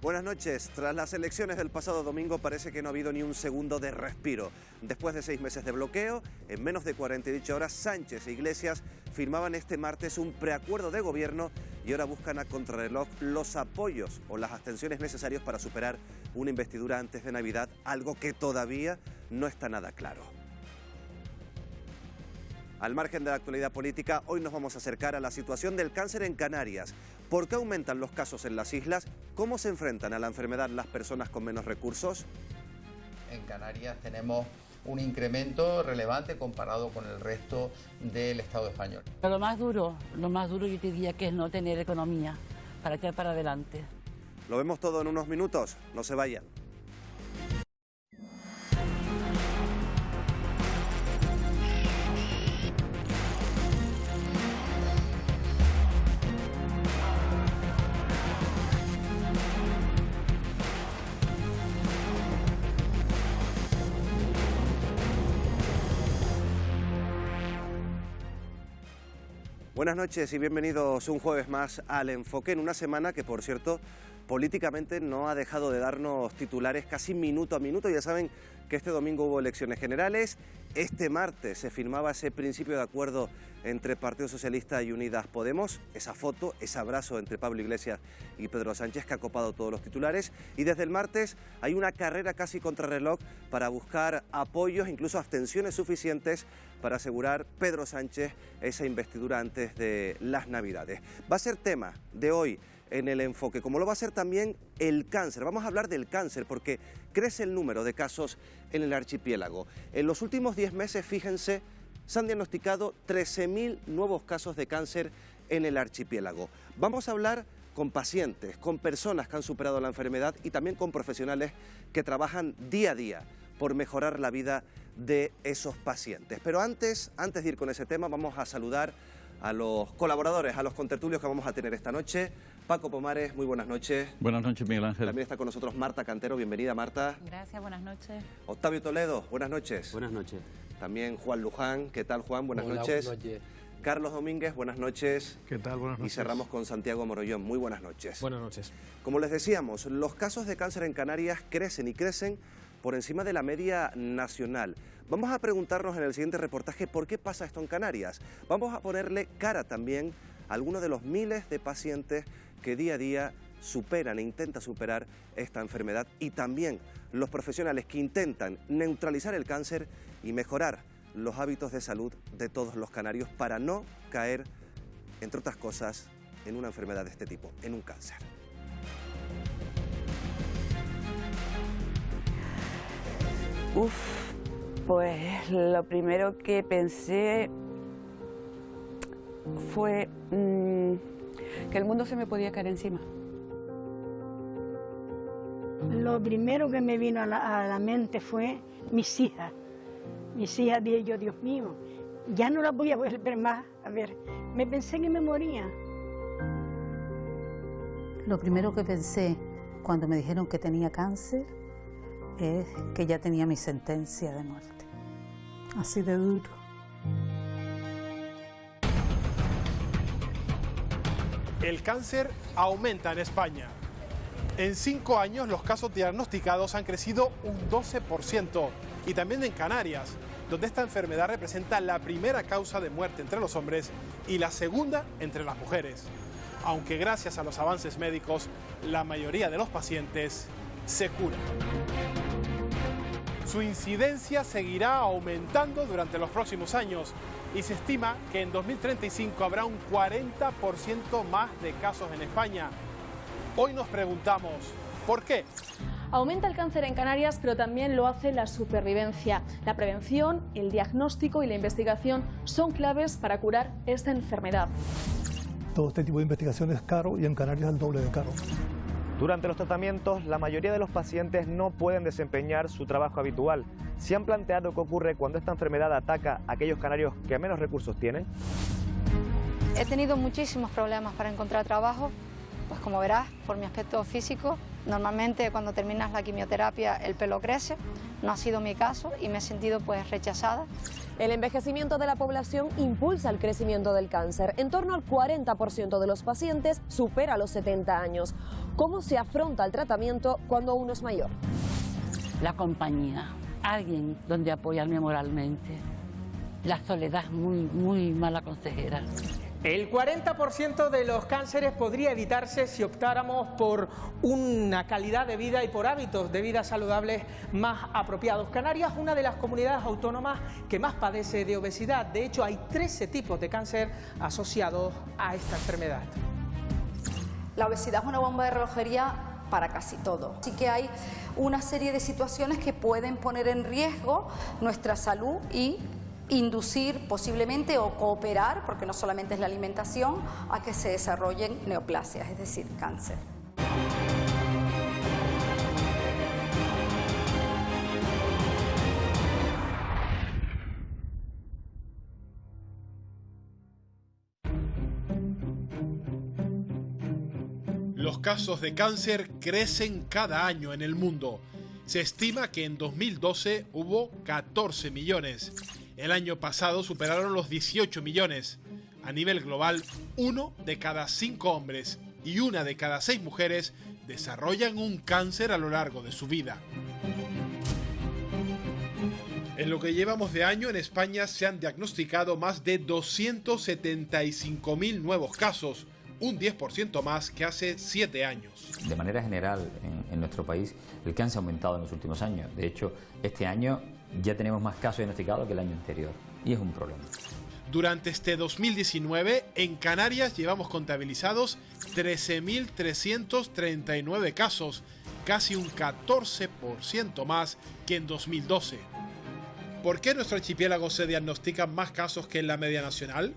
Buenas noches. Tras las elecciones del pasado domingo parece que no ha habido ni un segundo de respiro. Después de 6 meses de bloqueo, en menos de 48 horas, Sánchez e Iglesias firmaban este martes un preacuerdo de gobierno y ahora buscan a contrarreloj los apoyos o las abstenciones necesarios para superar una investidura antes de Navidad, algo que todavía no está nada claro. Al margen de la actualidad política, hoy nos vamos a acercar a la situación del cáncer en Canarias. ¿Por qué aumentan los casos en las islas? ¿Cómo se enfrentan a la enfermedad las personas con menos recursos? En Canarias tenemos un incremento relevante comparado con el resto del Estado español. Lo más duro yo te diría que es no tener economía para echar para adelante. Lo vemos todo en unos minutos, no se vayan. Buenas noches y bienvenidos un jueves más al Enfoque, en una semana que, por cierto, políticamente no ha dejado de darnos titulares casi minuto a minuto. Ya saben que este domingo hubo elecciones generales, este martes se firmaba ese principio de acuerdo entre Partido Socialista y Unidas Podemos, esa foto, ese abrazo entre Pablo Iglesias y Pedro Sánchez que ha copado todos los titulares, y desde el martes hay una carrera casi contrarreloj para buscar apoyos, incluso abstenciones suficientes para asegurar Pedro Sánchez esa investidura antes de las Navidades. Va a ser tema de hoy en el Enfoque, como lo va a ser también el cáncer. Vamos a hablar del cáncer porque crece el número de casos en el archipiélago. En los últimos 10 meses, fíjense, se han diagnosticado 13.000 nuevos casos de cáncer en el archipiélago. Vamos a hablar con pacientes, con personas que han superado la enfermedad y también con profesionales que trabajan día a día por mejorar la vida de esos pacientes. Pero antes de ir con ese tema, vamos a saludar a los colaboradores, a los contertulios que vamos a tener esta noche. Paco Pomares, muy buenas noches. Buenas noches, Miguel Ángel. También está con nosotros Marta Cantero, bienvenida Marta. Gracias, buenas noches. Octavio Toledo, buenas noches. Buenas noches. También Juan Luján, ¿qué tal Juan? Buenas Hola, noches. buenas noches. Carlos Domínguez, buenas noches. ¿Qué tal? Buenas noches. Y cerramos con Santiago Morollón, muy buenas noches. Buenas noches. Como les decíamos, los casos de cáncer en Canarias crecen y crecen por encima de la media nacional. Vamos a preguntarnos en el siguiente reportaje por qué pasa esto en Canarias. Vamos a ponerle cara también a algunos de los miles de pacientes que día a día superan e intentan superar esta enfermedad, y también los profesionales que intentan neutralizar el cáncer y mejorar los hábitos de salud de todos los canarios para no caer, entre otras cosas, en una enfermedad de este tipo, en un cáncer. Pues lo primero que pensé fue que el mundo se me podía caer encima. Lo primero que me vino a la mente fue mis hijas. Mis hijas, dije yo, Dios mío, ya no las voy a ver más. A ver, me pensé que me moría. Lo primero que pensé cuando me dijeron que tenía cáncer es que ya tenía mi sentencia de muerte. Así de duro. El cáncer aumenta en España. En 5 años los casos diagnosticados han crecido un 12%, y también en Canarias, donde esta enfermedad representa la primera causa de muerte entre los hombres y la segunda entre las mujeres. Aunque gracias a los avances médicos, la mayoría de los pacientes se curan. Su incidencia seguirá aumentando durante los próximos años y se estima que en 2035 habrá un 40% más de casos en España. Hoy nos preguntamos, ¿por qué? Aumenta el cáncer en Canarias, pero también lo hace la supervivencia. La prevención, el diagnóstico y la investigación son claves para curar esta enfermedad. Todo este tipo de investigación es caro y en Canarias es el doble de caro. Durante los tratamientos, la mayoría de los pacientes no pueden desempeñar su trabajo habitual. ¿Se han planteado qué ocurre cuando esta enfermedad ataca a aquellos canarios que menos recursos tienen? He tenido muchísimos problemas para encontrar trabajo. Pues como verás, por mi aspecto físico, normalmente cuando terminas la quimioterapia el pelo crece, no ha sido mi caso y me he sentido pues rechazada. El envejecimiento de la población impulsa el crecimiento del cáncer. En torno al 40% de los pacientes supera los 70 años. cómo se afronta el tratamiento cuando uno es mayor. La compañía, alguien donde apoyarme moralmente. La soledad es muy mala consejera. El 40% de los cánceres podría evitarse si optáramos por una calidad de vida y por hábitos de vida saludables más apropiados. Canarias es una de las comunidades autónomas que más padece de obesidad. De hecho, hay 13 tipos de cáncer asociados a esta enfermedad. La obesidad es una bomba de relojería para casi todo. Así que hay una serie de situaciones que pueden poner en riesgo nuestra salud y inducir posiblemente o cooperar, porque no solamente es la alimentación, a que se desarrollen neoplasias, es decir, cáncer. Los casos de cáncer crecen cada año en el mundo. Se estima que en 2012 hubo 14 millones. El año pasado superaron los 18 millones. A nivel global, 1 de cada 5 hombres y 1 de cada 6 mujeres desarrollan un cáncer a lo largo de su vida. En lo que llevamos de año, en España se han diagnosticado más de 275.000 nuevos casos, un 10% más que hace 7 años. De manera general, en nuestro país, el cáncer ha aumentado en los últimos años. De hecho, este año ya tenemos más casos diagnosticados que el año anterior, y es un problema. Durante este 2019, en Canarias llevamos contabilizados 13.339 casos, casi un 14% más que en 2012. ¿Por qué en nuestro archipiélago se diagnostican más casos que en la media nacional?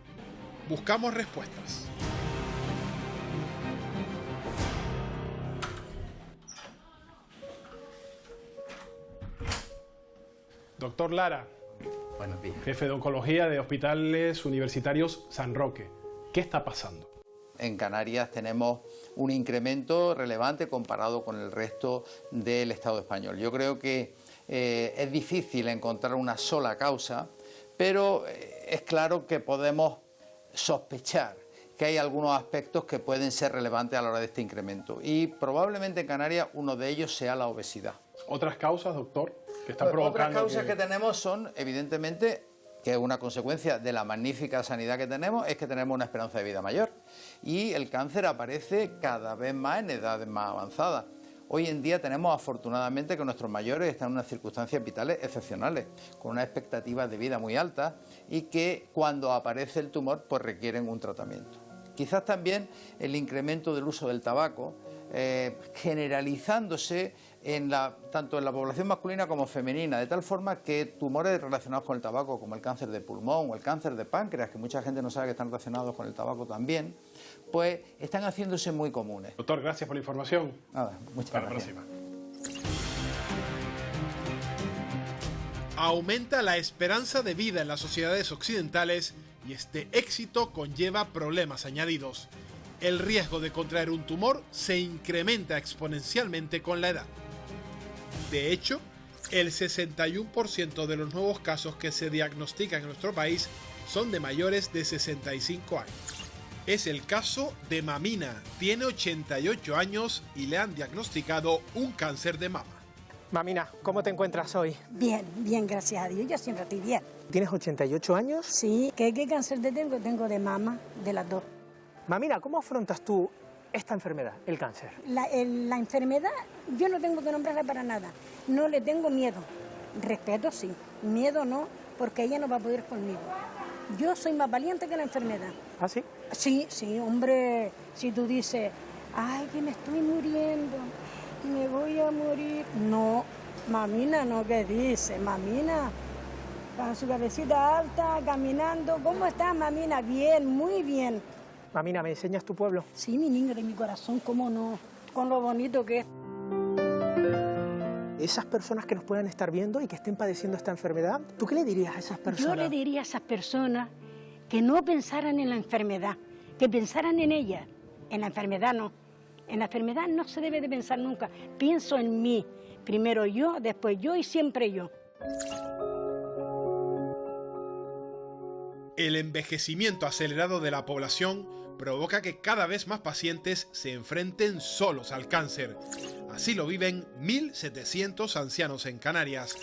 Buscamos respuestas. Doctor Lara, buenos días. Jefe de Oncología de Hospitales Universitarios San Roque. ¿Qué está pasando? En Canarias tenemos un incremento relevante comparado con el resto del Estado español. Yo creo que es difícil encontrar una sola causa, pero es claro que podemos sospechar que hay algunos aspectos que pueden ser relevantes a la hora de este incremento. Y probablemente en Canarias uno de ellos sea la obesidad. ¿Otras causas, doctor, que están provocando? Otras causas que tenemos son, evidentemente, que una consecuencia de la magnífica sanidad que tenemos es que tenemos una esperanza de vida mayor. Y el cáncer aparece cada vez más en edades más avanzadas. Hoy en día tenemos afortunadamente que nuestros mayores están en unas circunstancias vitales excepcionales, con unas expectativas de vida muy altas y que cuando aparece el tumor pues requieren un tratamiento. Quizás también el incremento del uso del tabaco, generalizándose tanto en la población masculina como femenina, de tal forma que tumores relacionados con el tabaco, como el cáncer de pulmón o el cáncer de páncreas, que mucha gente no sabe que están relacionados con el tabaco también, pues están haciéndose muy comunes. Doctor, gracias por la información. Nada, muchas gracias. Para la próxima. Aumenta la esperanza de vida en las sociedades occidentales y este éxito conlleva problemas añadidos. El riesgo de contraer un tumor se incrementa exponencialmente con la edad. De hecho, el 61% de los nuevos casos que se diagnostican en nuestro país son de mayores de 65 años. Es el caso de Mamina, tiene 88 años y le han diagnosticado un cáncer de mama. Mamina, ¿cómo te encuentras hoy? Bien, bien, gracias a Dios, yo siempre estoy bien. ¿Tienes 88 años? Sí, ¿qué cáncer tengo? Tengo de mama, de las dos. Mamina, ¿cómo afrontas tú esta enfermedad, el cáncer? La enfermedad, yo no tengo que nombrarla para nada. No le tengo miedo. Respeto sí, miedo no, porque ella no va a poder conmigo. Yo soy más valiente que la enfermedad. ¿Ah, sí? Sí, hombre, si tú dices, ay, que me estoy muriendo, me voy a morir. No, Mamina no, ¿qué dice? Mamina, con su cabecita alta, caminando. ¿Cómo estás, Mamina? Bien, muy bien. Mamina, ¿me enseñas tu pueblo? Sí, mi niño de mi corazón, cómo no, con lo bonito que es. Esas personas que nos puedan estar viendo y que estén padeciendo esta enfermedad, ¿tú qué le dirías a esas personas? Yo le diría a esas personas que no pensaran en la enfermedad, que pensaran en ella. En la enfermedad no. En la enfermedad no se debe de pensar nunca. Pienso en mí. Primero yo, después yo y siempre yo. El envejecimiento acelerado de la población provoca que cada vez más pacientes se enfrenten solos al cáncer. Así lo viven 1.700 ancianos en Canarias.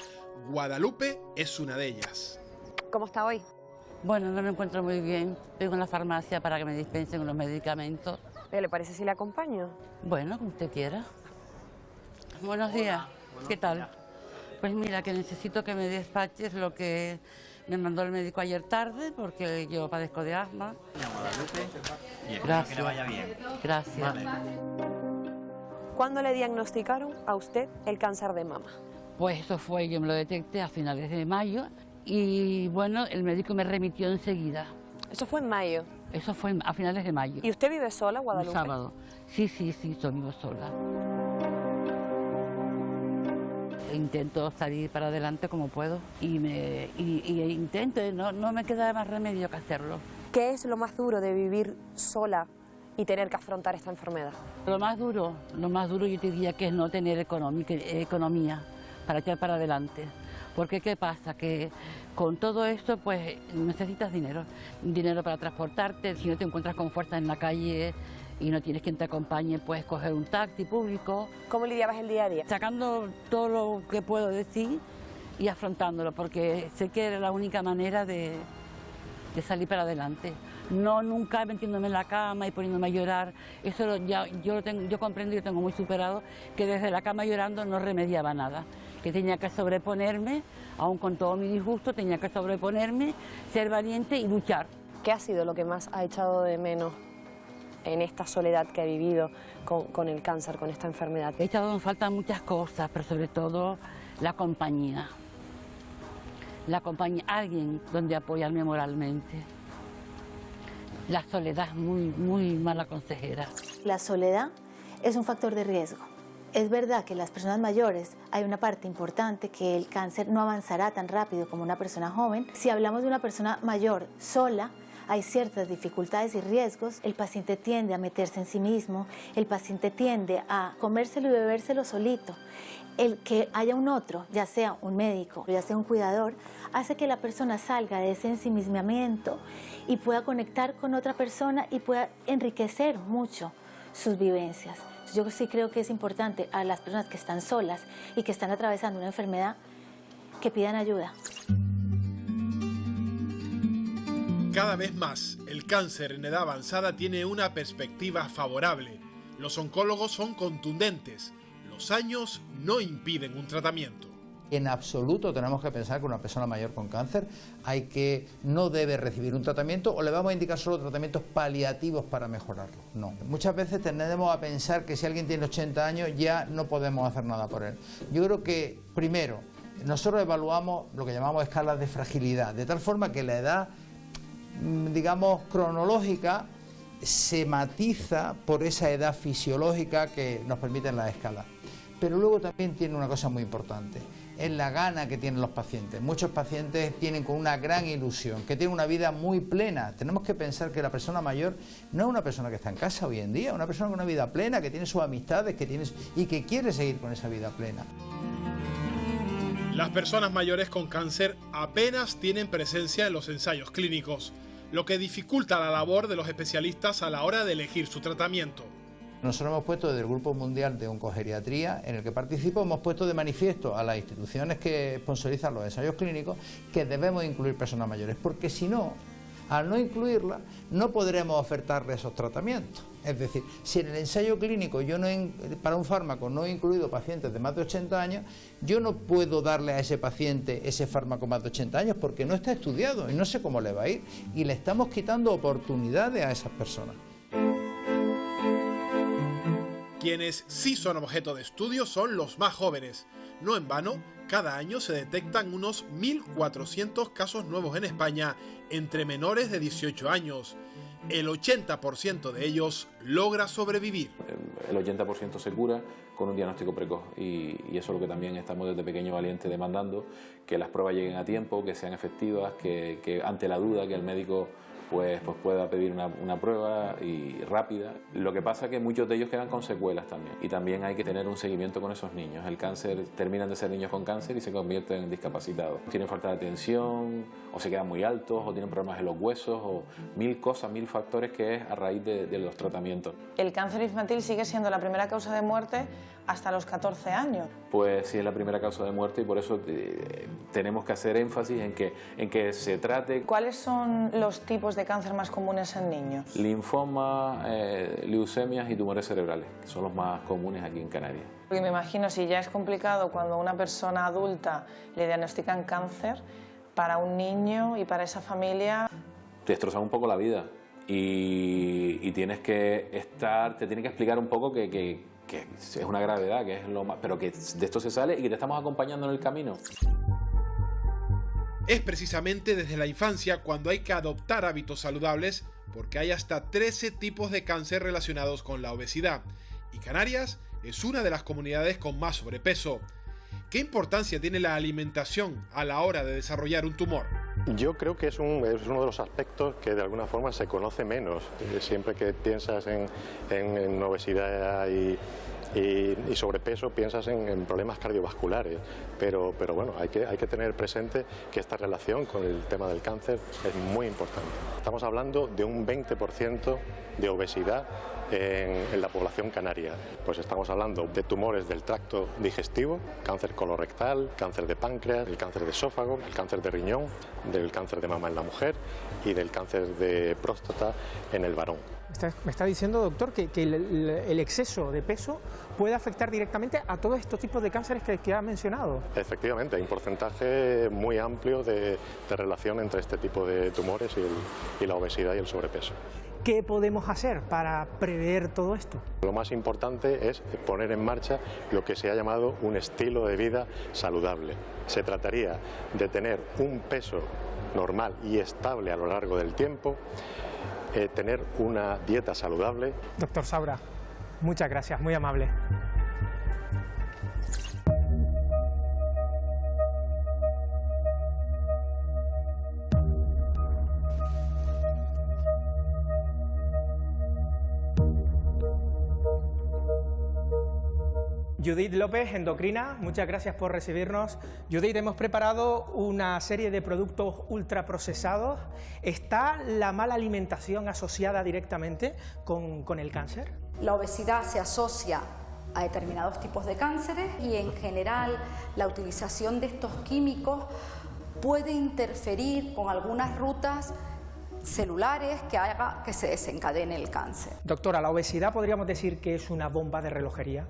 Guadalupe es una de ellas. ¿Cómo está hoy? Bueno, no me encuentro muy bien. Vengo a la farmacia para que me dispensen unos medicamentos. ¿Le parece si le acompaño? Bueno, como usted quiera. Buenos días. ¿Qué tal? Pues mira, que necesito que me despaches lo que me mandó el médico ayer tarde, porque yo padezco de asma. Gracias. Que le vaya bien. Gracias. Vale. ¿Cuándo le diagnosticaron a usted el cáncer de mama? Pues eso fue, yo me lo detecté a finales de mayo y bueno, el médico me remitió enseguida. ¿Eso fue en mayo? Eso fue a finales de mayo. ¿Y usted vive sola, Guadalupe? Un sábado. Sí, yo vivo sola. Intento salir para adelante como puedo y intento, no me queda más remedio que hacerlo. ¿Qué es lo más duro de vivir sola y tener que afrontar esta enfermedad? Lo más duro yo te diría que es no tener economía para echar para adelante. Porque ¿qué pasa? Que con todo esto pues necesitas dinero para transportarte. Si no te encuentras con fuerza en la calle y no tienes quien te acompañe, puedes coger un taxi público. ¿Cómo lidiabas el día a día? Sacando todo lo que puedo decir y afrontándolo, porque sé que era la única manera de salir para adelante. No nunca metiéndome en la cama y poniéndome a llorar. Eso yo comprendo y lo tengo muy superado, que desde la cama llorando no remediaba nada. Que tenía que sobreponerme, aun con todo mi disgusto, tenía que sobreponerme, ser valiente y luchar. ¿Qué ha sido lo que más ha echado de menos en esta soledad que ha vivido con el cáncer, con esta enfermedad? He echado en falta muchas cosas, pero sobre todo la compañía. Alguien donde apoyarme moralmente. La soledad es muy mala consejera. La soledad es un factor de riesgo. Es verdad que en las personas mayores hay una parte importante que el cáncer no avanzará tan rápido como una persona joven. Si hablamos de una persona mayor sola, hay ciertas dificultades y riesgos. El paciente tiende a meterse en sí mismo, el paciente tiende a comérselo y bebérselo solito. El que haya un otro, ya sea un médico, ya sea un cuidador, hace que la persona salga de ese ensimismamiento y pueda conectar con otra persona y pueda enriquecer mucho sus vivencias. Yo sí creo que es importante a las personas que están solas y que están atravesando una enfermedad que pidan ayuda. Cada vez más, el cáncer en edad avanzada tiene una perspectiva favorable. Los oncólogos son contundentes. Los años no impiden un tratamiento. En absoluto tenemos que pensar que una persona mayor con cáncer no debe recibir un tratamiento o le vamos a indicar solo tratamientos paliativos para mejorarlo. No. Muchas veces tendemos a pensar que si alguien tiene 80 años ya no podemos hacer nada por él. Yo creo que, primero, nosotros evaluamos lo que llamamos escalas de fragilidad, de tal forma que la edad, digamos, cronológica se matiza por esa edad fisiológica que nos permiten las escalas. Pero luego también tiene una cosa muy importante, es la gana que tienen los pacientes. Muchos pacientes tienen con una gran ilusión, que tienen una vida muy plena. Tenemos que pensar que la persona mayor no es una persona que está en casa hoy en día, es una persona con una vida plena, que tiene sus amistades y que quiere seguir con esa vida plena. Las personas mayores con cáncer apenas tienen presencia en los ensayos clínicos, lo que dificulta la labor de los especialistas a la hora de elegir su tratamiento. Nosotros hemos puesto desde el Grupo Mundial de Oncogeriatría, en el que participo, hemos puesto de manifiesto a las instituciones que sponsorizan los ensayos clínicos que debemos incluir personas mayores, porque si no, al no incluirlas, no podremos ofertarle esos tratamientos. Es decir, si en el ensayo clínico para un fármaco no he incluido pacientes de más de 80 años, yo no puedo darle a ese paciente ese fármaco más de 80 años porque no está estudiado y no sé cómo le va a ir y le estamos quitando oportunidades a esas personas. Quienes sí son objeto de estudio son los más jóvenes. No en vano, cada año se detectan unos 1.400 casos nuevos en España entre menores de 18 años. El 80% de ellos logra sobrevivir. El 80% se cura con un diagnóstico precoz y eso es lo que también estamos desde Pequeño Valiente demandando, que las pruebas lleguen a tiempo, que sean efectivas, que ante la duda que el médico pues pueda pedir una prueba y rápida. Lo que pasa es que muchos de ellos quedan con secuelas también, y también hay que tener un seguimiento con esos niños. El cáncer, terminan de ser niños con cáncer y se convierten en discapacitados. Tienen falta de atención, o se quedan muy altos, o tienen problemas en los huesos, o mil cosas, mil factores que es a raíz de los tratamientos. El cáncer infantil sigue siendo la primera causa de muerte hasta los 14 años. Pues sí, es la primera causa de muerte, y por eso tenemos que hacer énfasis en que se trate. ¿Cuáles son los tipos de cáncer más comunes en niños? Linfoma, leucemias y tumores cerebrales, que son los más comunes aquí en Canarias. Porque me imagino, si ya es complicado cuando a una persona adulta le diagnostican cáncer, para un niño y para esa familia... Te destrozan un poco la vida, y tienes que te tiene que explicar un poco que es una gravedad, que es lo más, pero que de esto se sale y que te estamos acompañando en el camino. Es precisamente desde la infancia cuando hay que adoptar hábitos saludables, porque hay hasta 13 tipos de cáncer relacionados con la obesidad, y Canarias es una de las comunidades con más sobrepeso. ¿Qué importancia tiene la alimentación a la hora de desarrollar un tumor? Yo creo que es uno de los aspectos que de alguna forma se conoce menos. Siempre que piensas en obesidad y sobrepeso, piensas en problemas cardiovasculares, pero bueno, hay que tener presente que esta relación con el tema del cáncer es muy importante. Estamos hablando de un 20% de obesidad en la población canaria. Pues estamos hablando de tumores del tracto digestivo, cáncer colorectal, cáncer de páncreas, el cáncer de esófago, el cáncer de riñón, del cáncer de mama en la mujer y del cáncer de próstata en el varón. Me está diciendo, doctor, que el exceso de peso puede afectar directamente a todos estos tipos de cánceres que ha mencionado. Efectivamente, hay un porcentaje muy amplio de relación entre este tipo de tumores y la obesidad y el sobrepeso. ¿Qué podemos hacer para prever todo esto? Lo más importante es poner en marcha lo que se ha llamado un estilo de vida saludable. Se trataría de tener un peso normal y estable a lo largo del tiempo, tener una dieta saludable. Doctor Saura, muchas gracias, muy amable. Judith López, endocrina, muchas gracias por recibirnos. Judith, hemos preparado una serie de productos ultraprocesados. ¿Está la mala alimentación asociada directamente con el cáncer? La obesidad se asocia a determinados tipos de cánceres y en general la utilización de estos químicos puede interferir con algunas rutas celulares que haga que se desencadene el cáncer. Doctora, ¿la obesidad podríamos decir que es una bomba de relojería?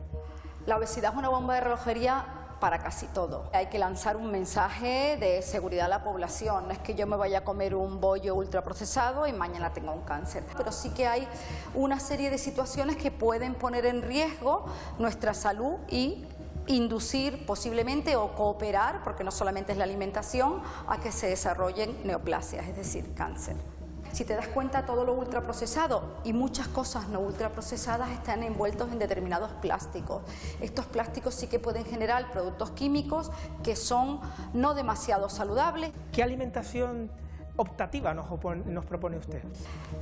La obesidad es una bomba de relojería para casi todo. Hay que lanzar un mensaje de seguridad a la población. No es que yo me vaya a comer un bollo ultraprocesado y mañana tenga un cáncer. Pero sí que hay una serie de situaciones que pueden poner en riesgo nuestra salud y inducir posiblemente o cooperar, porque no solamente es la alimentación, a que se desarrollen neoplasias, es decir, cáncer. Si te das cuenta, todo lo ultraprocesado y muchas cosas no ultraprocesadas están envueltos en determinados plásticos. Estos plásticos sí que pueden generar productos químicos que son no demasiado saludables. ¿Qué alimentación optativa nos propone usted?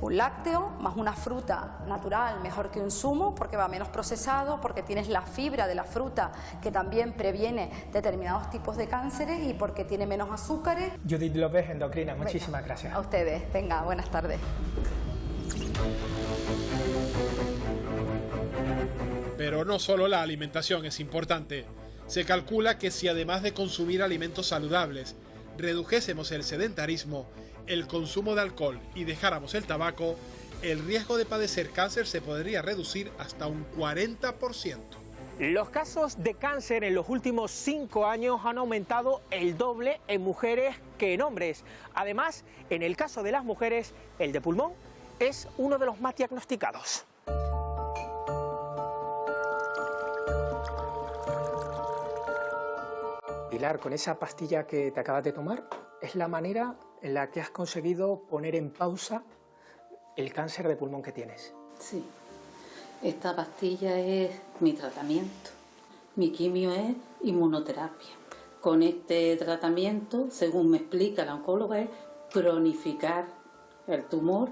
Un lácteo más una fruta natural, mejor que un zumo, porque va menos procesado, porque tienes la fibra de la fruta que también previene determinados tipos de cánceres y porque tiene menos azúcares. Judith López, endocrina, muchísimas gracias. A ustedes, venga, buenas tardes. Pero no solo la alimentación es importante. Se calcula que si además de consumir alimentos saludables, redujésemos el sedentarismo, el consumo de alcohol y dejáramos el tabaco, el riesgo de padecer cáncer se podría reducir hasta un 40%. Los casos de cáncer en los últimos 5 años han aumentado el doble en mujeres que en hombres. Además, en el caso de las mujeres, el de pulmón es uno de los más diagnosticados. Pilar, con esa pastilla que te acabas de tomar, es la manera en la que has conseguido poner en pausa el cáncer de pulmón que tienes. Sí, esta pastilla es mi tratamiento. Mi quimio es inmunoterapia. Con este tratamiento, según me explica la oncóloga, es cronificar el tumor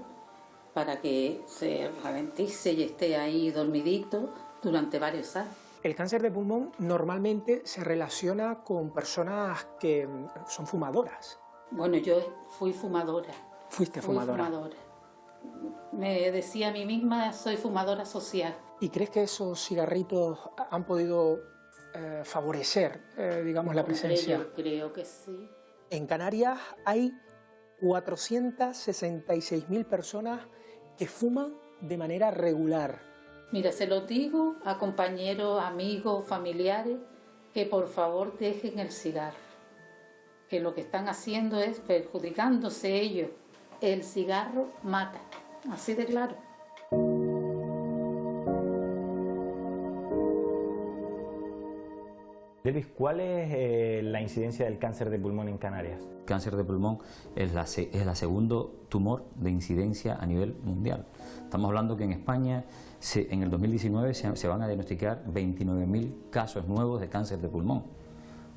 para que se ralentice y esté ahí dormidito durante varios años. El cáncer de pulmón normalmente se relaciona con personas que son fumadoras. Bueno, yo fui fumadora. ¿Fuiste fumadora? Fui fumadora. Me decía a mí misma, soy fumadora social. ¿Y crees que esos cigarritos han podido favorecer, digamos, la presencia? Yo creo que sí. En Canarias hay 466.000 personas que fuman de manera regular. Mira, se lo digo a compañeros, amigos, familiares, que por favor dejen el cigarro. Que lo que están haciendo es perjudicándose ellos. El cigarro mata, así de claro. Elvis, ¿cuál es la incidencia del cáncer de pulmón en Canarias? El cáncer de pulmón es la segundo tumor de incidencia a nivel mundial. Estamos hablando que en España en el 2019 se van a diagnosticar 29.000 casos nuevos de cáncer de pulmón.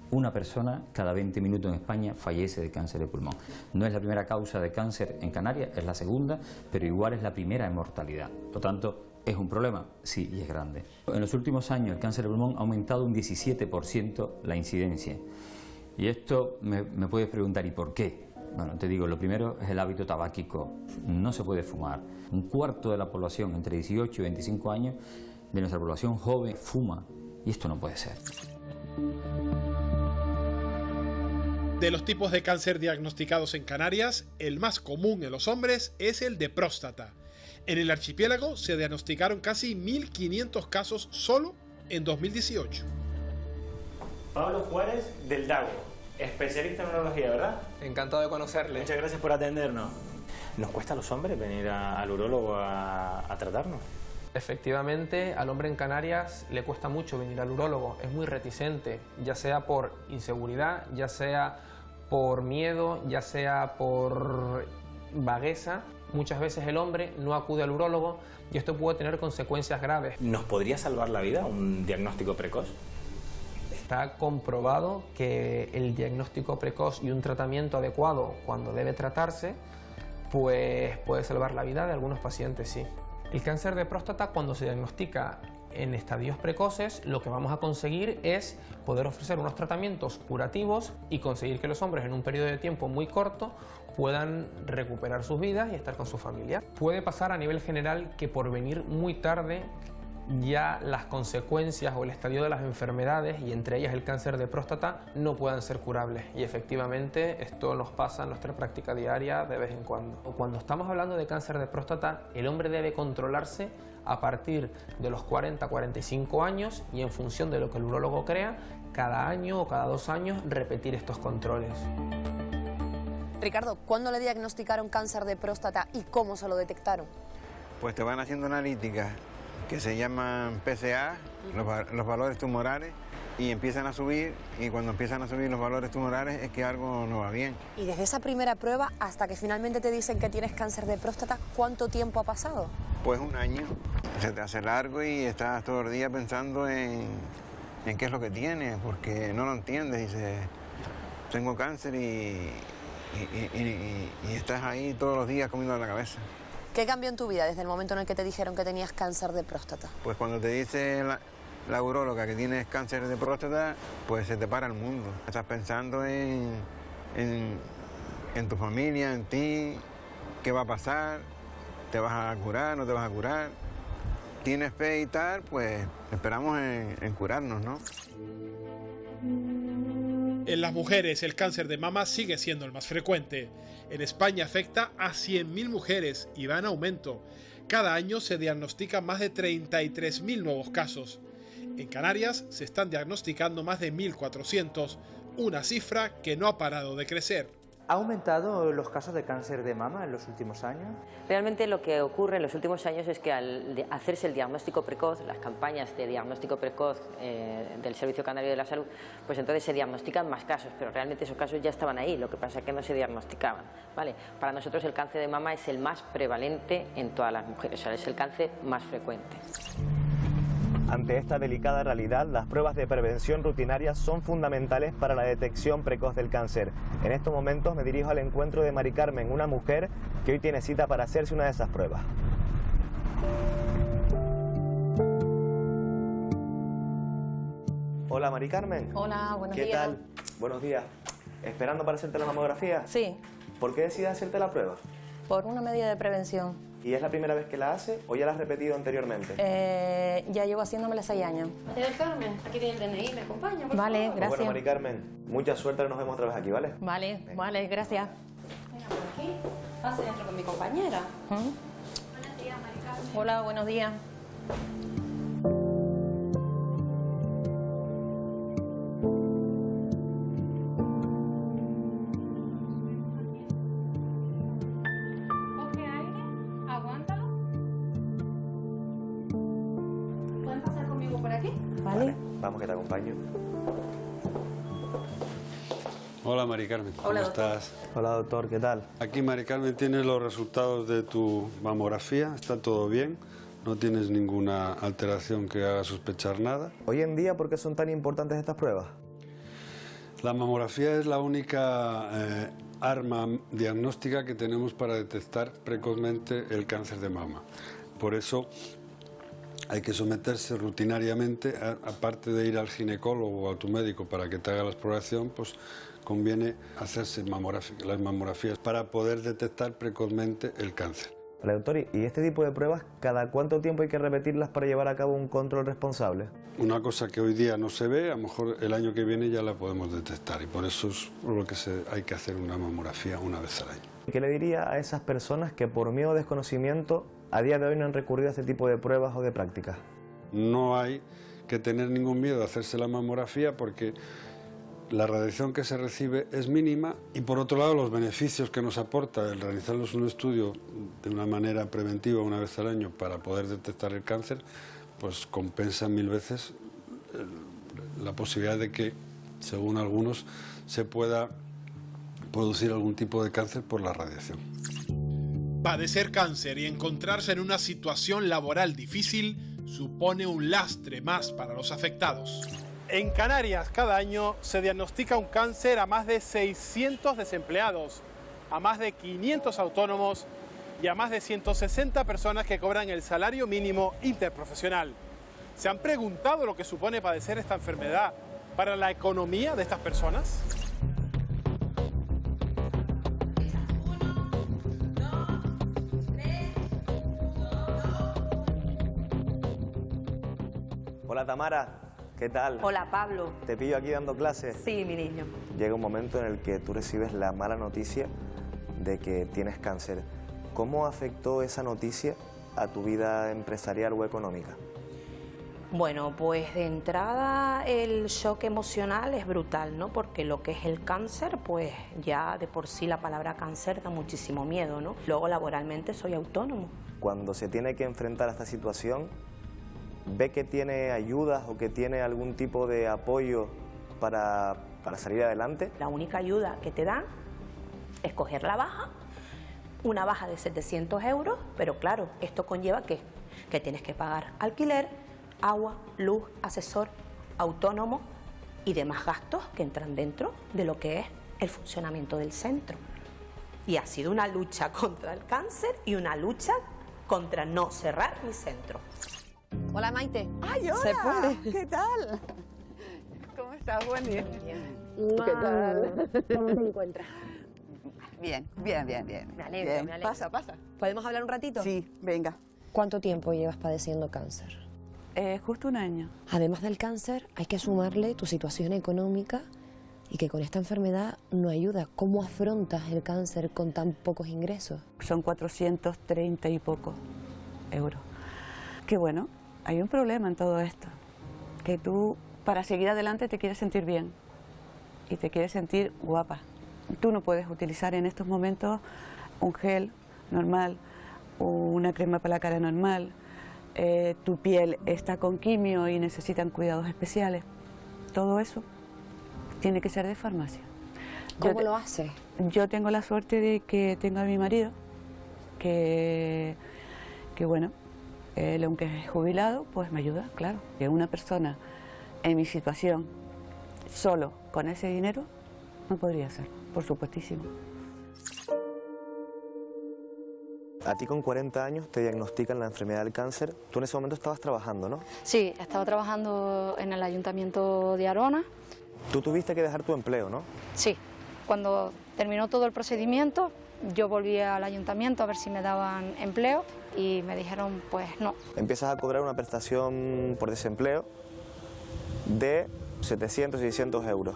Una persona cada 20 minutos en España fallece de cáncer de pulmón. No es la primera causa de cáncer en Canarias, es la segunda, pero igual es la primera en mortalidad. Por lo tanto, ¿es un problema? Sí, y es grande. En los últimos años el cáncer de pulmón ha aumentado un 17% la incidencia. Y esto me puedes preguntar, ¿y por qué? Bueno, te digo, lo primero es el hábito tabáquico. No se puede fumar. Un cuarto de la población entre 18 y 25 años de nuestra población joven fuma. Y esto no puede ser. De los tipos de cáncer diagnosticados en Canarias, el más común en los hombres es el de próstata. En el archipiélago se diagnosticaron casi 1.500 casos solo en 2018. Pablo Juárez del Dago, especialista en urología, ¿verdad? Encantado de conocerle. Muchas gracias por atendernos. ¿Nos cuesta a los hombres venir al urólogo a tratarnos? Efectivamente, al hombre en Canarias le cuesta mucho venir al urólogo, es muy reticente, ya sea por inseguridad, ya sea por miedo, ya sea por vagueza. Muchas veces el hombre no acude al urólogo y esto puede tener consecuencias graves. ¿Nos podría salvar la vida un diagnóstico precoz? Está comprobado que el diagnóstico precoz y un tratamiento adecuado cuando debe tratarse, pues puede salvar la vida de algunos pacientes, sí. El cáncer de próstata, cuando se diagnostica en estadios precoces, lo que vamos a conseguir es poder ofrecer unos tratamientos curativos y conseguir que los hombres en un periodo de tiempo muy corto puedan recuperar sus vidas y estar con su familia. Puede pasar a nivel general que por venir muy tarde ya las consecuencias o el estadio de las enfermedades, y entre ellas el cáncer de próstata, no puedan ser curables. Y efectivamente esto nos pasa en nuestra práctica diaria de vez en cuando. Cuando estamos hablando de cáncer de próstata, el hombre debe controlarse a partir de los 40-45 años y en función de lo que el urólogo crea, cada año o cada 2 años repetir estos controles. Ricardo, ¿cuándo le diagnosticaron cáncer de próstata y cómo se lo detectaron? Pues te van haciendo analíticas que se llaman PSA, los valores tumorales, y empiezan a subir, y cuando empiezan a subir los valores tumorales es que algo no va bien. Y desde esa primera prueba hasta que finalmente te dicen que tienes cáncer de próstata, ¿cuánto tiempo ha pasado? Pues 1 año, se te hace largo y estás todo el día pensando en qué es lo que tienes, porque no lo entiendes, dices, tengo cáncer y estás ahí todos los días comiendo la cabeza. ¿Qué cambió en tu vida desde el momento en el que te dijeron que tenías cáncer de próstata? Pues cuando te dice la uróloga que tienes cáncer de próstata, pues se te para el mundo. Estás pensando en tu familia, en ti, qué va a pasar, te vas a curar, no te vas a curar. Tienes fe y tal, pues esperamos en curarnos, ¿no? En las mujeres el cáncer de mama sigue siendo el más frecuente. En España afecta a 100.000 mujeres y va en aumento. Cada año se diagnostican más de 33.000 nuevos casos. En Canarias se están diagnosticando más de 1.400, una cifra que no ha parado de crecer. ¿Ha aumentado los casos de cáncer de mama en los últimos años? Realmente lo que ocurre en los últimos años es que al hacerse el diagnóstico precoz, las campañas de diagnóstico precoz del Servicio Canario de la Salud, pues entonces se diagnostican más casos, pero realmente esos casos ya estaban ahí, lo que pasa es que no se diagnosticaban, ¿vale? Para nosotros el cáncer de mama es el más prevalente en todas las mujeres, o sea, es el cáncer más frecuente. Ante esta delicada realidad, las pruebas de prevención rutinarias son fundamentales para la detección precoz del cáncer. En estos momentos me dirijo al encuentro de Mari Carmen, una mujer que hoy tiene cita para hacerse una de esas pruebas. Hola Mari Carmen. Hola, buenos días. ¿Qué tal? Buenos días. ¿Esperando para hacerte la mamografía? Sí. ¿Por qué decides hacerte la prueba? Por una medida de prevención. ¿Y es la primera vez que la hace o ya la has repetido anteriormente? Ya llevo haciéndómela 6 años. Señor Carmen, aquí tiene el DNI, ¿me acompaña, por Vale, favor? gracias. Bueno, Mari Carmen, mucha suerte, nos vemos otra vez aquí, ¿vale? Vale, vale, gracias. Venga, por aquí. Pase dentro con mi compañera. Buenos días, Mari Carmen. Hola, buenos días. ¿Pueden pasar conmigo por aquí? Vale. Vamos, que te acompaño. Hola Mari Carmen, ¿cómo Hola, doctor. estás? Hola doctor, ¿qué tal? Aquí Mari Carmen tienes los resultados de tu mamografía, está todo bien, no tienes ninguna alteración que haga sospechar nada. Hoy en día, ¿por qué son tan importantes estas pruebas? La mamografía es la única arma diagnóstica que tenemos para detectar precozmente el cáncer de mama. Por eso hay que someterse rutinariamente, aparte de ir al ginecólogo o a tu médico para que te haga la exploración, pues conviene hacerse las mamografías para poder detectar precozmente el cáncer. Vale, doctor, ¿y este tipo de pruebas, cada cuánto tiempo hay que repetirlas para llevar a cabo un control responsable? Una cosa que hoy día no se ve, a lo mejor el año que viene ya la podemos detectar y por eso es lo que hay que hacer una mamografía una vez al año. ¿Qué le diría a esas personas que por miedo o desconocimiento a día de hoy no han recurrido a este tipo de pruebas o de prácticas? No hay que tener ningún miedo a hacerse la mamografía porque la radiación que se recibe es mínima y por otro lado los beneficios que nos aporta el realizarnos un estudio de una manera preventiva una vez al año para poder detectar el cáncer, pues compensa 1000 veces la posibilidad de que, según algunos, se pueda producir algún tipo de cáncer por la radiación. Padecer cáncer y encontrarse en una situación laboral difícil supone un lastre más para los afectados. En Canarias, cada año se diagnostica un cáncer a más de 600 desempleados, a más de 500 autónomos y a más de 160 personas que cobran el salario mínimo interprofesional. ¿Se han preguntado lo que supone padecer esta enfermedad para la economía de estas personas? Hola Tamara, ¿qué tal? Hola Pablo. ¿Te pillo aquí dando clases? Sí, mi niño. Llega un momento en el que tú recibes la mala noticia de que tienes cáncer. ¿Cómo afectó esa noticia a tu vida empresarial o económica? Bueno, pues de entrada el shock emocional es brutal, ¿no? Porque lo que es el cáncer, pues ya de por sí la palabra cáncer da muchísimo miedo, ¿no? Luego laboralmente soy autónomo. Cuando se tiene que enfrentar a esta situación, ¿ve que tiene ayudas o que tiene algún tipo de apoyo para salir adelante? La única ayuda que te dan es coger la baja, una baja de 700 euros, pero claro, esto conlleva que tienes que pagar alquiler, agua, luz, asesor, autónomo y demás gastos que entran dentro de lo que es el funcionamiento del centro. Y ha sido una lucha contra el cáncer y una lucha contra no cerrar mi centro. Hola Maite. ¡Ay, hola! ¿Se puede? ¿Qué tal? ¿Cómo estás? Buen día. ¿Qué tal? ¿Cómo te encuentras? Bien, bien, bien, bien. Me alegro, Bien. me alegro. Pasa, pasa. ¿Podemos hablar un ratito? Sí, venga. ¿Cuánto tiempo llevas padeciendo cáncer? Justo 1 año. Además del cáncer, hay que sumarle tu situación económica y que con esta enfermedad no ayuda. ¿Cómo afrontas el cáncer con tan pocos ingresos? Son 430 y poco euros. Que bueno, hay un problema en todo esto. Que tú, para seguir adelante, te quieres sentir bien y te quieres sentir guapa. Tú no puedes utilizar en estos momentos un gel normal, una crema para la cara normal. Tu piel está con quimio y necesitan cuidados especiales. Todo eso tiene que ser de farmacia. ¿Cómo lo hace? Yo tengo la suerte de que tengo a mi marido, que bueno, Él, aunque es jubilado, pues me ayuda, claro. Que una persona en mi situación, solo con ese dinero, no podría ser, por supuestísimo. A ti con 40 años te diagnostican la enfermedad del cáncer. Tú en ese momento estabas trabajando, ¿no? Sí, estaba trabajando en el Ayuntamiento de Arona. Tú tuviste que dejar tu empleo, ¿no? Sí, cuando terminó todo el procedimiento, yo volví al ayuntamiento a ver si me daban empleo y me dijeron, pues no. Empiezas a cobrar una prestación por desempleo de 700 y 600 euros.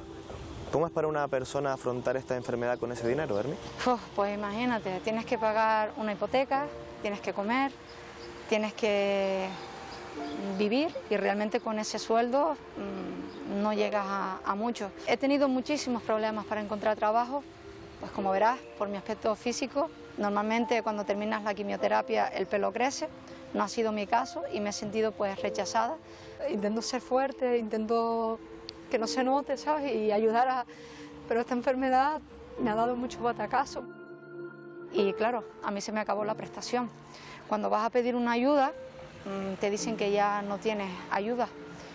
¿Cómo es para una persona afrontar esta enfermedad con ese dinero, Hermi? Pues imagínate, tienes que pagar una hipoteca, tienes que comer, tienes que vivir y realmente con ese sueldo no llegas a mucho. He tenido muchísimos problemas para encontrar trabajo, pues como verás, por mi aspecto físico, normalmente cuando terminas la quimioterapia el pelo crece, no ha sido mi caso y me he sentido pues rechazada. Intento ser fuerte, intento que no se note, ¿sabes? Y ayudar a... Pero esta enfermedad me ha dado mucho batacazo. Y claro, a mí se me acabó la prestación. Cuando vas a pedir una ayuda, te dicen que ya no tienes ayuda.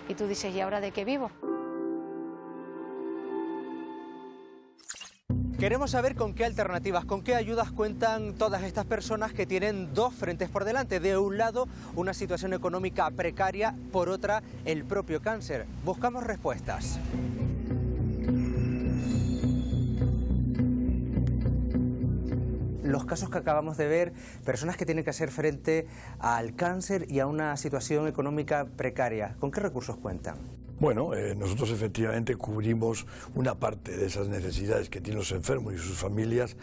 Y tú dices, ¿y ahora de qué vivo? Queremos saber con qué alternativas, con qué ayudas cuentan todas estas personas que tienen dos frentes por delante. De un lado, una situación económica precaria, por otra, el propio cáncer. Buscamos respuestas. Los casos que acabamos de ver, personas que tienen que hacer frente al cáncer y a una situación económica precaria, ¿con qué recursos cuentan? Bueno, nosotros efectivamente cubrimos una parte de esas necesidades que tienen los enfermos y sus familias,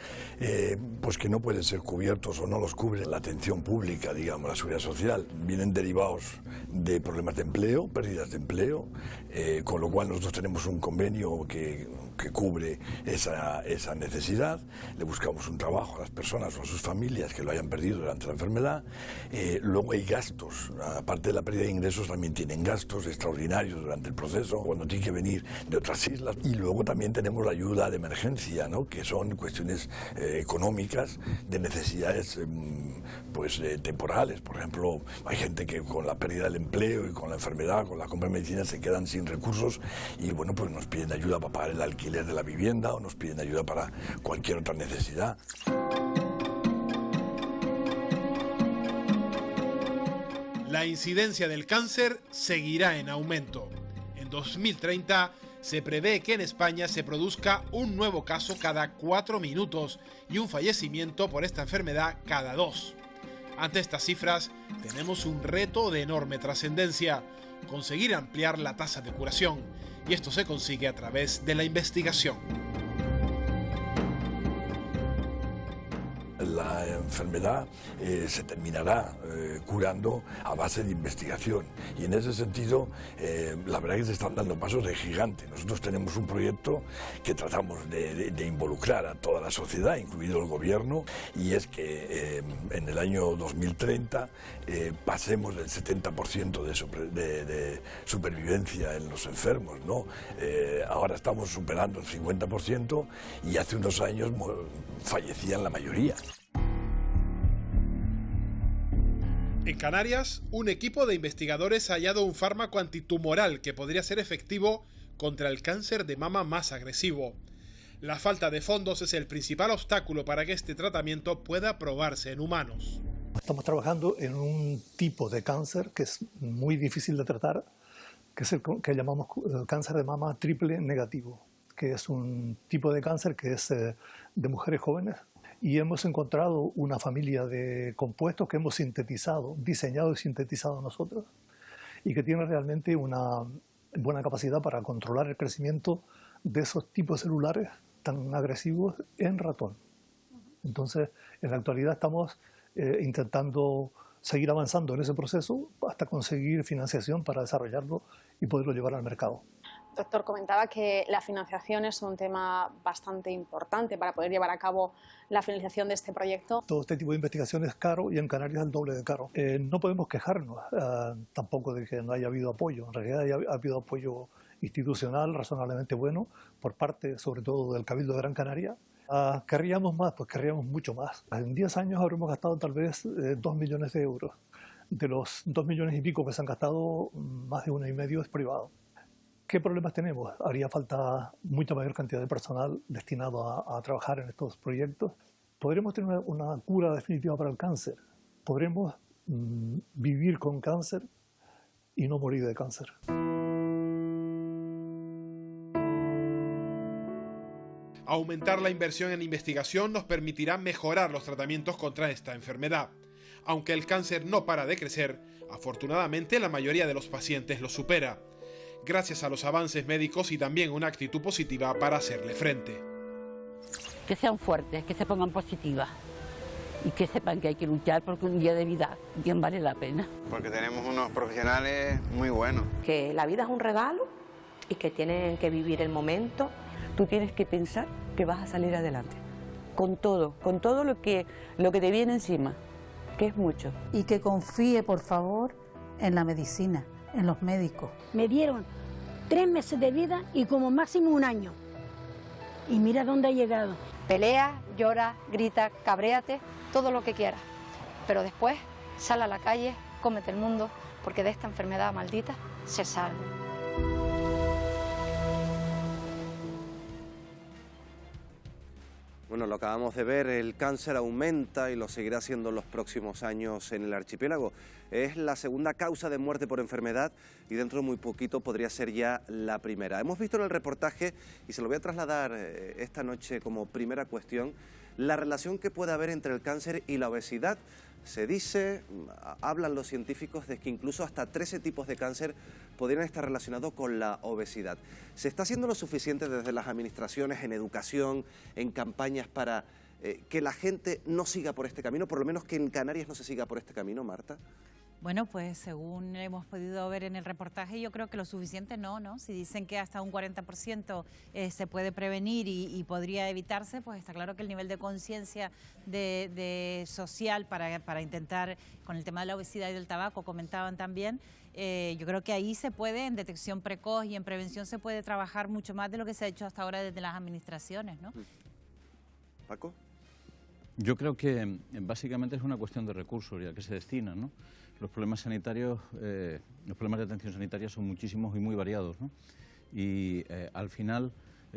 pues que no pueden ser cubiertos o no los cubre la atención pública, digamos, la seguridad social. Vienen derivados de problemas de empleo, pérdidas de empleo, con lo cual nosotros tenemos un convenio que cubre esa necesidad. Le buscamos un trabajo a las personas o a sus familias que lo hayan perdido durante la enfermedad. Luego hay gastos, aparte de la pérdida de ingresos también tienen gastos extraordinarios durante el proceso, cuando tienen que venir de otras islas. Y luego también tenemos la ayuda de emergencia, ¿no? Que son cuestiones económicas de necesidades pues temporales. Por ejemplo, hay gente que con la pérdida del empleo y con la enfermedad, con la compra de medicina, se quedan sin recursos y bueno, pues nos piden ayuda para pagar el alquiler de la vivienda o nos piden ayuda para cualquier otra necesidad. La incidencia del cáncer seguirá en aumento. En 2030 se prevé que en España se produzca un nuevo caso cada 4 minutos y un fallecimiento por esta enfermedad cada 2. Ante estas cifras tenemos un reto de enorme trascendencia: conseguir ampliar la tasa de curación, y esto se consigue a través de la investigación. La enfermedad se terminará curando a base de investigación y en ese sentido la verdad es que se están dando pasos de gigante. Nosotros tenemos un proyecto que tratamos de involucrar a toda la sociedad, incluido el gobierno, y es que en el año 2030 pasemos del 70% de supervivencia en los enfermos, ¿no? Ahora estamos superando el 50% y hace unos años fallecían la mayoría. En Canarias, un equipo de investigadores ha hallado un fármaco antitumoral que podría ser efectivo contra el cáncer de mama más agresivo. La falta de fondos es el principal obstáculo para que este tratamiento pueda probarse en humanos. Estamos trabajando en un tipo de cáncer que es muy difícil de tratar, que es el que llamamos cáncer de mama triple negativo, que es un tipo de cáncer que es de mujeres jóvenes. Y hemos encontrado una familia de compuestos que hemos sintetizado, diseñado y sintetizado nosotros, y que tienen realmente una buena capacidad para controlar el crecimiento de esos tipos celulares tan agresivos en ratón. Entonces, en la actualidad estamos intentando seguir avanzando en ese proceso hasta conseguir financiación para desarrollarlo y poderlo llevar al mercado. Doctor, comentaba que la financiación es un tema bastante importante para poder llevar a cabo la finalización de este proyecto. Todo este tipo de investigación es caro y en Canarias es el doble de caro. No podemos quejarnos tampoco de que no haya habido apoyo. En realidad ha habido apoyo institucional razonablemente bueno por parte, sobre todo, del Cabildo de Gran Canaria. ¿Querríamos más? Pues querríamos mucho más. En 10 años habremos gastado tal vez 2 millones de euros. de los 2 millones y pico que se han gastado, más de 1,5 millones es privado. ¿Qué problemas tenemos? Haría falta mucha mayor cantidad de personal destinado a trabajar en estos proyectos. ¿Podremos tener una cura definitiva para el cáncer? ¿Podremos vivir con cáncer y no morir de cáncer? Aumentar la inversión en investigación nos permitirá mejorar los tratamientos contra esta enfermedad. Aunque el cáncer no para de crecer, afortunadamente la mayoría de los pacientes lo supera, gracias a los avances médicos y también una actitud positiva para hacerle frente. Que sean fuertes, que se pongan positivas y que sepan que hay que luchar porque un día de vida bien vale la pena. Porque tenemos unos profesionales muy buenos. Que la vida es un regalo y que tienen que vivir el momento. Tú tienes que pensar que vas a salir adelante, con todo lo que te viene encima, que es mucho. Y que confíe, por favor, en la medicina, en los médicos. Me dieron 3 meses de vida y como máximo 1 año. Y mira dónde ha llegado. Pelea, llora, grita, cabréate, todo lo que quieras. Pero después sal a la calle, cómete el mundo, porque de esta enfermedad maldita se sale. Bueno, lo acabamos de ver, el cáncer aumenta y lo seguirá haciendo en los próximos años en el archipiélago. Es la segunda causa de muerte por enfermedad y dentro de muy poquito podría ser ya la primera. Hemos visto en el reportaje, y se lo voy a trasladar esta noche como primera cuestión, la relación que puede haber entre el cáncer y la obesidad. Se dice, hablan los científicos, de que incluso hasta 13 tipos de cáncer podrían estar relacionados con la obesidad. ¿Se está haciendo lo suficiente desde las administraciones, en educación, en campañas para que la gente no siga por este camino? Por lo menos que en Canarias no se siga por este camino, Marta. Bueno, pues según hemos podido ver en el reportaje, yo creo que lo suficiente no. Si dicen que hasta un 40% se puede prevenir y podría evitarse, pues está claro que el nivel de conciencia de social para intentar, con el tema de la obesidad y del tabaco, comentaban también, yo creo que ahí se puede, en detección precoz y en prevención se puede trabajar mucho más de lo que se ha hecho hasta ahora desde las administraciones, ¿no? Paco. Yo creo que básicamente es una cuestión de recursos y a qué se destinan, ¿no? Los problemas sanitarios, los problemas de atención sanitaria son muchísimos y muy variados, ¿no? Y al final,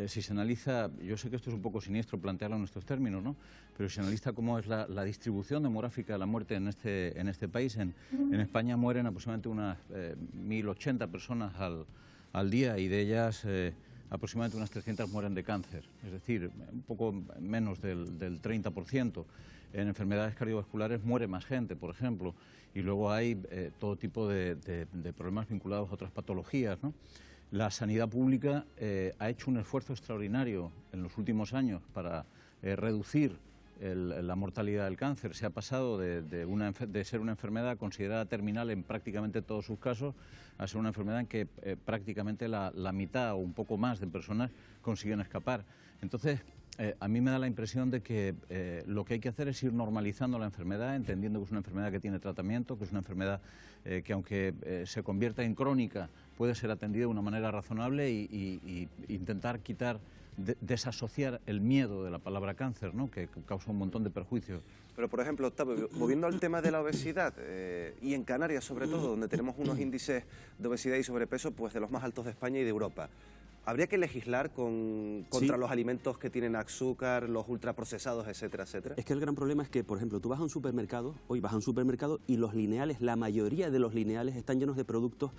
si se analiza, yo sé que esto es un poco siniestro plantearlo en estos términos, ¿no? Pero si se analiza cómo es la distribución demográfica de la muerte en este país, en España mueren aproximadamente unas 1.080 personas al día y de ellas aproximadamente unas 300 mueren de cáncer, es decir, un poco menos del 30%. En enfermedades cardiovasculares muere más gente, por ejemplo, y luego hay todo tipo de problemas vinculados a otras patologías, ¿no? La sanidad pública ha hecho un esfuerzo extraordinario en los últimos años para reducir la mortalidad del cáncer. Se ha pasado de ser una enfermedad considerada terminal en prácticamente todos sus casos a ser una enfermedad en que prácticamente la mitad o un poco más de personas consiguen escapar. Entonces, a mí me da la impresión de que lo que hay que hacer es ir normalizando la enfermedad, entendiendo que es una enfermedad que tiene tratamiento, que es una enfermedad que aunque se convierta en crónica puede ser atendida de una manera razonable y intentar quitar, desasociar el miedo de la palabra cáncer, ¿no? Que causa un montón de perjuicios. Pero, por ejemplo, Octavio, volviendo al tema de la obesidad, y en Canarias sobre todo, donde tenemos unos índices de obesidad y sobrepeso pues de los más altos de España y de Europa, ¿habría que legislar contra los alimentos que tienen azúcar, los ultraprocesados, etcétera, etcétera? Es que el gran problema es que, por ejemplo, tú vas a un supermercado, y los lineales, la mayoría de los lineales están llenos de productos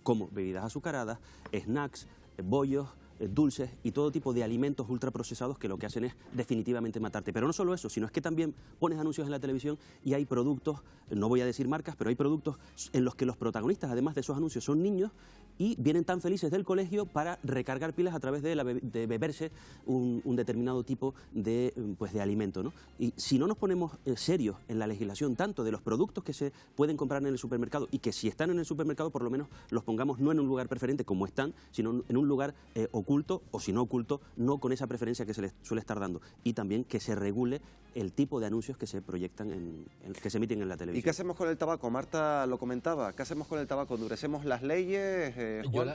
como bebidas azucaradas, snacks, bollos, dulces y todo tipo de alimentos ultraprocesados que lo que hacen es definitivamente matarte. Pero no solo eso, sino es que también pones anuncios en la televisión y hay productos, no voy a decir marcas, pero hay productos en los que los protagonistas, además de esos anuncios, son niños y vienen tan felices del colegio para recargar pilas a través de beberse un determinado tipo de alimento, ¿no? Y si no nos ponemos serios en la legislación, tanto de los productos que se pueden comprar en el supermercado y que si están en el supermercado por lo menos los pongamos no en un lugar preferente como están, sino en un lugar oculto oculto, o si no oculto, no con esa preferencia que se les suele estar dando. Y también que se regule el tipo de anuncios que se proyectan, que se emiten en la televisión. ¿Y qué hacemos con el tabaco? Marta lo comentaba. ¿Qué hacemos con el tabaco? ¿Endurecemos las leyes?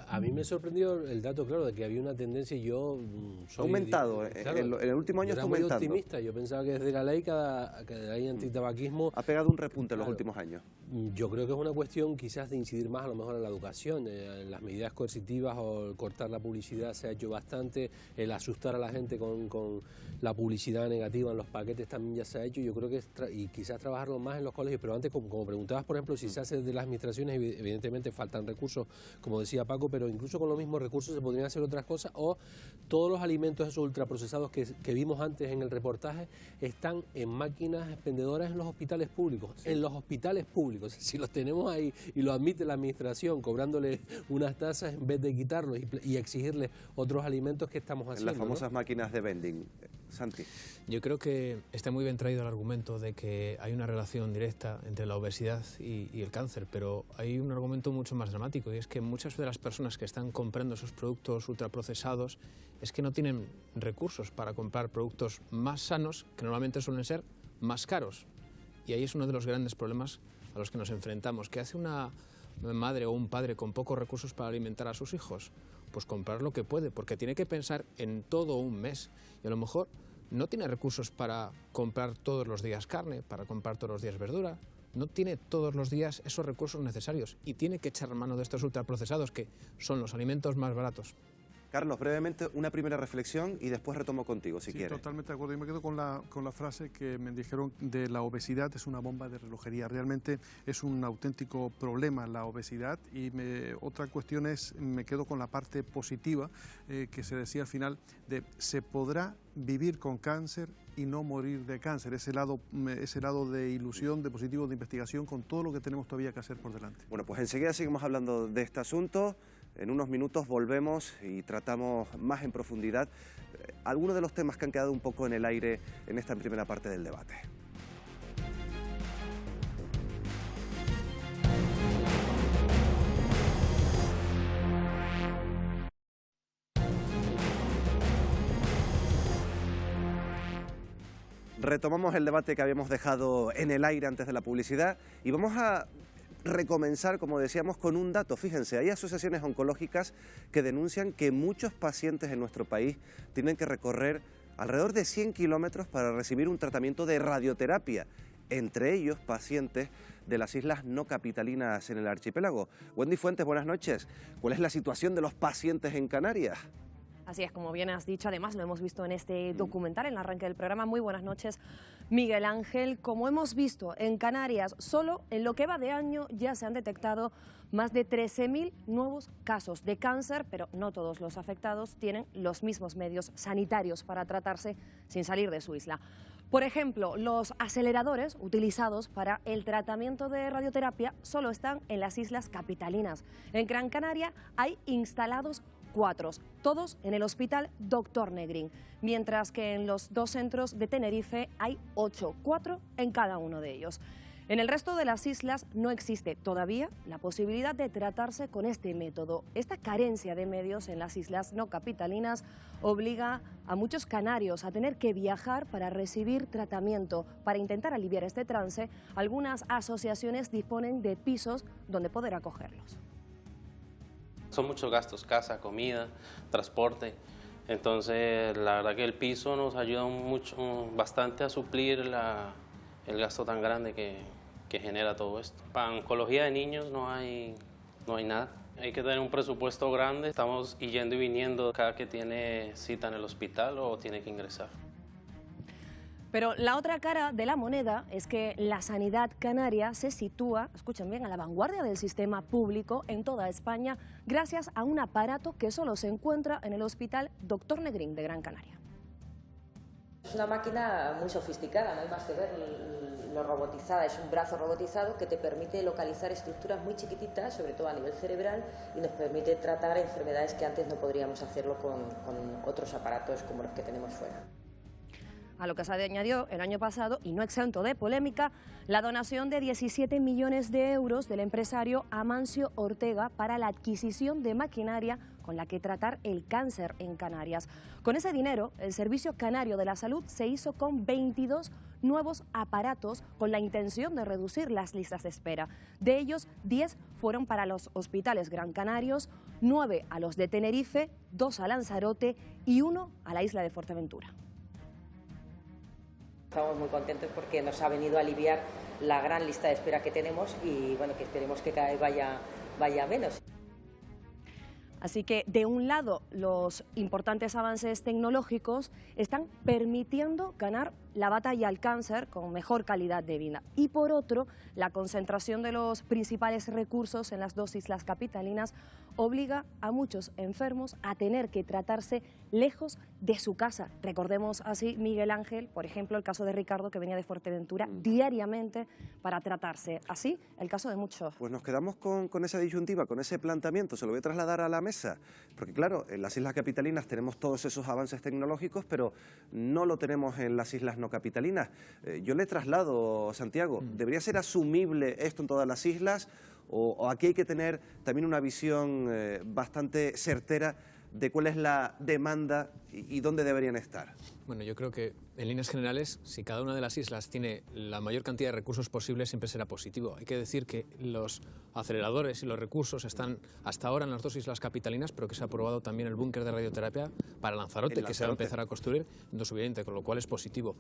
A mí me sorprendió el dato, claro, de que había una tendencia y yo soy... Ha aumentado, claro, en el último año está aumentando. Yo era muy optimista, yo pensaba que desde la ley, cada ley antitabaquismo... Ha pegado un repunte en los últimos años. Yo creo que es una cuestión quizás de incidir más a lo mejor en la educación, en las medidas coercitivas o el cortar la publicidad se ha hecho bastante, el asustar a la gente con la publicidad negativa en los paquetes también ya se ha hecho, yo creo que y quizás trabajarlo más en los colegios, pero antes como preguntabas, por ejemplo, si se hace de las administraciones, evidentemente faltan recursos, como decía Paco, pero incluso con los mismos recursos se podrían hacer otras cosas, o todos los alimentos esos ultraprocesados que vimos antes en el reportaje están en máquinas expendedoras en los hospitales públicos, en los hospitales públicos, si los tenemos ahí y lo admite la administración cobrándole unas tasas en vez de quitarlos y exigirles otros alimentos que estamos haciendo. En las famosas máquinas de vending. Santi. Yo creo que está muy bien traído el argumento de que hay una relación directa entre la obesidad y el cáncer, pero hay un argumento mucho más dramático y es que muchas de las personas que están comprando esos productos ultraprocesados es que no tienen recursos para comprar productos más sanos, que normalmente suelen ser más caros. Y ahí es uno de los grandes problemas a los que nos enfrentamos. ¿Qué hace una madre o un padre con pocos recursos para alimentar a sus hijos? Pues comprar lo que puede, porque tiene que pensar en todo un mes y a lo mejor no tiene recursos para comprar todos los días carne, para comprar todos los días verdura, no tiene todos los días esos recursos necesarios y tiene que echar mano de estos ultraprocesados que son los alimentos más baratos. Carlos, brevemente una primera reflexión y después retomo contigo, si quieres. Totalmente de acuerdo. Yo me quedo con la frase que me dijeron de la obesidad es una bomba de relojería. Realmente es un auténtico problema la obesidad y otra cuestión es, me quedo con la parte positiva que se decía al final de se podrá vivir con cáncer y no morir de cáncer, ese lado de ilusión, de positivo, de investigación, con todo lo que tenemos todavía que hacer por delante. Bueno, pues enseguida seguimos hablando de este asunto. En unos minutos volvemos y tratamos más en profundidad algunos de los temas que han quedado un poco en el aire en esta primera parte del debate. Retomamos el debate que habíamos dejado en el aire antes de la publicidad y vamos a recomenzar, como decíamos, con un dato. Fíjense, hay asociaciones oncológicas que denuncian que muchos pacientes en nuestro país tienen que recorrer alrededor de 100 kilómetros para recibir un tratamiento de radioterapia, entre ellos pacientes de las islas no capitalinas en el archipiélago. Wendy Fuentes, buenas noches. ¿Cuál es la situación de los pacientes en Canarias? Así es, como bien has dicho, además lo hemos visto en este documental, en el arranque del programa. Muy buenas noches, Miguel Ángel. Como hemos visto en Canarias, solo en lo que va de año ya se han detectado más de 13.000 nuevos casos de cáncer, pero no todos los afectados tienen los mismos medios sanitarios para tratarse sin salir de su isla. Por ejemplo, los aceleradores utilizados para el tratamiento de radioterapia solo están en las islas capitalinas. En Gran Canaria hay instalados 4, todos en el Hospital Dr. Negrín, mientras que en los 2 centros de Tenerife hay 8, 4 en cada uno de ellos. En el resto de las islas no existe todavía la posibilidad de tratarse con este método. Esta carencia de medios en las islas no capitalinas obliga a muchos canarios a tener que viajar para recibir tratamiento. Para intentar aliviar este trance, algunas asociaciones disponen de pisos donde poder acogerlos. Son muchos gastos, casa, comida, transporte. Entonces, la verdad que el piso nos ayuda bastante a suplir el gasto tan grande que genera todo esto. Para oncología de niños no hay nada. Hay que tener un presupuesto grande. Estamos yendo y viniendo cada que tiene cita en el hospital o tiene que ingresar. Pero la otra cara de la moneda es que la sanidad canaria se sitúa, escuchen bien, a la vanguardia del sistema público en toda España gracias a un aparato que solo se encuentra en el Hospital Dr. Negrín de Gran Canaria. Es una máquina muy sofisticada, no hay más que ver lo robotizada, es un brazo robotizado que te permite localizar estructuras muy chiquititas, sobre todo a nivel cerebral, y nos permite tratar enfermedades que antes no podríamos hacerlo con otros aparatos como los que tenemos fuera. a lo que se añadió el año pasado, y no exento de polémica, la donación de 17 millones de euros del empresario Amancio Ortega para la adquisición de maquinaria con la que tratar el cáncer en Canarias. Con ese dinero, el Servicio Canario de la Salud se hizo con 22 nuevos aparatos con la intención de reducir las listas de espera. De ellos, 10 fueron para los hospitales Gran Canarios, 9 a los de Tenerife, 2 a Lanzarote y 1 a la isla de Fuerteventura. Estamos muy contentos porque nos ha venido a aliviar la gran lista de espera que tenemos y bueno, que esperemos que cada vez vaya menos. Así que, de un lado, los importantes avances tecnológicos están permitiendo ganar la batalla al cáncer con mejor calidad de vida. Y por otro, la concentración de los principales recursos en las 2 islas capitalinas obliga a muchos enfermos a tener que tratarse lejos de su casa. Recordemos así, Miguel Ángel, por ejemplo, el caso de Ricardo, que venía de Fuerteventura diariamente para tratarse. Así, el caso de muchos. Pues nos quedamos con esa disyuntiva, con ese planteamiento. Se lo voy a trasladar a la mesa, porque claro, en las islas capitalinas tenemos todos esos avances tecnológicos, pero no lo tenemos en las islas no capitalinas. Yo le traslado, Santiago, ¿debería ser asumible esto en todas las islas o aquí hay que tener también una visión bastante certera de cuál es la demanda y dónde deberían estar? Bueno, yo creo que en líneas generales, si cada una de las islas tiene la mayor cantidad de recursos posible, siempre será positivo. Hay que decir que los aceleradores y los recursos están hasta ahora en las 2 islas capitalinas, pero que se ha aprobado también el búnker de radioterapia para Lanzarote, que se va a empezar a construir en 2020, con lo cual es positivo.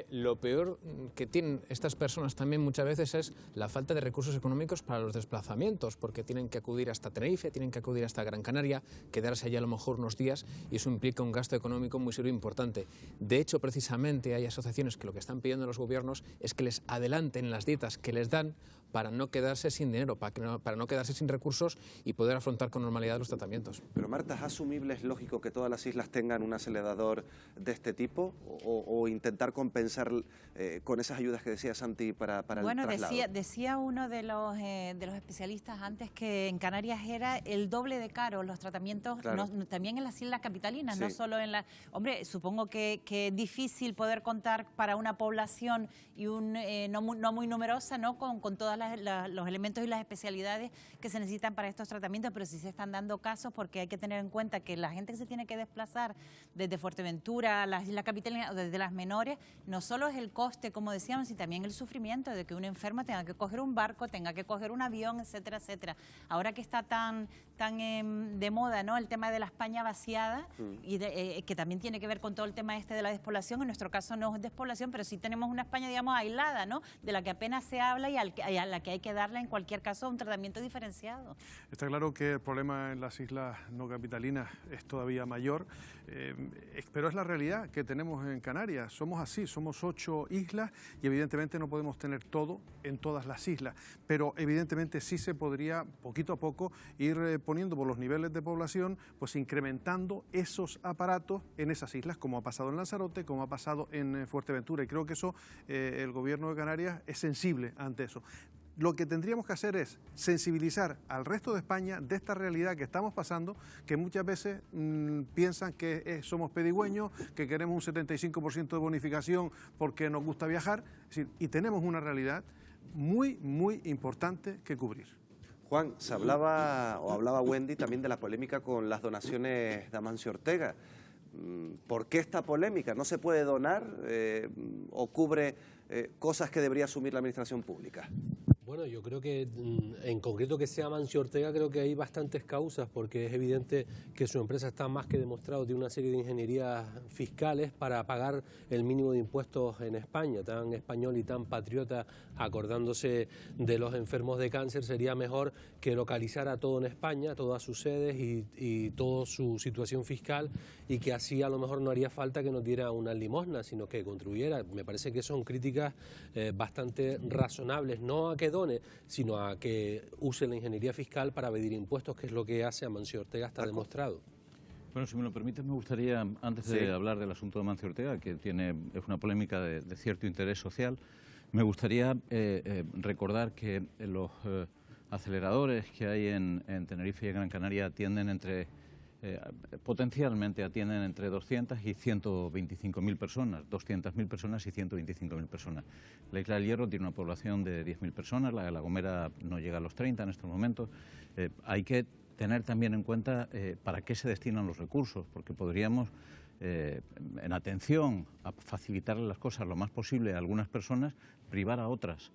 Lo peor que tienen estas personas también muchas veces es la falta de recursos económicos para los desplazamientos, porque tienen que acudir hasta Tenerife, tienen que acudir hasta Gran Canaria, quedarse allí a lo mejor unos días, y eso implica un gasto económico muy serio e importante. De hecho, precisamente hay asociaciones que lo que están pidiendo los gobiernos es que les adelanten las dietas que les dan para no quedarse sin dinero, para no quedarse sin recursos y poder afrontar con normalidad los tratamientos. Pero Marta, ¿es asumible, es lógico que todas las islas tengan un acelerador de este tipo o intentar compensar con esas ayudas que decía Santi para el traslado? Bueno, decía uno de los especialistas antes que en Canarias era el doble de caro los tratamientos, claro. También en las islas capitalinas, sí. No solo en la... Hombre, supongo que es difícil poder contar para una población y no muy numerosa, ¿no? Con todos los elementos y las especialidades que se necesitan para estos tratamientos, pero sí se están dando casos, porque hay que tener en cuenta que la gente que se tiene que desplazar desde Fuerteventura a las islas capitalinas o desde las menores, no solo es el coste, como decíamos, sino también el sufrimiento de que un enfermo tenga que coger un barco, tenga que coger un avión, etcétera, etcétera. Ahora que está tan de moda, ¿no?, el tema de la España vaciada, y que también tiene que ver con todo el tema de la despoblación. En nuestro caso no es despoblación, pero sí tenemos una España, digamos, aislada, ¿no?, de la que apenas se habla y a la que hay que darle en cualquier caso un tratamiento diferenciado. Está claro que el problema en las islas no capitalinas es todavía mayor, pero es la realidad que tenemos en Canarias. Somos así, somos 8 islas y evidentemente no podemos tener todo en todas las islas, pero evidentemente sí se podría poquito a poco ir poniendo por los niveles de población, pues incrementando esos aparatos en esas islas, como ha pasado en Lanzarote, como ha pasado en Fuerteventura, y creo que eso el gobierno de Canarias es sensible ante eso. Lo que tendríamos que hacer es sensibilizar al resto de España de esta realidad que estamos pasando, que muchas veces piensan que somos pedigüeños, que queremos un 75% de bonificación porque nos gusta viajar, es decir, y tenemos una realidad muy, muy importante que cubrir. Juan, se hablaba Wendy también de la polémica con las donaciones de Amancio Ortega. ¿Por qué esta polémica? ¿No se puede donar o cubre cosas que debería asumir la administración pública? Bueno, yo creo que en concreto que sea Amancio Ortega, creo que hay bastantes causas, porque es evidente que su empresa está más que demostrado, tiene una serie de ingenierías fiscales para pagar el mínimo de impuestos en España. Tan español y tan patriota, acordándose de los enfermos de cáncer, sería mejor que localizara todo en España, todas sus sedes y toda su situación fiscal, y que así a lo mejor no haría falta que nos diera una limosna, sino que contribuyera. Me parece que son críticas bastante razonables, no a que done, sino a que use la ingeniería fiscal para evadir impuestos, que es lo que hace Amancio Ortega, está demostrado. Bueno, si me lo permites, me gustaría, antes de hablar del asunto de Amancio Ortega, que es una polémica de cierto interés social, me gustaría recordar que los aceleradores que hay en Tenerife y en Gran Canaria atienden entre potencialmente atienden entre 200 y 125.000 personas, 200.000 personas y 125.000 personas. La Isla del Hierro tiene una población de 10.000 personas, la de La Gomera no llega a los 30 en estos momentos. Hay que tener también en cuenta para qué se destinan los recursos, porque podríamos, en atención a facilitarle las cosas lo más posible a algunas personas, privar a otras.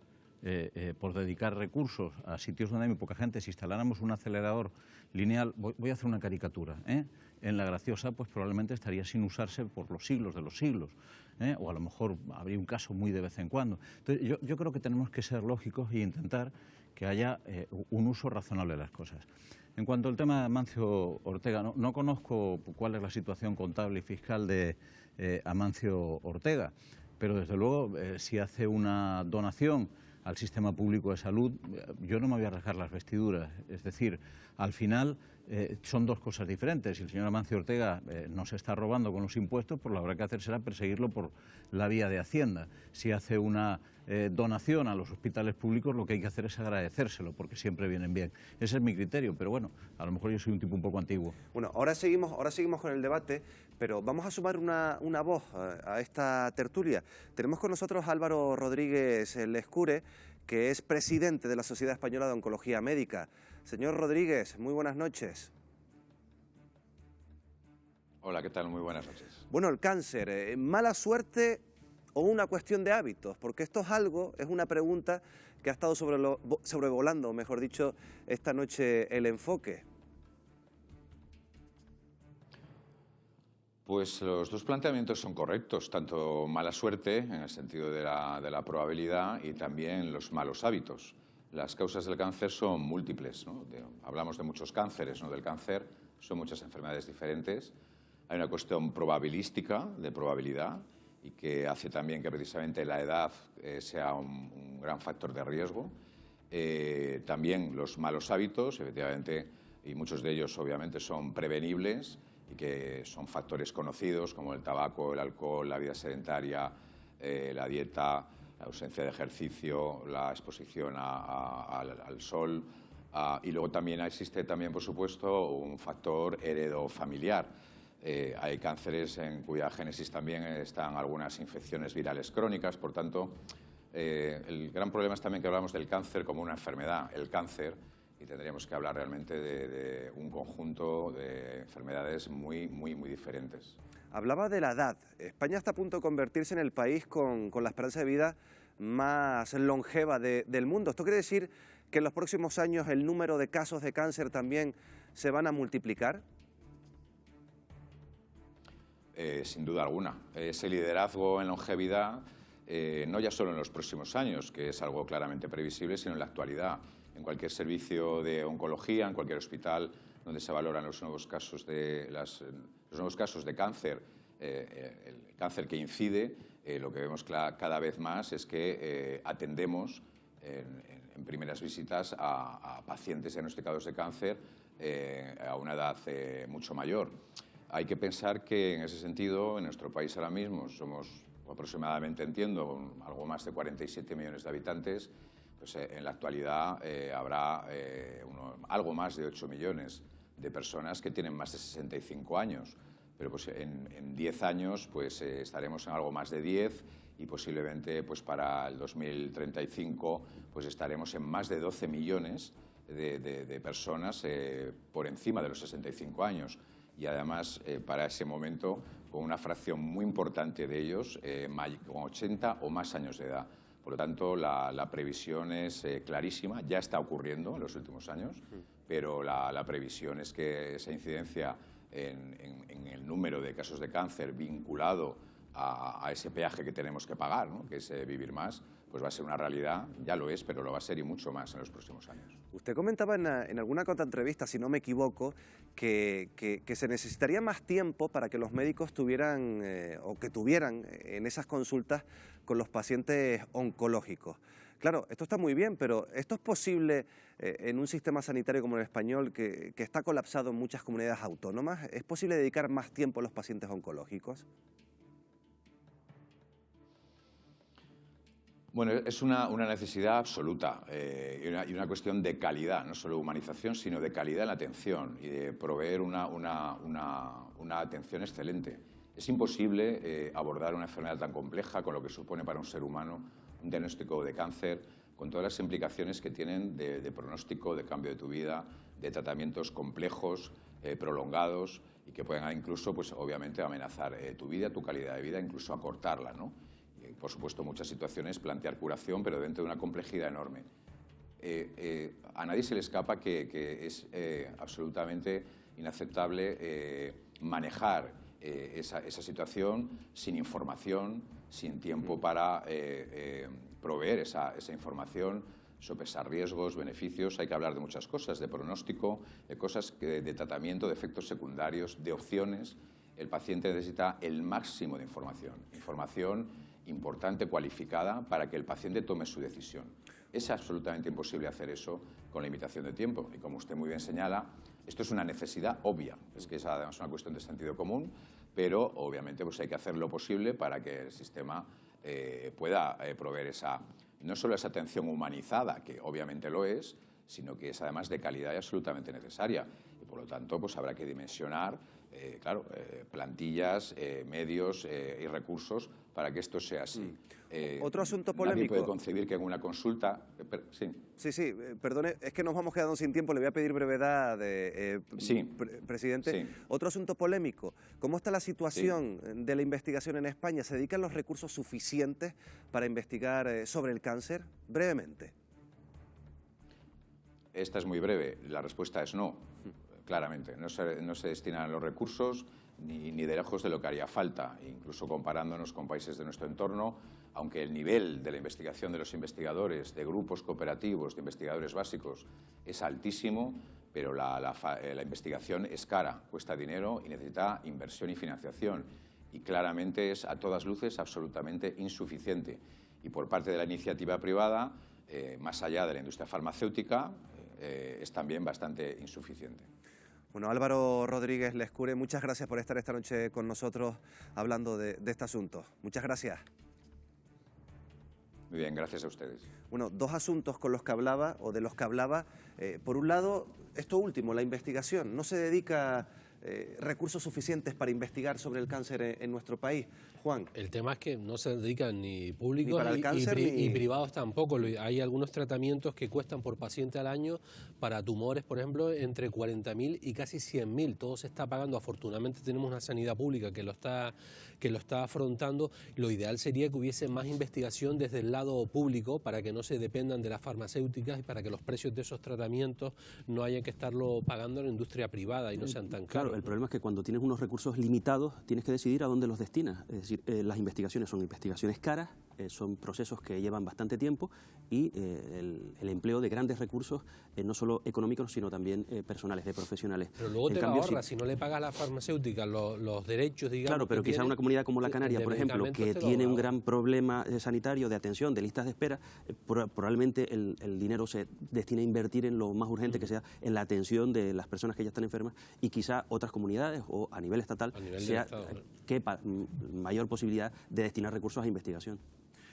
Por dedicar recursos a sitios donde hay muy poca gente. Si instaláramos un acelerador lineal, voy a hacer una caricatura, en La Graciosa pues probablemente estaría sin usarse por los siglos de los siglos, o a lo mejor habría un caso muy de vez en cuando. Entonces, yo creo que tenemos que ser lógicos e intentar que haya un uso razonable de las cosas. En cuanto al tema de Amancio Ortega, no conozco cuál es la situación contable y fiscal de Amancio Ortega, pero desde luego si hace una donación al sistema público de salud, yo no me voy a rasgar las vestiduras. Es decir, al final son dos cosas diferentes. Si el señor Amancio Ortega nos está robando con los impuestos, pues lo que habrá que hacer será perseguirlo por la vía de Hacienda. Si hace una donación a los hospitales públicos, lo que hay que hacer es agradecérselo, porque siempre vienen bien. Ese es mi criterio, pero bueno, a lo mejor yo soy un tipo un poco antiguo. Bueno, ahora seguimos con el debate, pero vamos a sumar una voz a esta tertulia. Tenemos con nosotros a Álvaro Rodríguez Lescure, que es presidente de la Sociedad Española de Oncología Médica. Señor Rodríguez, muy buenas noches. Hola, ¿qué tal? Muy buenas noches. Bueno, el cáncer, ¿mala suerte o una cuestión de hábitos? Porque esto es una pregunta que ha estado sobrevolando, mejor dicho, esta noche El Enfoque. Pues los dos planteamientos son correctos, tanto mala suerte, en el sentido de la probabilidad, y también los malos hábitos. Las causas del cáncer son múltiples, ¿no? Hablamos de muchos cánceres, ¿no? Del cáncer, son muchas enfermedades diferentes. Hay una cuestión probabilística, de probabilidad, y que hace también que precisamente la edad sea un gran factor de riesgo. También los malos hábitos, efectivamente, y muchos de ellos obviamente son prevenibles, y que son factores conocidos como el tabaco, el alcohol, la vida sedentaria, la dieta, la ausencia de ejercicio, la exposición al sol, y luego también existe por supuesto un factor heredofamiliar. Hay cánceres en cuya génesis también están algunas infecciones virales crónicas, por tanto el gran problema es también que hablamos del cáncer como una enfermedad, el cáncer, y tendríamos que hablar realmente de un conjunto de enfermedades muy diferentes. Hablaba de la edad. España está a punto de convertirse en el país con la esperanza de vida más longeva del mundo. ¿Esto quiere decir que en los próximos años el número de casos de cáncer también se van a multiplicar? Sin duda alguna. Ese liderazgo en longevidad, no ya solo en los próximos años, que es algo claramente previsible, sino en la actualidad. En cualquier servicio de oncología, en cualquier hospital donde se valoran los nuevos casos de cáncer, el cáncer que incide, lo que vemos cada vez más es que atendemos en primeras visitas a pacientes diagnosticados de cáncer a una edad mucho mayor. Hay que pensar que en ese sentido, en nuestro país ahora mismo somos aproximadamente, entiendo, algo más de 47 millones de habitantes. Pues en la actualidad habrá algo más de 8 millones de personas que tienen más de 65 años. Pero pues en 10 años pues, estaremos en algo más de 10 y posiblemente pues, para el 2035 pues, estaremos en más de 12 millones de personas por encima de los 65 años. Y además, para ese momento, con una fracción muy importante de ellos con 80 o más años de edad. Por lo tanto, la previsión es clarísima, ya está ocurriendo en los últimos años, pero la previsión es que esa incidencia en el número de casos de cáncer vinculado a ese peaje que tenemos que pagar, ¿no? Que es vivir más, pues va a ser una realidad, ya lo es, pero lo va a ser y mucho más en los próximos años. Usted comentaba en alguna contraentrevista, si no me equivoco, que se necesitaría más tiempo para que los médicos tuvieran en esas consultas con los pacientes oncológicos. Claro, esto está muy bien, pero ¿esto es posible en un sistema sanitario como el español que está colapsado en muchas comunidades autónomas? ¿Es posible dedicar más tiempo a los pacientes oncológicos? Bueno, es una necesidad absoluta y una cuestión de calidad, no solo humanización, sino de calidad en la atención y de proveer una atención excelente. Es imposible abordar una enfermedad tan compleja con lo que supone para un ser humano un diagnóstico de cáncer, con todas las implicaciones que tienen de pronóstico, de cambio de tu vida, de tratamientos complejos, prolongados y que pueden incluso, pues, obviamente, amenazar tu vida, tu calidad de vida, incluso acortarla, ¿no? Por supuesto, muchas situaciones plantear curación, pero dentro de una complejidad enorme. A nadie se le escapa que es absolutamente inaceptable manejar esa situación sin información, sin tiempo para proveer esa información, sopesar riesgos, beneficios. Hay que hablar de muchas cosas, de pronóstico, de cosas de tratamiento, de efectos secundarios, de opciones. El paciente necesita el máximo de información importante, cualificada, para que el paciente tome su decisión. Es absolutamente imposible hacer eso con limitación de tiempo. Y como usted muy bien señala, esto es una necesidad obvia. Es que es además una cuestión de sentido común, pero obviamente pues hay que hacer lo posible para que el sistema pueda proveer no solo esa atención humanizada, que obviamente lo es, sino que es además de calidad y absolutamente necesaria. Y por lo tanto, pues habrá que dimensionar plantillas, medios y recursos para que esto sea así. Otro asunto polémico. Nadie puede concebir que en una consulta... Sí, perdone, es que nos vamos quedando sin tiempo, le voy a pedir brevedad, presidente. Sí. Otro asunto polémico, ¿cómo está la situación de la investigación en España? ¿Se dedican los recursos suficientes para investigar sobre el cáncer? Brevemente. Esta es muy breve, la respuesta es no. Claramente, no se destinan los recursos ni de lejos de lo que haría falta, incluso comparándonos con países de nuestro entorno, aunque el nivel de la investigación de los investigadores, de grupos cooperativos, de investigadores básicos, es altísimo, pero la investigación es cara, cuesta dinero y necesita inversión y financiación. Y claramente es, a todas luces, absolutamente insuficiente. Y por parte de la iniciativa privada, más allá de la industria farmacéutica, es también bastante insuficiente. Bueno, Álvaro Rodríguez Lescure, muchas gracias por estar esta noche con nosotros hablando de este asunto. Muchas gracias. Muy bien, gracias a ustedes. Bueno, dos asuntos con los que hablaba, o de los que hablaba. Por un lado, esto último, la investigación. No se dedica recursos suficientes para investigar sobre el cáncer en nuestro país. Juan. El tema es que no se dedican ni públicos ni para el cáncer, y privados tampoco. Hay algunos tratamientos que cuestan por paciente al año para tumores, por ejemplo, entre 40.000 y casi 100.000. Todo se está pagando. Afortunadamente tenemos una sanidad pública que lo está afrontando. Lo ideal sería que hubiese más investigación desde el lado público para que no se dependan de las farmacéuticas y para que los precios de esos tratamientos no haya que estarlo pagando en la industria privada y no sean tan caros. Claro, el problema es que cuando tienes unos recursos limitados tienes que decidir a dónde los destinas. Es decir, las investigaciones son investigaciones caras, son procesos que llevan bastante tiempo y el empleo de grandes recursos, no solo económicos, sino también personales, de profesionales. Pero luego te ahorras, si no le pagas a las farmacéuticas los derechos, digamos. Claro, pero quizá una comunidad como la Canaria, por ejemplo, que tiene un gran problema sanitario de atención, de listas de espera, probablemente el dinero se destina a invertir en lo más urgente, que sea en la atención de las personas que ya están enfermas, y quizá otras comunidades o a nivel estatal quepa mayor posibilidad de destinar recursos a investigación.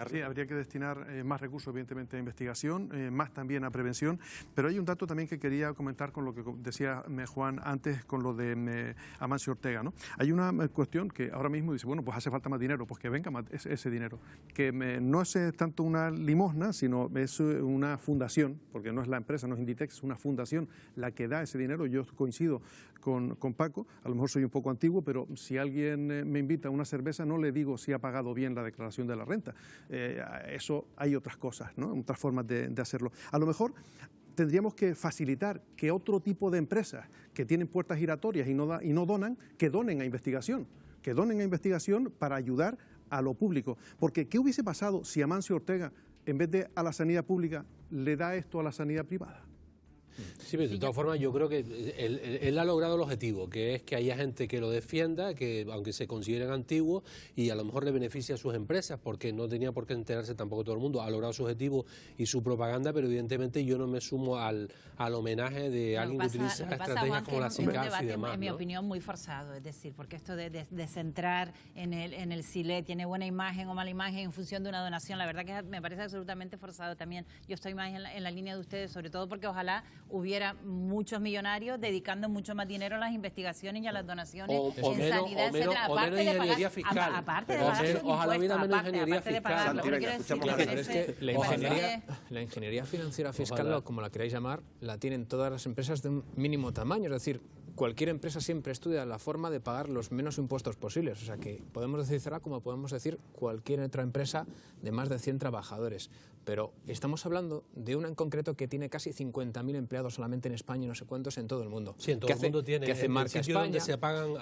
Sí, habría que destinar más recursos, evidentemente, a investigación, más también a prevención, pero hay un dato también que quería comentar con lo que decía Juan antes, con lo de Amancio Ortega, ¿no? Hay una cuestión que ahora mismo dice, bueno, pues hace falta más dinero, pues que venga más ese dinero, que no es tanto una limosna, sino es una fundación, porque no es la empresa, no es Inditex, es una fundación la que da ese dinero. Yo coincido con Paco, a lo mejor soy un poco antiguo, pero si alguien me invita a una cerveza, no le digo si ha pagado bien la declaración de la renta. Eso hay otras cosas, ¿no? Otras formas de hacerlo. A lo mejor tendríamos que facilitar que otro tipo de empresas que tienen puertas giratorias y no donan, que donen a investigación, para ayudar a lo público. Porque ¿qué hubiese pasado si Amancio Ortega, en vez de a la sanidad pública, le da esto a la sanidad privada? Sí, pero de todas formas yo creo que él ha logrado el objetivo, que es que haya gente que lo defienda, que aunque se consideren antiguos, y a lo mejor le beneficia a sus empresas, porque no tenía por qué enterarse tampoco todo el mundo. Ha logrado su objetivo y su propaganda, pero evidentemente yo no me sumo al homenaje de alguien que utiliza estrategias como la SICAF y demás. En mi opinión, muy forzado, es decir, porque esto de centrar en el si le tiene buena imagen o mala imagen en función de una donación, la verdad que me parece absolutamente forzado también. Yo estoy más en la línea de ustedes, sobre todo porque ojalá hubiera muchos millonarios dedicando mucho más dinero a las investigaciones y a las donaciones en sanidad, etcétera, aparte de ingeniería fiscal. Aparte de pagar sus impuestos, aparte de pagarlo. Pero es que la ingeniería financiera fiscal, como la queráis llamar, la tienen todas las empresas de un mínimo tamaño, es decir, cualquier empresa siempre estudia la forma de pagar los menos impuestos posibles, o sea que podemos decir CERA como podemos decir cualquier otra empresa de más de 100 trabajadores, pero estamos hablando de una en concreto que tiene casi 50.000 empleados solamente en España y no sé cuántos en todo el mundo. Sí, en todo el mundo tiene, que hace marca sitio España, donde se pagan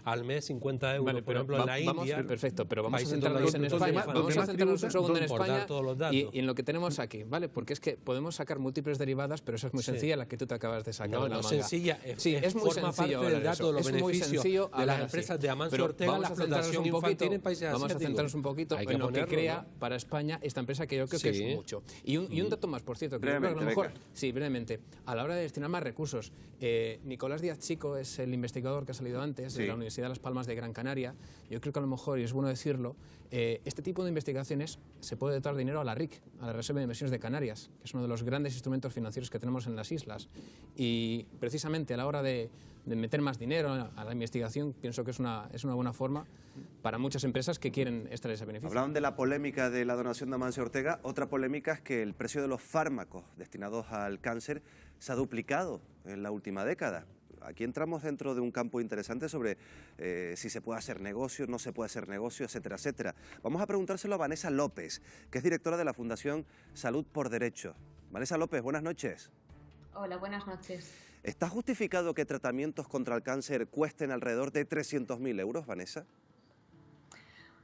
al mes 50 euros, vale, por ejemplo en la India. Perfecto, pero vamos a centrarnos en España, vamos a centrarnos un segundo en España y en lo que tenemos aquí, ¿vale? Porque es que podemos sacar múltiples derivadas, pero esa es muy sencilla, la que tú te acabas de sacar de la manga. Sencilla, sí, es muy sencillo del dato de los beneficios de las empresas de Amancio Ortega, la explotación infantil en países asiáticos. Vamos a centrarnos un poquito en lo que crea para España esta empresa, que yo creo que es mucho. Y un dato más, por cierto, que yo creo que a lo mejor, sí, brevemente, a la hora de destinar más recursos, Nicolás Díaz Chico es el investigador que ha salido antes de la Universidad de Las Palmas de Gran Canaria. Yo creo que a lo mejor, y es bueno decirlo, este tipo de investigaciones se puede dotar dinero a la RIC, a la Reserva de Inversiones de Canarias, que es uno de los grandes instrumentos financieros que tenemos en las islas. Y precisamente a la hora de meter más dinero a la investigación, pienso que es una buena forma para muchas empresas que quieren extraer ese beneficio. Hablaban de la polémica de la donación de Amancio Ortega. Otra polémica es que el precio de los fármacos destinados al cáncer se ha duplicado en la última década. Aquí entramos dentro de un campo interesante sobre si se puede hacer negocio, no se puede hacer negocio, etcétera, etcétera. Vamos a preguntárselo a Vanessa López, que es directora de la Fundación Salud por Derecho. Vanessa López, buenas noches. Hola, buenas noches. ¿Está justificado que tratamientos contra el cáncer cuesten alrededor de 300.000 euros, Vanessa?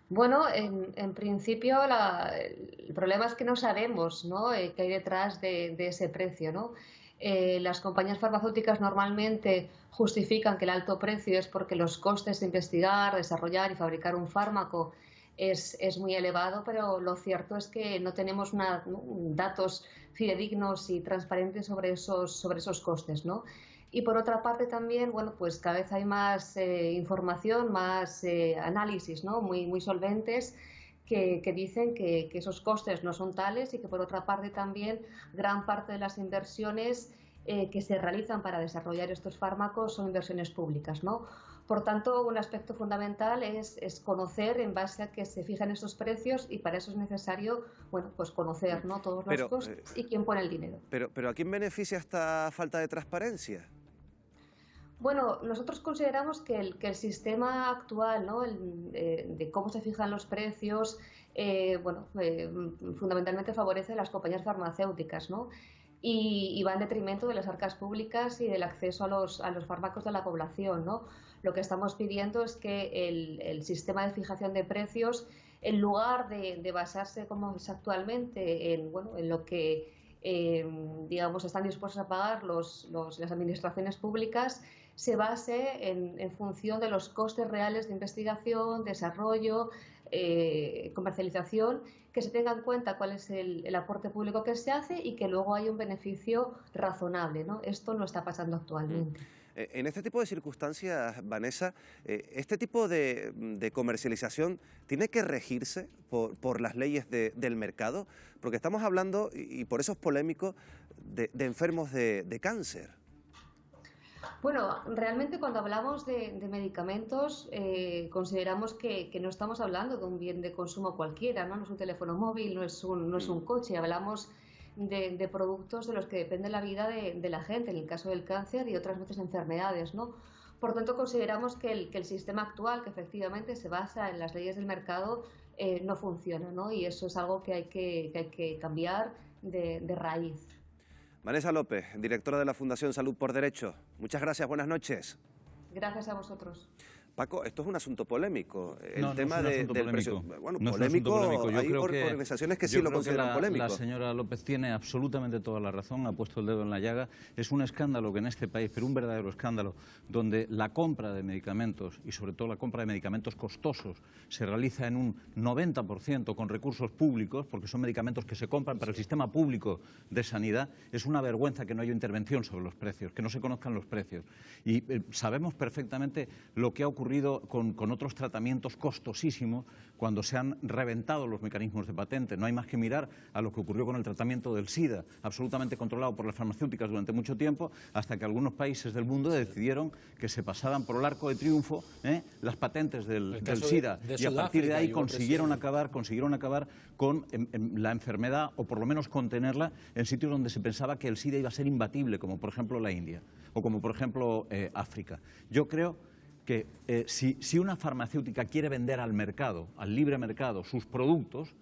Bueno, en principio el problema es que no sabemos, ¿no?, qué hay detrás de ese precio, ¿no? Las compañías farmacéuticas normalmente justifican que el alto precio es porque los costes de investigar, desarrollar y fabricar un fármaco es muy elevado, pero lo cierto es que no tenemos datos fidedignos y transparentes sobre esos costes, ¿no? Y por otra parte también, bueno, pues cada vez hay más información, más análisis, ¿no?, muy solventes que dicen que esos costes no son tales y que por otra parte también gran parte de las inversiones que se realizan para desarrollar estos fármacos son inversiones públicas, ¿no? Por tanto, un aspecto fundamental es conocer en base a que se fijan esos precios y para eso es necesario, bueno, pues conocer, ¿no?, todos los costes y quién pone el dinero. Pero ¿a quién beneficia esta falta de transparencia? Bueno, nosotros consideramos que el sistema actual, ¿no?, de cómo se fijan los precios, fundamentalmente favorece a las compañías farmacéuticas, ¿no?, y va en detrimento de las arcas públicas y del acceso a los fármacos de la población, ¿no? Lo que estamos pidiendo es que el sistema de fijación de precios, en lugar de basarse como es actualmente en lo que digamos están dispuestos a pagar las administraciones públicas, se base en función de los costes reales de investigación, desarrollo, comercialización, que se tenga en cuenta cuál es el aporte público que se hace y que luego hay un beneficio razonable, ¿no? Esto no está pasando actualmente. En este tipo de circunstancias, Vanessa, ¿este tipo de comercialización tiene que regirse por las leyes del mercado? Porque estamos hablando, y por eso es polémico, de enfermos de cáncer. Bueno, realmente cuando hablamos de medicamentos consideramos que no estamos hablando de un bien de consumo cualquiera, ¿no? No es un teléfono móvil, no es un coche, hablamos de productos de los que depende la vida de la gente, en el caso del cáncer y otras muchas enfermedades, ¿no? Por tanto, consideramos que el sistema actual, que efectivamente se basa en las leyes del mercado, no funciona, ¿no? Y eso es algo que hay que cambiar de raíz. Vanessa López, directora de la Fundación Salud por Derecho. Muchas gracias, buenas noches. Gracias a vosotros. Paco, esto es un asunto polémico. El No, tema no es un asunto del polémico. precio. Bueno, No es un polémico, asunto polémico. Yo hay creo que- organizaciones que yo sí lo creo que consideran polémico. La señora López tiene absolutamente toda la razón, ha puesto el dedo en la llaga. Es un escándalo que en este país, pero un verdadero escándalo, donde la compra de medicamentos y sobre todo la compra de medicamentos costosos se realiza en un 90% con recursos públicos, porque son medicamentos que se compran para el sistema público de sanidad. Es una vergüenza que no haya intervención sobre los precios, que no se conozcan los precios. Y sabemos perfectamente lo que ha ocurrido con otros tratamientos costosísimos cuando se han reventado los mecanismos de patente. No hay más que mirar a lo que ocurrió con el tratamiento del SIDA, absolutamente controlado por las farmacéuticas durante mucho tiempo, hasta que algunos países del mundo decidieron que se pasaban por el arco de triunfo las patentes del SIDA. de Y a partir de Sudáfrica, ahí y otro consiguieron acabar con la enfermedad, o por lo menos contenerla en sitios donde se pensaba que el SIDA iba a ser imbatible, como por ejemplo la India o como por ejemplo África. Yo creo que si una farmacéutica quiere vender al mercado, al libre mercado, sus productos,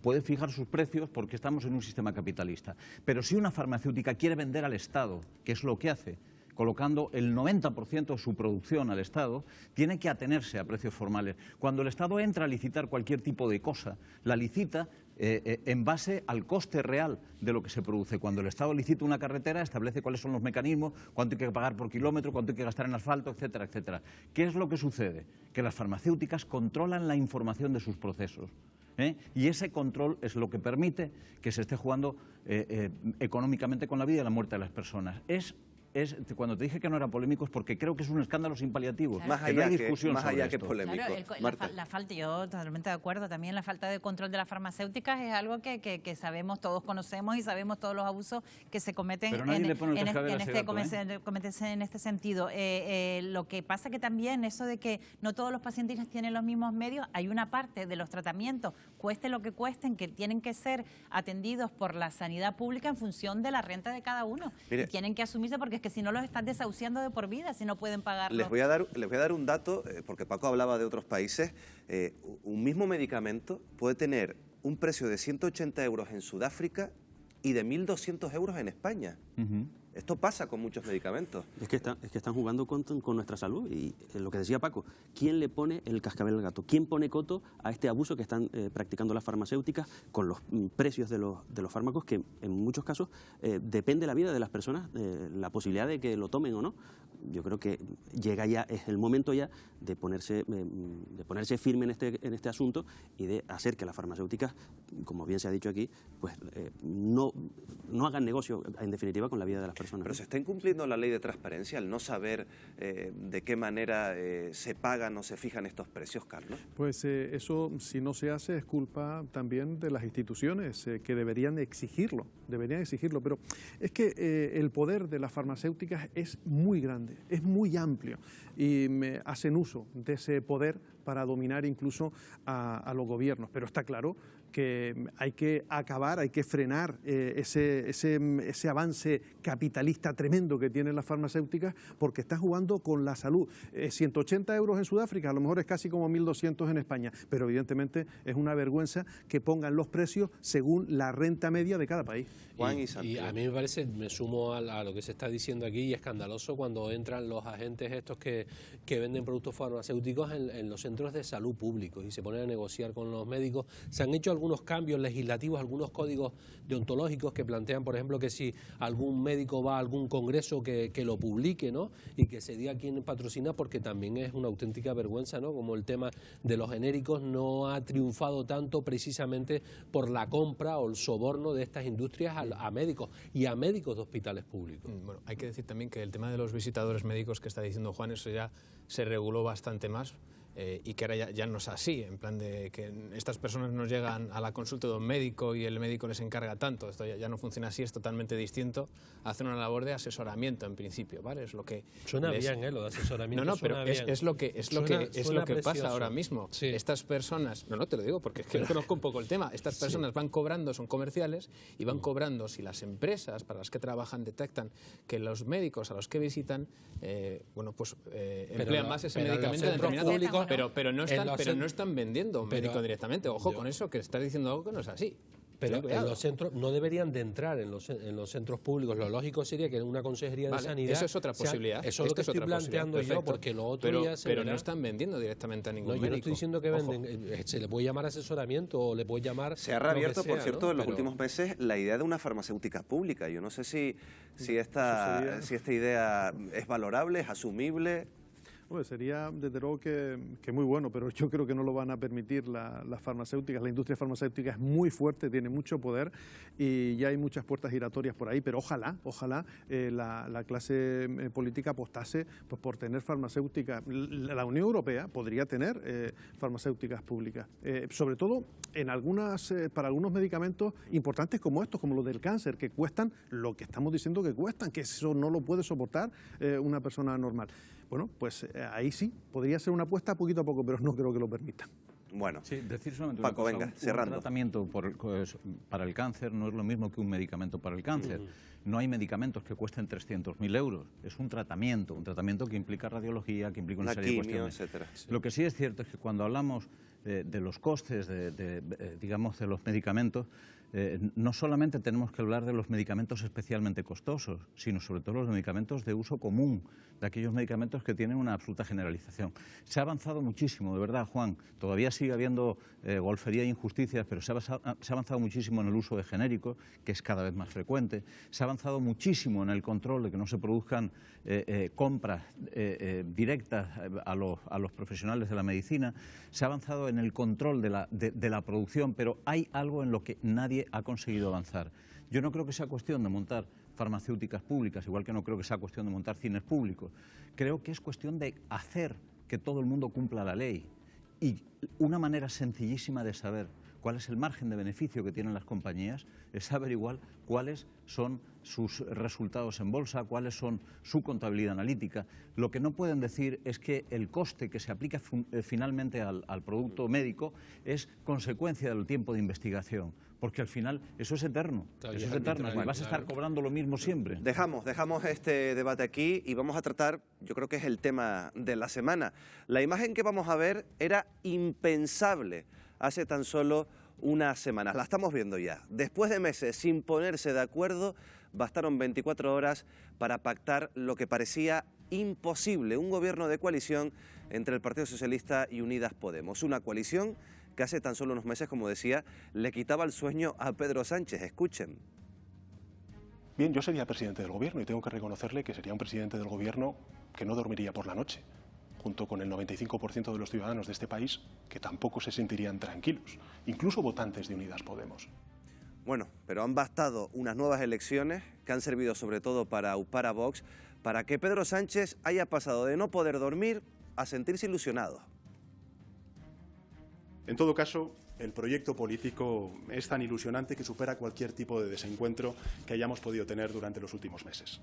puede fijar sus precios porque estamos en un sistema capitalista. Pero si una farmacéutica quiere vender al Estado, que es lo que hace, colocando el 90% de su producción al Estado, tiene que atenerse a precios formales. Cuando el Estado entra a licitar cualquier tipo de cosa, la licita en base al coste real de lo que se produce. Cuando el Estado licita una carretera, establece cuáles son los mecanismos, cuánto hay que pagar por kilómetro, cuánto hay que gastar en asfalto, etcétera, etcétera. ¿Qué es lo que sucede? Que las farmacéuticas controlan la información de sus procesos. Y ese control es lo que permite que se esté jugando económicamente con la vida y la muerte de las personas. Cuando te dije que no era polémico es porque creo que es un escándalo sin paliativos. Claro. Más allá que polémico. Claro, la falta, yo totalmente de acuerdo, también la falta de control de las farmacéuticas es algo que sabemos, todos conocemos y sabemos todos los abusos que se cometen en este sentido. Lo que pasa que también eso de que no todos los pacientes tienen los mismos medios, hay una parte de los tratamientos, cueste lo que cuesten, que tienen que ser atendidos por la sanidad pública en función de la renta de cada uno. Mire, y tienen que asumirse porque es que si no los están desahuciando de por vida, si no pueden pagarlo. Les voy a dar un dato, porque Paco hablaba de otros países. Un mismo medicamento puede tener un precio de 180 euros en Sudáfrica y de 1.200 euros en España. Esto pasa con muchos medicamentos. Es que están jugando con nuestra salud y lo que decía Paco, ¿quién le pone el cascabel al gato? ¿Quién pone coto a este abuso que están practicando las farmacéuticas con los precios de los fármacos que en muchos casos depende la vida de las personas, la posibilidad de que lo tomen o no? Yo creo que llega ya, es el momento ya de ponerse firme en este asunto y de hacer que las farmacéuticas, como bien se ha dicho aquí, pues no hagan negocio, en definitiva, con la vida de las personas. Pero se está incumpliendo la ley de transparencia al no saber de qué manera se pagan o se fijan estos precios, Carlos. Pues eso, si no se hace, es culpa también de las instituciones que deberían exigirlo, pero es que el poder de las farmacéuticas es muy grande, es muy amplio y hacen uso de ese poder para dominar incluso a los gobiernos, pero está claro que hay que acabar, hay que frenar ese avance capitalista tremendo que tienen las farmacéuticas porque está jugando con la salud. 180 euros en Sudáfrica, a lo mejor es casi como 1.200 en España, pero evidentemente es una vergüenza que pongan los precios según la renta media de cada país. Y a mí me parece, me sumo a lo que se está diciendo aquí, y escandaloso cuando entran los agentes estos que venden productos farmacéuticos en los centros de salud públicos y se ponen a negociar con los médicos. Se han hecho algunos cambios legislativos, algunos códigos deontológicos que plantean, por ejemplo, que si algún médico va a algún congreso que lo publique, ¿no? Y que se diga quién patrocina, porque también es una auténtica vergüenza, ¿no? Como el tema de los genéricos no ha triunfado tanto precisamente por la compra o el soborno de estas industrias a médicos y a médicos de hospitales públicos. Bueno, hay que decir también que el tema de los visitadores médicos que está diciendo Juan, eso ya se reguló bastante más. Y que ahora ya no es así, en plan de que estas personas no llegan a la consulta de un médico y el médico les encarga tanto. Esto ya no funciona así, es totalmente distinto. Hace una labor de asesoramiento en principio, ¿vale? Es lo que suena bien, lo de asesoramiento. No, pero es lo que pasa ahora mismo. Sí. Estas personas, no te lo digo porque es que conozco un poco el tema. Estas personas van cobrando, son comerciales y van cobrando si las empresas para las que trabajan detectan que los médicos a los que visitan, emplean más ese medicamento determinado. Pero no están vendiendo un médico directamente. Ojo con eso, que estás diciendo algo que no es así. Pero en los centros no deberían de entrar en los centros públicos. Lo lógico sería que en una consejería de sanidad... Eso es otra posibilidad. Eso es lo que estoy planteando yo, porque lo otro ya se Pero verá. no están vendiendo directamente a ningún médico. Yo no estoy diciendo que venden. Se le puede llamar asesoramiento o le puede llamar... Se ha reabierto, por cierto, ¿no? en los últimos meses la idea de una farmacéutica pública. Yo no sé si esta idea es valorable, es asumible. Pues sería desde luego que muy bueno, pero yo creo que no lo van a permitir las farmacéuticas. La industria farmacéutica es muy fuerte, tiene mucho poder y ya hay muchas puertas giratorias por ahí, pero ojalá la clase política apostase pues, por tener farmacéuticas. La Unión Europea podría tener farmacéuticas públicas, sobre todo para algunos medicamentos importantes como estos, como los del cáncer, que cuestan lo que estamos diciendo que cuestan, que eso no lo puede soportar una persona normal. Bueno, pues ahí sí, podría ser una apuesta poquito a poco, pero no creo que lo permitan. Bueno, sí, decir solamente Paco, una cosa, venga, cerrando. Un tratamiento para el cáncer no es lo mismo que un medicamento para el cáncer. No hay medicamentos que cuesten 300.000 euros. Es un tratamiento que implica radiología, que implica una serie de cuestiones. Etcétera. Lo que sí es cierto es que cuando hablamos de los costes, digamos, de los medicamentos, no solamente tenemos que hablar de los medicamentos especialmente costosos, sino sobre todo los medicamentos de uso común, de aquellos medicamentos que tienen una absoluta generalización. Se ha avanzado muchísimo, de verdad, Juan. Todavía sigue habiendo golfería e injusticias, pero se ha avanzado muchísimo en el uso de genéricos, que es cada vez más frecuente. Se ha avanzado muchísimo en el control de que no se produzcan compras directas a los profesionales de la medicina. Se ha avanzado en el control de la producción, pero hay algo en lo que nadie ha conseguido avanzar. Yo no creo que sea cuestión de montar farmacéuticas públicas, igual que no creo que sea cuestión de montar cines públicos. Creo que es cuestión de hacer que todo el mundo cumpla la ley. Y una manera sencillísima de saber cuál es el margen de beneficio que tienen las compañías es averiguar cuáles son sus resultados en bolsa, cuáles son su contabilidad analítica. Lo que no pueden decir es que el coste que se aplica finalmente al producto médico es consecuencia del tiempo de investigación, porque al final eso es eterno, eso es eterno, y vas a estar cobrando lo mismo siempre. Dejamos este debate aquí y vamos a tratar, yo creo que es el tema de la semana. La imagen que vamos a ver era impensable hace tan solo unas semanas. La estamos viendo ya. Después de meses sin ponerse de acuerdo, bastaron 24 horas para pactar lo que parecía imposible, un gobierno de coalición entre el Partido Socialista y Unidas Podemos. Una coalición que hace tan solo unos meses, como decía, le quitaba el sueño a Pedro Sánchez. Escuchen. Bien, yo sería presidente del gobierno y tengo que reconocerle que sería un presidente del gobierno que no dormiría por la noche, junto con el 95% de los ciudadanos de este país que tampoco se sentirían tranquilos, incluso votantes de Unidas Podemos. Bueno, pero han bastado unas nuevas elecciones que han servido sobre todo para aupar a Vox, para que Pedro Sánchez haya pasado de no poder dormir a sentirse ilusionado. En todo caso, el proyecto político es tan ilusionante que supera cualquier tipo de desencuentro que hayamos podido tener durante los últimos meses.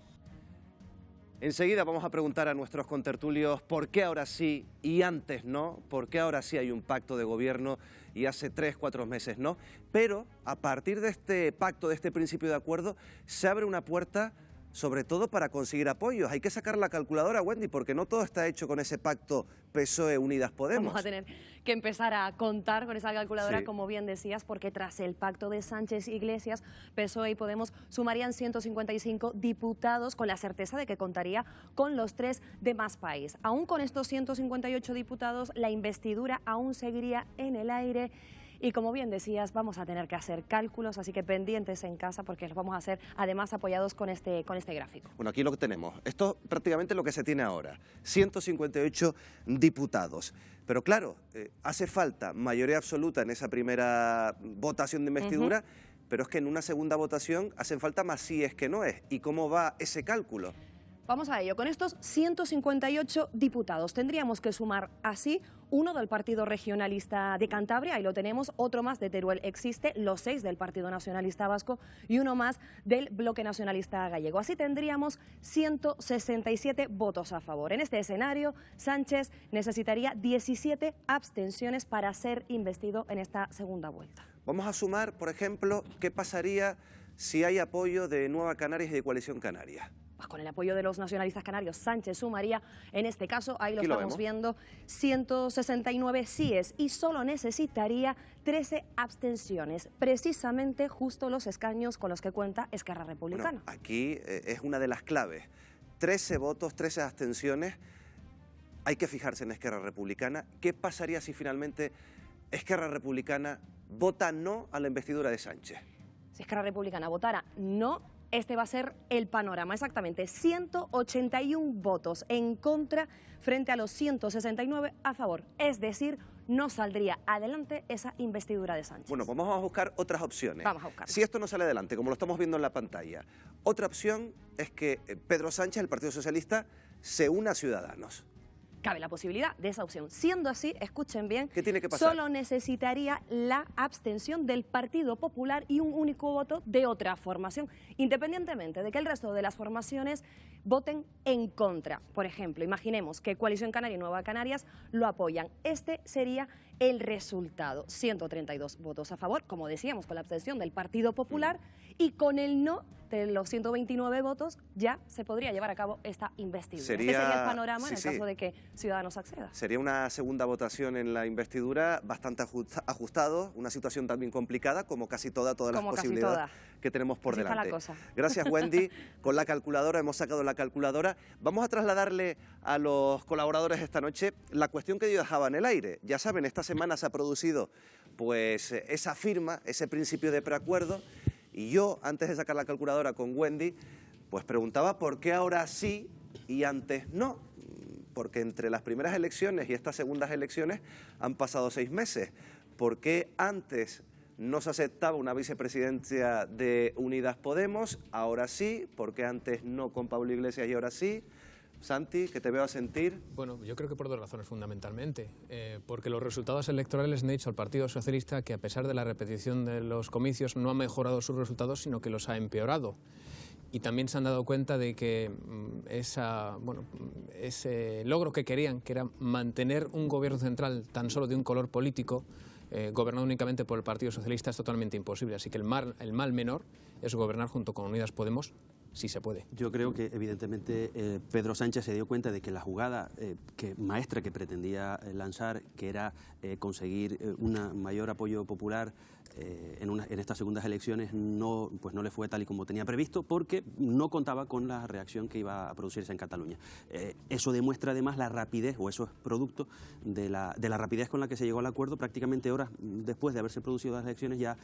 Enseguida vamos a preguntar a nuestros contertulios por qué ahora sí y antes no, por qué ahora sí hay un pacto de gobierno y hace 3 o 4 meses no. Pero a partir de este pacto, de este principio de acuerdo, se abre una puerta sobre todo para conseguir apoyos. Hay que sacar la calculadora, Wendy, porque no todo está hecho con ese pacto PSOE-Unidas Podemos. Vamos a tener que empezar a contar con esa calculadora, sí, como bien decías, porque tras el pacto de Sánchez-Iglesias, PSOE y Podemos sumarían 155 diputados con la certeza de que contaría con los 3 de Más País. Aún con estos 158 diputados, la investidura aún seguiría en el aire. Y como bien decías, vamos a tener que hacer cálculos, así que pendientes en casa porque los vamos a hacer además apoyados con este gráfico. Bueno, aquí lo que tenemos, esto es prácticamente lo que se tiene ahora, 158 diputados. Pero claro, hace falta mayoría absoluta en esa primera votación de investidura, pero es que en una segunda votación hacen falta más síes que noes. ¿Y cómo va ese cálculo? Vamos a ello. Con estos 158 diputados tendríamos que sumar así uno del Partido Regionalista de Cantabria, ahí lo tenemos, otro más de Teruel existe, los 6 del Partido Nacionalista Vasco y uno más del Bloque Nacionalista Gallego. Así tendríamos 167 votos a favor. En este escenario, Sánchez necesitaría 17 abstenciones para ser investido en esta segunda vuelta. Vamos a sumar, por ejemplo, qué pasaría si hay apoyo de Nueva Canarias y de Coalición Canaria. pues con el apoyo de los nacionalistas canarios, Sánchez sumaría, en este caso, ahí lo Aquí lo estamos vemos. viendo, 169 síes y solo necesitaría 13 abstenciones, precisamente justo los escaños con los que cuenta Esquerra Republicana. Bueno, aquí es una de las claves. 13 votos, 13 abstenciones. Hay que fijarse en Esquerra Republicana. ¿Qué pasaría si finalmente Esquerra Republicana vota no a la investidura de Sánchez? Si Esquerra Republicana votara no, este va a ser el panorama, exactamente, 181 votos en contra frente a los 169 a favor, es decir, no saldría adelante esa investidura de Sánchez. Bueno, vamos a buscar otras opciones. Vamos a buscar. Si esto no sale adelante, como lo estamos viendo en la pantalla, otra opción es que Pedro Sánchez, el Partido Socialista, se una a Ciudadanos. Cabe la posibilidad de esa opción. Siendo así, escuchen bien, ¿Qué tiene que pasar? solo necesitaría la abstención del Partido Popular y un único voto de otra formación, independientemente de que el resto de las formaciones voten en contra. Por ejemplo, imaginemos que Coalición Canaria y Nueva Canarias lo apoyan. Este sería el resultado. 132 votos a favor, como decíamos, con la abstención del Partido Popular, y con el no de los 129 votos ya se podría llevar a cabo esta investidura. Este sería el panorama en el caso de que Ciudadanos acceda. Sería una segunda votación en la investidura bastante ajustado, una situación también complicada, como casi todas las posibilidades que tenemos por Así está delante. la cosa. Gracias, Wendy. Con la calculadora, hemos sacado la calculadora. Vamos a trasladarle a los colaboradores esta noche la cuestión que yo dejaba en el aire. Ya saben, esta semana se ha producido pues esa firma, ese principio de preacuerdo, y yo, antes de sacar la calculadora con Wendy, pues preguntaba por qué ahora sí y antes no. Porque entre las primeras elecciones y estas segundas elecciones han pasado 6 meses. ¿Por qué antes no se aceptaba una vicepresidencia de Unidas Podemos? Ahora sí. ¿Por qué antes no con Pablo Iglesias y ahora sí? Santi, que te veo a sentir. Bueno, yo creo que por dos razones fundamentalmente. Porque los resultados electorales han dicho al Partido Socialista que, a pesar de la repetición de los comicios, no ha mejorado sus resultados, sino que los ha empeorado. Y también se han dado cuenta de que ese logro que querían, que era mantener un gobierno central tan solo de un color político, gobernado únicamente por el Partido Socialista, es totalmente imposible. Así que el mal menor es gobernar junto con Unidas Podemos, si se puede. Yo creo que evidentemente Pedro Sánchez se dio cuenta de que la jugada maestra que pretendía lanzar, que era conseguir un mayor apoyo popular en estas segundas elecciones, no le fue tal y como tenía previsto, porque no contaba con la reacción que iba a producirse en Cataluña. Eso demuestra además la rapidez, o eso es producto de la rapidez con la que se llegó al acuerdo. Prácticamente horas después de haberse producido las elecciones ya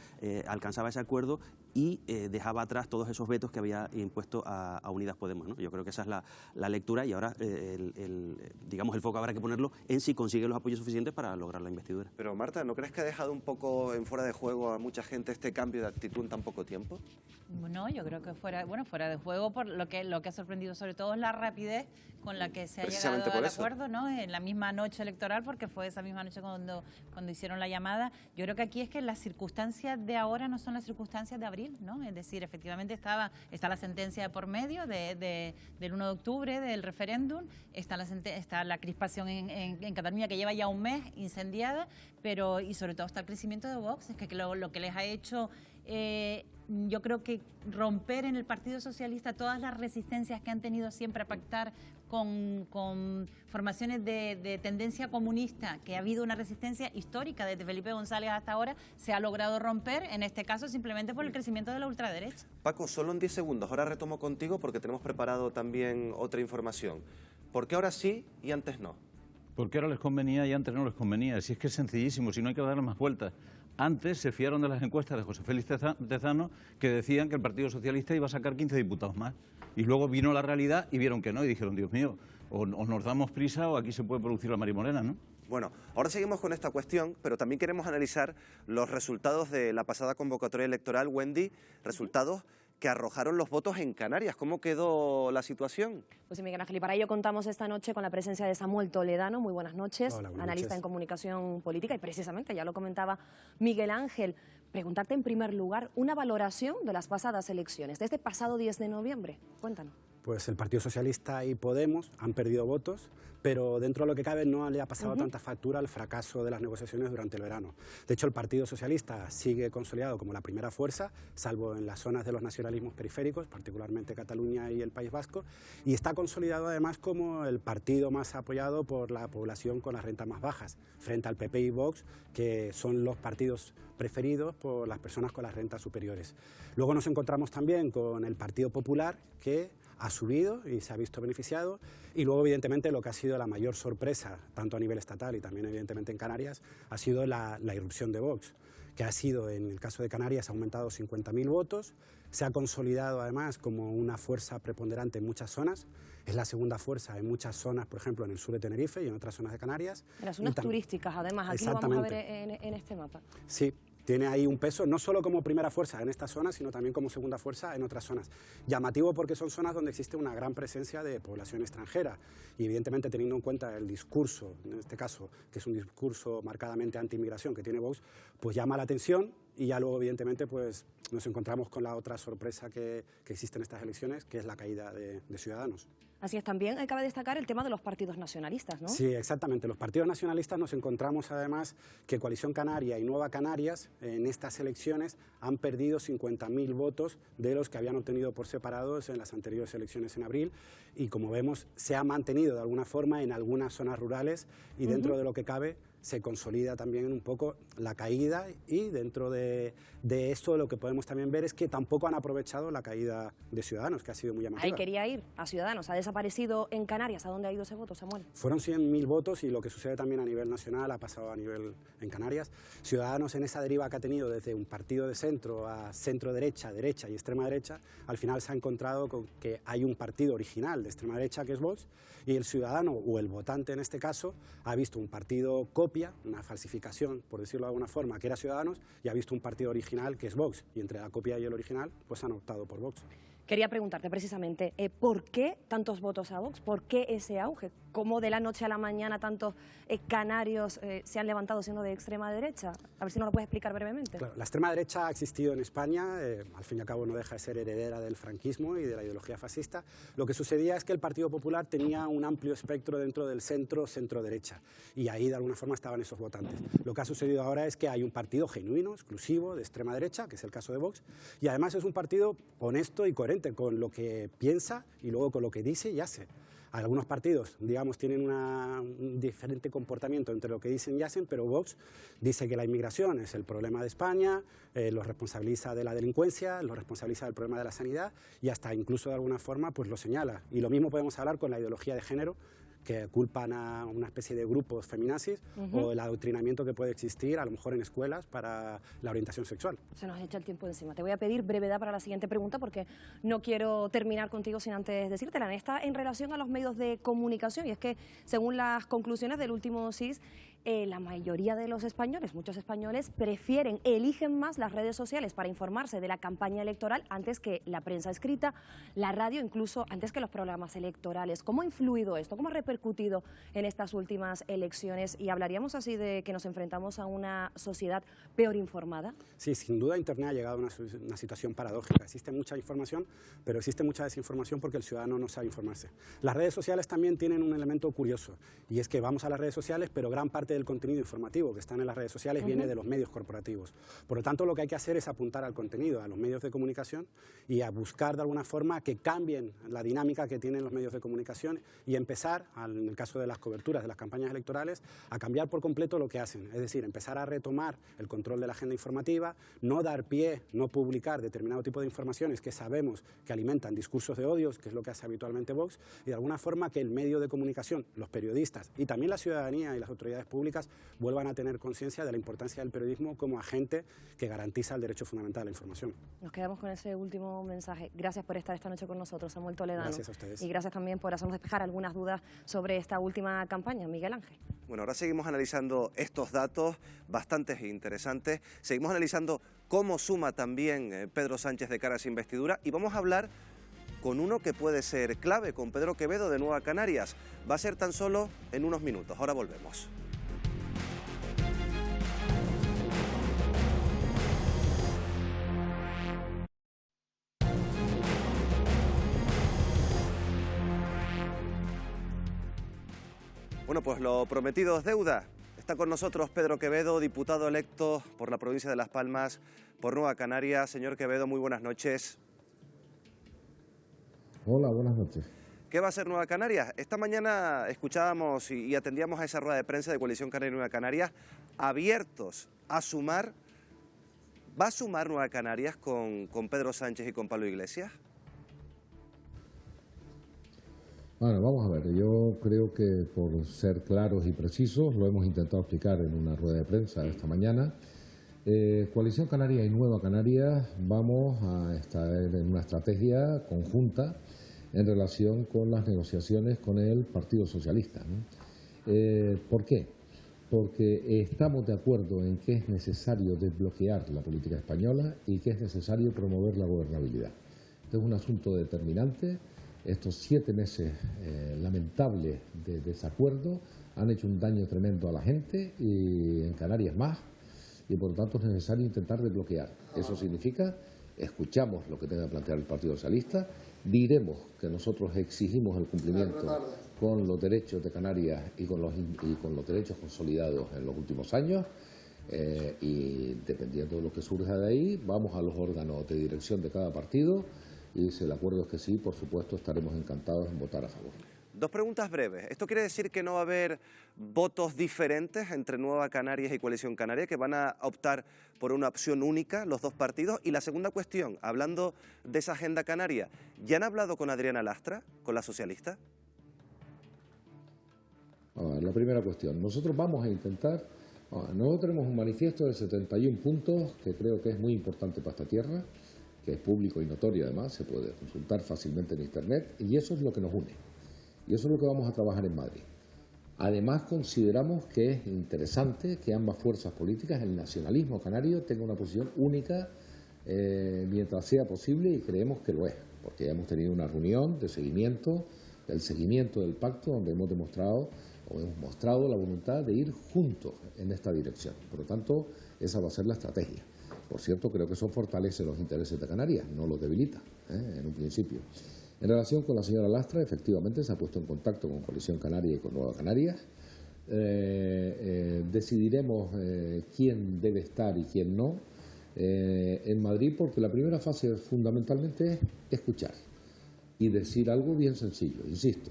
alcanzaba ese acuerdo y dejaba atrás todos esos vetos que había impuesto a Unidas Podemos, ¿no? Yo creo que esa es la lectura, y ahora el foco habrá que ponerlo en si consigue los apoyos suficientes para lograr la investidura. Pero Marta, ¿no crees que ha dejado un poco en fuera de juego a mucha gente este cambio de actitud en tan poco tiempo? No, yo creo que fuera de juego, por lo que ha sorprendido sobre todo es la rapidez con la que se ha llegado al acuerdo, ¿no? En la misma noche electoral, porque fue esa misma noche cuando hicieron la llamada. Yo creo que aquí es que las circunstancias de ahora no son las circunstancias de abril, ¿no? Es decir, efectivamente está la sentencia de por medio del 1 de octubre del referéndum, está la crispación en Cataluña, que lleva ya un mes incendiada, y sobre todo está el crecimiento de Vox, es que lo que les ha hecho, yo creo que romper en el Partido Socialista todas las resistencias que han tenido siempre a pactar con formaciones de tendencia comunista, que ha habido una resistencia histórica desde Felipe González hasta ahora, se ha logrado romper, en este caso simplemente por el crecimiento de la ultraderecha. Paco, solo en 10 segundos, ahora retomo contigo porque tenemos preparado también otra información. ¿Por qué ahora sí y antes no? Porque ahora les convenía y antes no les convenía. Si es que es sencillísimo, si no hay que darle más vueltas. Antes se fiaron de las encuestas de José Félix Tezano, que decían que el Partido Socialista iba a sacar 15 diputados más. Y luego vino la realidad y vieron que no, y dijeron, Dios mío, o nos damos prisa o aquí se puede producir la marimorena, ¿no? Bueno, ahora seguimos con esta cuestión, pero también queremos analizar los resultados de la pasada convocatoria electoral, Wendy, resultados que arrojaron los votos en Canarias. ¿Cómo quedó la situación? Pues sí, Miguel Ángel, y para ello contamos esta noche con la presencia de Samuel Toledano. Muy buenas noches. Hola, buenas analista noches. en comunicación política, y precisamente, ya lo comentaba Miguel Ángel, preguntarte en primer lugar una valoración de las pasadas elecciones, de este pasado 10 de noviembre. Cuéntanos. pues el Partido Socialista y Podemos han perdido votos, pero dentro de lo que cabe no le ha pasado tanta factura al fracaso de las negociaciones durante el verano. De hecho, el Partido Socialista sigue consolidado como la primera fuerza, salvo en las zonas de los nacionalismos periféricos, particularmente Cataluña y el País Vasco, y está consolidado además como el partido más apoyado por la población con las rentas más bajas, frente al PP y Vox, que son los partidos preferidos por las personas con las rentas superiores. Luego nos encontramos también con el Partido Popular, que ha subido y se ha visto beneficiado, y luego evidentemente lo que ha sido la mayor sorpresa, tanto a nivel estatal y también evidentemente en Canarias, ha sido la irrupción de Vox, que ha sido, en el caso de Canarias, ha aumentado 50.000 votos, se ha consolidado además como una fuerza preponderante en muchas zonas, es la segunda fuerza en muchas zonas, por ejemplo en el sur de Tenerife y en otras zonas de Canarias. En las zonas turísticas, además, aquí lo vamos a ver en este mapa. Sí. Tiene ahí un peso, no solo como primera fuerza en esta zona, sino también como segunda fuerza en otras zonas. Llamativo porque son zonas donde existe una gran presencia de población extranjera y evidentemente teniendo en cuenta el discurso, en este caso, que es un discurso marcadamente anti-inmigración que tiene Vox, pues llama la atención y ya luego evidentemente pues nos encontramos con la otra sorpresa que existe en estas elecciones, que es la caída de Ciudadanos. Así es, también cabe destacar el tema de los partidos nacionalistas, ¿no? Sí, exactamente. Los partidos nacionalistas nos encontramos además que Coalición Canaria y Nueva Canarias en estas elecciones han perdido 50.000 votos de los que habían obtenido por separados en las anteriores elecciones en abril y como vemos se ha mantenido de alguna forma en algunas zonas rurales y dentro de lo que cabe se consolida también un poco la caída y dentro de esto lo que podemos también ver es que tampoco han aprovechado la caída de Ciudadanos, que ha sido muy llamativa. Ahí quería ir, a Ciudadanos. Ha desaparecido en Canarias. ¿A dónde ha ido ese voto, Samuel? Fueron 100.000 votos y lo que sucede también a nivel nacional ha pasado a nivel en Canarias. Ciudadanos en esa deriva que ha tenido desde un partido de centro a centro-derecha, derecha y extrema-derecha, al final se ha encontrado con que hay un partido original de extrema-derecha que es Vox y el ciudadano o el votante en este caso ha visto un partido copia, una falsificación, por decirlo de alguna forma, que era Ciudadanos y ha visto un partido original que es Vox y entre la copia y el original pues han optado por Vox. Quería preguntarte precisamente, ¿por qué tantos votos a Vox? ¿Por qué ese auge? ¿Cómo de la noche a la mañana tantos canarios se han levantado siendo de extrema derecha? A ver si nos lo puedes explicar brevemente. Claro, la extrema derecha ha existido en España, al fin y al cabo no deja de ser heredera del franquismo y de la ideología fascista. Lo que sucedía es que el Partido Popular tenía un amplio espectro dentro del centro-derecha y ahí de alguna forma estaban esos votantes. Lo que ha sucedido ahora es que hay un partido genuino, exclusivo, de extrema derecha, que es el caso de Vox, y además es un partido honesto y coherente con lo que piensa y luego con lo que dice y hace. Algunos partidos, digamos, tienen un diferente comportamiento entre lo que dicen y hacen, pero Vox dice que la inmigración es el problema de España, lo responsabiliza de la delincuencia, lo responsabiliza del problema de la sanidad y hasta incluso de alguna forma pues lo señala. Y lo mismo podemos hablar con la ideología de género, que culpan a una especie de grupos feminazis o el adoctrinamiento que puede existir a lo mejor en escuelas para la orientación sexual. Se nos echa el tiempo encima. Te voy a pedir brevedad para la siguiente pregunta porque no quiero terminar contigo sin antes decírtela. Esta en relación a los medios de comunicación y es que según las conclusiones del último CIS, la mayoría de los españoles, muchos españoles, eligen más las redes sociales para informarse de la campaña electoral antes que la prensa escrita, la radio, incluso antes que los programas electorales. ¿Cómo ha influido esto? ¿Cómo ha repercutido en estas últimas elecciones? Y hablaríamos así de que nos enfrentamos a una sociedad peor informada. Sí, sin duda Internet ha llegado a una situación paradójica. Existe mucha información, pero existe mucha desinformación porque el ciudadano no sabe informarse. Las redes sociales también tienen un elemento curioso y es que vamos a las redes sociales, pero gran parte del contenido informativo que está en las redes sociales viene de los medios corporativos. Por lo tanto, lo que hay que hacer es apuntar al contenido, a los medios de comunicación y a buscar de alguna forma que cambien la dinámica que tienen los medios de comunicación y empezar, en el caso de las coberturas de las campañas electorales, a cambiar por completo lo que hacen. Es decir, empezar a retomar el control de la agenda informativa, no dar pie, no publicar determinado tipo de informaciones que sabemos que alimentan discursos de odios, que es lo que hace habitualmente Vox, y de alguna forma que el medio de comunicación, los periodistas y también la ciudadanía y las autoridades públicas vuelvan a tener conciencia de la importancia del periodismo como agente que garantiza el derecho fundamental a la información. Nos quedamos con ese último mensaje. Gracias por estar esta noche con nosotros, Samuel Toledano. Gracias a ustedes. Y gracias también por hacernos despejar algunas dudas sobre esta última campaña, Miguel Ángel. Bueno, ahora seguimos analizando estos datos bastante interesantes. Seguimos analizando cómo suma también Pedro Sánchez de cara a esa investidura y vamos a hablar con uno que puede ser clave, con Pedro Quevedo de Nueva Canarias. Va a ser tan solo en unos minutos. Ahora volvemos. Bueno, pues lo prometido es deuda. Está con nosotros Pedro Quevedo, diputado electo por la provincia de Las Palmas, por Nueva Canarias. Señor Quevedo, muy buenas noches. Hola, buenas noches. ¿Qué va a hacer Nueva Canarias? Esta mañana escuchábamos y atendíamos a esa rueda de prensa de Coalición Canaria y Nueva Canarias, abiertos a sumar. ¿Va a sumar Nueva Canarias con Pedro Sánchez y con Pablo Iglesias? Bueno, vamos a ver, yo creo que por ser claros y precisos, lo hemos intentado explicar en una rueda de prensa esta mañana. Coalición Canaria y Nueva Canarias vamos a estar en una estrategia conjunta en relación con las negociaciones con el Partido Socialista, ¿no? ¿Por qué? Porque estamos de acuerdo en que es necesario desbloquear la política española y que es necesario promover la gobernabilidad. Este es un asunto determinante. Estos 7 meses lamentables de desacuerdo han hecho un daño tremendo a la gente y en Canarias más, y por lo tanto es necesario intentar desbloquear. Eso significa, escuchamos lo que tenga que plantear el Partido Socialista, diremos que nosotros exigimos el cumplimiento con los derechos de Canarias y con los derechos consolidados en los últimos años, y dependiendo de lo que surja de ahí, vamos a los órganos de dirección de cada partido. Y si el acuerdo es que sí, por supuesto, estaremos encantados en votar a favor. 2 preguntas breves. ¿Esto quiere decir que no va a haber votos diferentes entre Nueva Canarias y Coalición Canaria, que van a optar por una opción única los 2 partidos? Y la segunda cuestión, hablando de esa agenda canaria, ¿ya han hablado con Adriana Lastra, con la socialista? La primera cuestión, nosotros vamos a intentar, nosotros tenemos un manifiesto de 71 puntos que creo que es muy importante para esta tierra, que es público y notorio además, se puede consultar fácilmente en Internet, y eso es lo que nos une. Y eso es lo que vamos a trabajar en Madrid. Además, consideramos que es interesante que ambas fuerzas políticas, el nacionalismo canario, tenga una posición única mientras sea posible, y creemos que lo es, porque ya hemos tenido una reunión de seguimiento, del seguimiento del pacto, donde hemos mostrado la voluntad de ir juntos en esta dirección. Por lo tanto, esa va a ser la estrategia. Por cierto, creo que eso fortalece los intereses de Canarias, no los debilita, en un principio. En relación con la señora Lastra, efectivamente se ha puesto en contacto con Coalición Canaria y con Nueva Canarias. Decidiremos quién debe estar y quién no en Madrid, porque la primera fase fundamentalmente es escuchar y decir algo bien sencillo, insisto.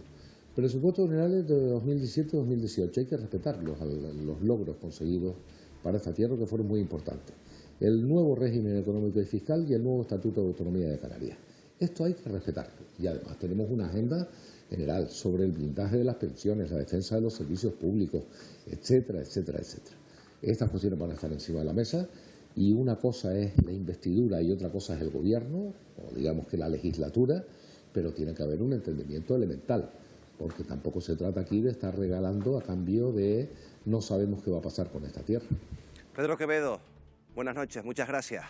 Presupuestos generales de 2017-2018, hay que respetar los logros conseguidos para esta tierra, que fueron muy importantes. El nuevo régimen económico y fiscal y el nuevo Estatuto de Autonomía de Canarias. Esto hay que respetarlo. Y además tenemos una agenda general sobre el blindaje de las pensiones, la defensa de los servicios públicos, etcétera, etcétera, etcétera. Estas cuestiones van a estar encima de la mesa, y una cosa es la investidura y otra cosa es el gobierno, o digamos que la legislatura, pero tiene que haber un entendimiento elemental, porque tampoco se trata aquí de estar regalando a cambio de no sabemos qué va a pasar con esta tierra. Pedro Quevedo, buenas noches, muchas gracias.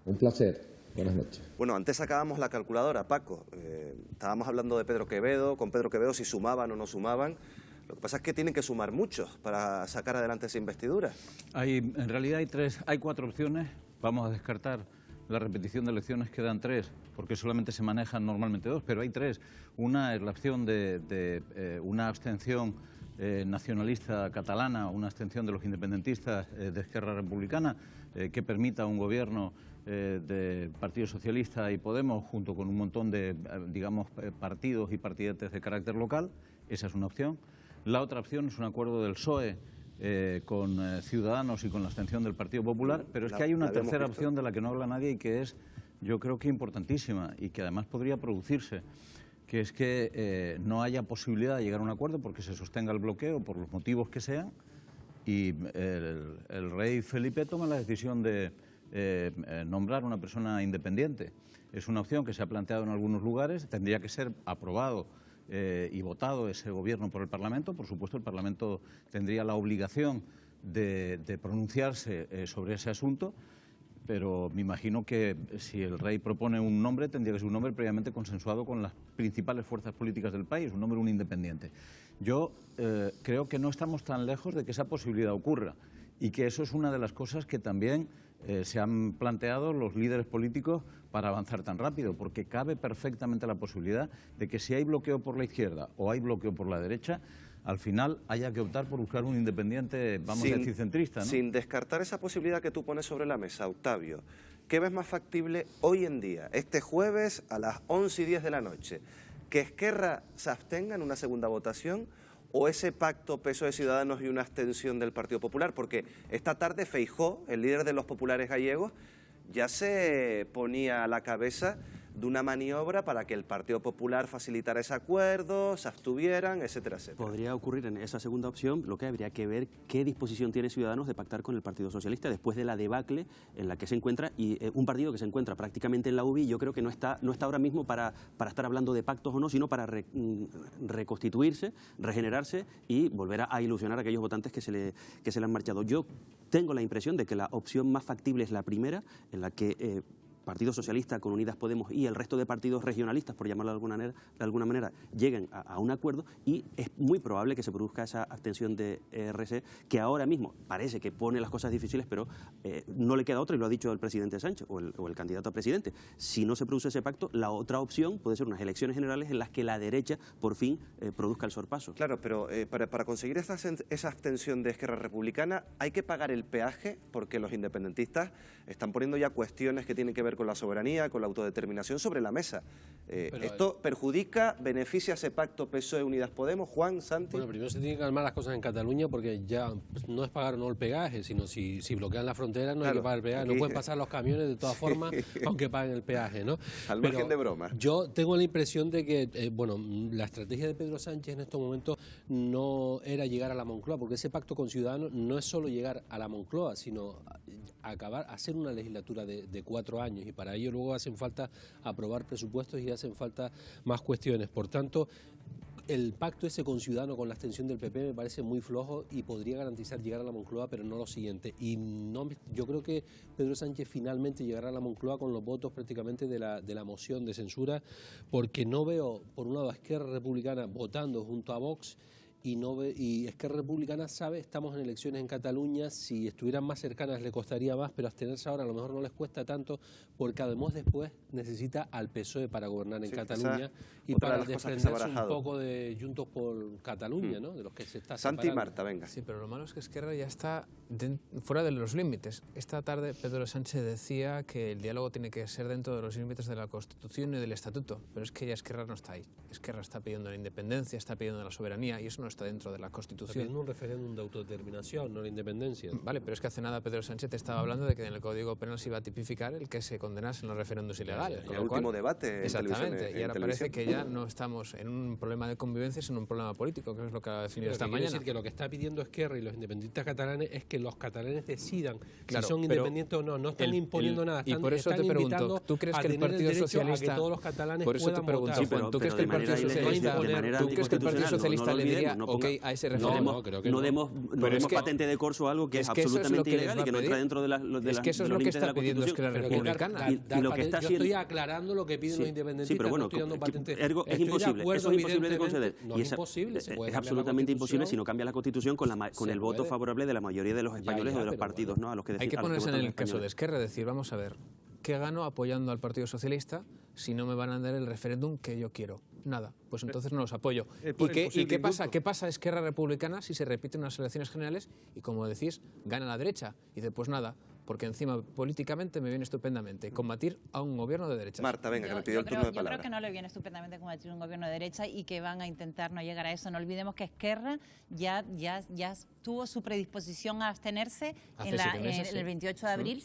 Un placer. Buenas noches. Bueno, antes sacábamos la calculadora, Paco. Estábamos hablando de Pedro Quevedo, con Pedro Quevedo si sumaban o no sumaban. Lo que pasa es que tienen que sumar muchos para sacar adelante esa investidura. En realidad hay 4 opciones. Vamos a descartar la repetición de elecciones, quedan 3, porque solamente se manejan normalmente 2, pero hay 3. Una es la opción de una abstención nacionalista catalana, una abstención de los independentistas de Esquerra Republicana, que permita un gobierno de Partido Socialista y Podemos, junto con un montón de, digamos, partidos y partidetes de carácter local. Esa es una opción. La otra opción es un acuerdo del PSOE con Ciudadanos y con la abstención del Partido Popular, pero es que hay una tercera opción de la que no habla nadie y que es, yo creo que importantísima, y que además podría producirse, que es que no haya posibilidad de llegar a un acuerdo porque se sostenga el bloqueo por los motivos que sean, y el rey Felipe toma la decisión de nombrar una persona independiente. Es una opción que se ha planteado en algunos lugares, tendría que ser aprobado y votado ese gobierno por el Parlamento. Por supuesto, el Parlamento tendría la obligación de pronunciarse sobre ese asunto, pero me imagino que si el rey propone un nombre, tendría que ser un nombre previamente consensuado con las principales fuerzas políticas del país, un nombre, un independiente. Yo creo que no estamos tan lejos de que esa posibilidad ocurra, y que eso es una de las cosas que también se han planteado los líderes políticos para avanzar tan rápido, porque cabe perfectamente la posibilidad de que si hay bloqueo por la izquierda o hay bloqueo por la derecha, al final haya que optar por buscar un independiente, vamos a decir, centrista, ¿no? Sin descartar esa posibilidad que tú pones sobre la mesa, Octavio, ¿qué ves más factible hoy en día, este jueves a las 11:10 de la noche? ¿Que Esquerra se abstenga en una segunda votación o ese pacto PSOE Ciudadanos y una abstención del Partido Popular? Porque esta tarde Feijóo, el líder de los populares gallegos, ya se ponía a la cabeza de una maniobra para que el Partido Popular facilitara ese acuerdo, se abstuvieran, etcétera, etcétera. Podría ocurrir en esa segunda opción, lo que habría que ver qué disposición tiene Ciudadanos de pactar con el Partido Socialista después de la debacle en la que se encuentra, y un partido que se encuentra prácticamente en la UBI. Yo creo que no está ahora mismo para estar hablando de pactos o no, sino para reconstituirse, regenerarse y volver a ilusionar a aquellos votantes que se le han marchado. Yo tengo la impresión de que la opción más factible es la primera, en la que Partido Socialista con Unidas Podemos y el resto de partidos regionalistas, por llamarlo de alguna manera, lleguen a un acuerdo, y es muy probable que se produzca esa abstención de ERC, que ahora mismo parece que pone las cosas difíciles, pero no le queda otra, y lo ha dicho el presidente Sánchez o el candidato a presidente. Si no se produce ese pacto, la otra opción puede ser unas elecciones generales en las que la derecha por fin produzca el sorpaso. Claro, pero para conseguir esa abstención de Esquerra Republicana hay que pagar el peaje, porque los independentistas están poniendo ya cuestiones que tienen que ver con la soberanía, con la autodeterminación sobre la mesa. ¿Esto perjudica, beneficia ese pacto PSOE Unidas Podemos? Juan, Santi. Bueno, primero se tienen que calmar las cosas en Cataluña, porque ya no es pagar o no el peaje, sino si bloquean la frontera no hay que pagar el peaje. No pueden pasar los camiones de todas formas, aunque paguen el peaje, ¿no? Al margen de broma. Yo tengo la impresión de que, la estrategia de Pedro Sánchez en estos momentos no era llegar a la Moncloa, porque ese pacto con Ciudadanos no es solo llegar a la Moncloa, sino hacer una legislatura de 4 años, y para ello luego hacen falta aprobar presupuestos y hacen falta más cuestiones. Por tanto, el pacto ese con Ciudadanos, con la abstención del PP, me parece muy flojo y podría garantizar llegar a la Moncloa, pero no lo siguiente. Y yo creo que Pedro Sánchez finalmente llegará a la Moncloa con los votos prácticamente de la moción de censura, porque no veo, por un lado, a Esquerra Republicana votando junto a Vox, y Esquerra Republicana sabe, estamos en elecciones en Cataluña, si estuvieran más cercanas le costaría más, pero abstenerse ahora a lo mejor no les cuesta tanto, porque además después necesita al PSOE para gobernar en Cataluña y para desprenderse un poco de Juntos por Cataluña, ¿no? De los que se está Santi separando. y Marta, venga. Sí, pero lo malo es que Esquerra ya está fuera de los límites. Esta tarde Pedro Sánchez decía que el diálogo tiene que ser dentro de los límites de la Constitución y del Estatuto, pero es que ya Esquerra no está ahí. Esquerra está pidiendo la independencia, está pidiendo la soberanía, y eso no está dentro de la Constitución. Está pidiendo un referéndum de autodeterminación, no la independencia. Vale, pero es que hace nada Pedro Sánchez estaba hablando de que en el Código Penal se iba a tipificar el que se condenasen los referéndums ilegales. El último debate. Exactamente, y ahora parece que ya no estamos en un problema de convivencia, sino en un problema político, que es lo que ha definido esta mañana. Quiere decir que lo que está pidiendo Esquerra y los independentistas catalanes es que los catalanes decidan claro, si son independientes o no. No están imponiendo nada. Y por eso te pregunto, ¿tú crees que el Partido Socialista, que todos los catalanes por eso te pregunto, votar? Juan, ¿tú crees que el Partido Socialista le diría ok a ese referéndum? No demos patente de corso a algo que es absolutamente ilegal y que no entra dentro de es que eso es lo que está pidiendo Esquerra Republicana. Yo estoy aclarando lo que piden los independentistas. Sí, pero bueno, es imposible, eso es imposible de conceder. No es imposible. Es absolutamente imposible si no cambia la Constitución con el voto favorable de la mayoría de los españoles o de los partidos, ¿no? A los que hay que ponerse en el caso de Esquerra, decir, vamos a ver, ¿qué gano apoyando al Partido Socialista si no me van a dar el referéndum que yo quiero? Nada, pues entonces no los apoyo. ¿Y qué pasa? ¿Qué pasa a Esquerra Republicana si se repiten unas elecciones generales y, como decís, gana la derecha? Y dice, pues nada, porque encima políticamente me viene estupendamente combatir a un gobierno de derecha. Marta, venga, que me pidió el turno de palabra. Yo creo que no le viene estupendamente combatir un gobierno de derecha y que van a intentar no llegar a eso. No olvidemos que Esquerra ya tuvo su predisposición a abstenerse en el 28 de abril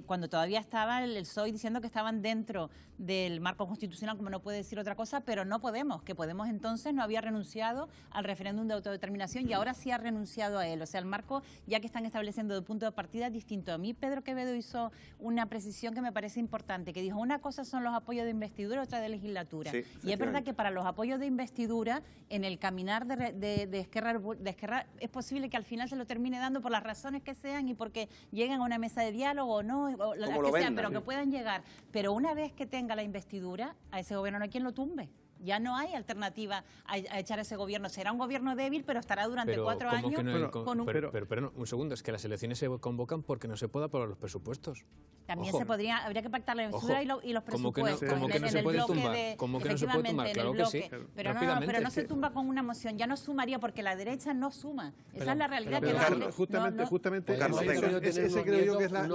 cuando todavía estaba el PSOE diciendo que estaban dentro del marco constitucional, como no puede decir otra cosa, pero no Podemos, que Podemos entonces no había renunciado al referéndum de autodeterminación y ahora sí ha renunciado a él. O sea, el marco ya que están estableciendo de punto de partida es distinto. A mí Pedro Quevedo hizo una precisión que me parece importante, que dijo, una cosa son los apoyos de investidura, otra de legislatura. Sí, y es verdad que para los apoyos de investidura, en el caminar de Esquerra es posible que al final se lo termine dando por las razones que sean y porque lleguen a una mesa de diálogo o no, o las que sean, pero que puedan llegar. Pero una vez que tenga la investidura, a ese gobierno no hay quien lo tumbe. Ya no hay alternativa a echar ese gobierno. Será un gobierno débil, pero estará durante 4 años con un... Pero no, un segundo, es que las elecciones se convocan porque no se pueda aprobar los presupuestos. También Ojo. habría que pactar la investidura y los presupuestos. Como que no se puede tumbar, como que no se puede tumbar, claro que sí. Pero no se tumba con una moción, ya no sumaría porque la derecha no suma. Esa es la realidad. Justamente, ese creo yo que es la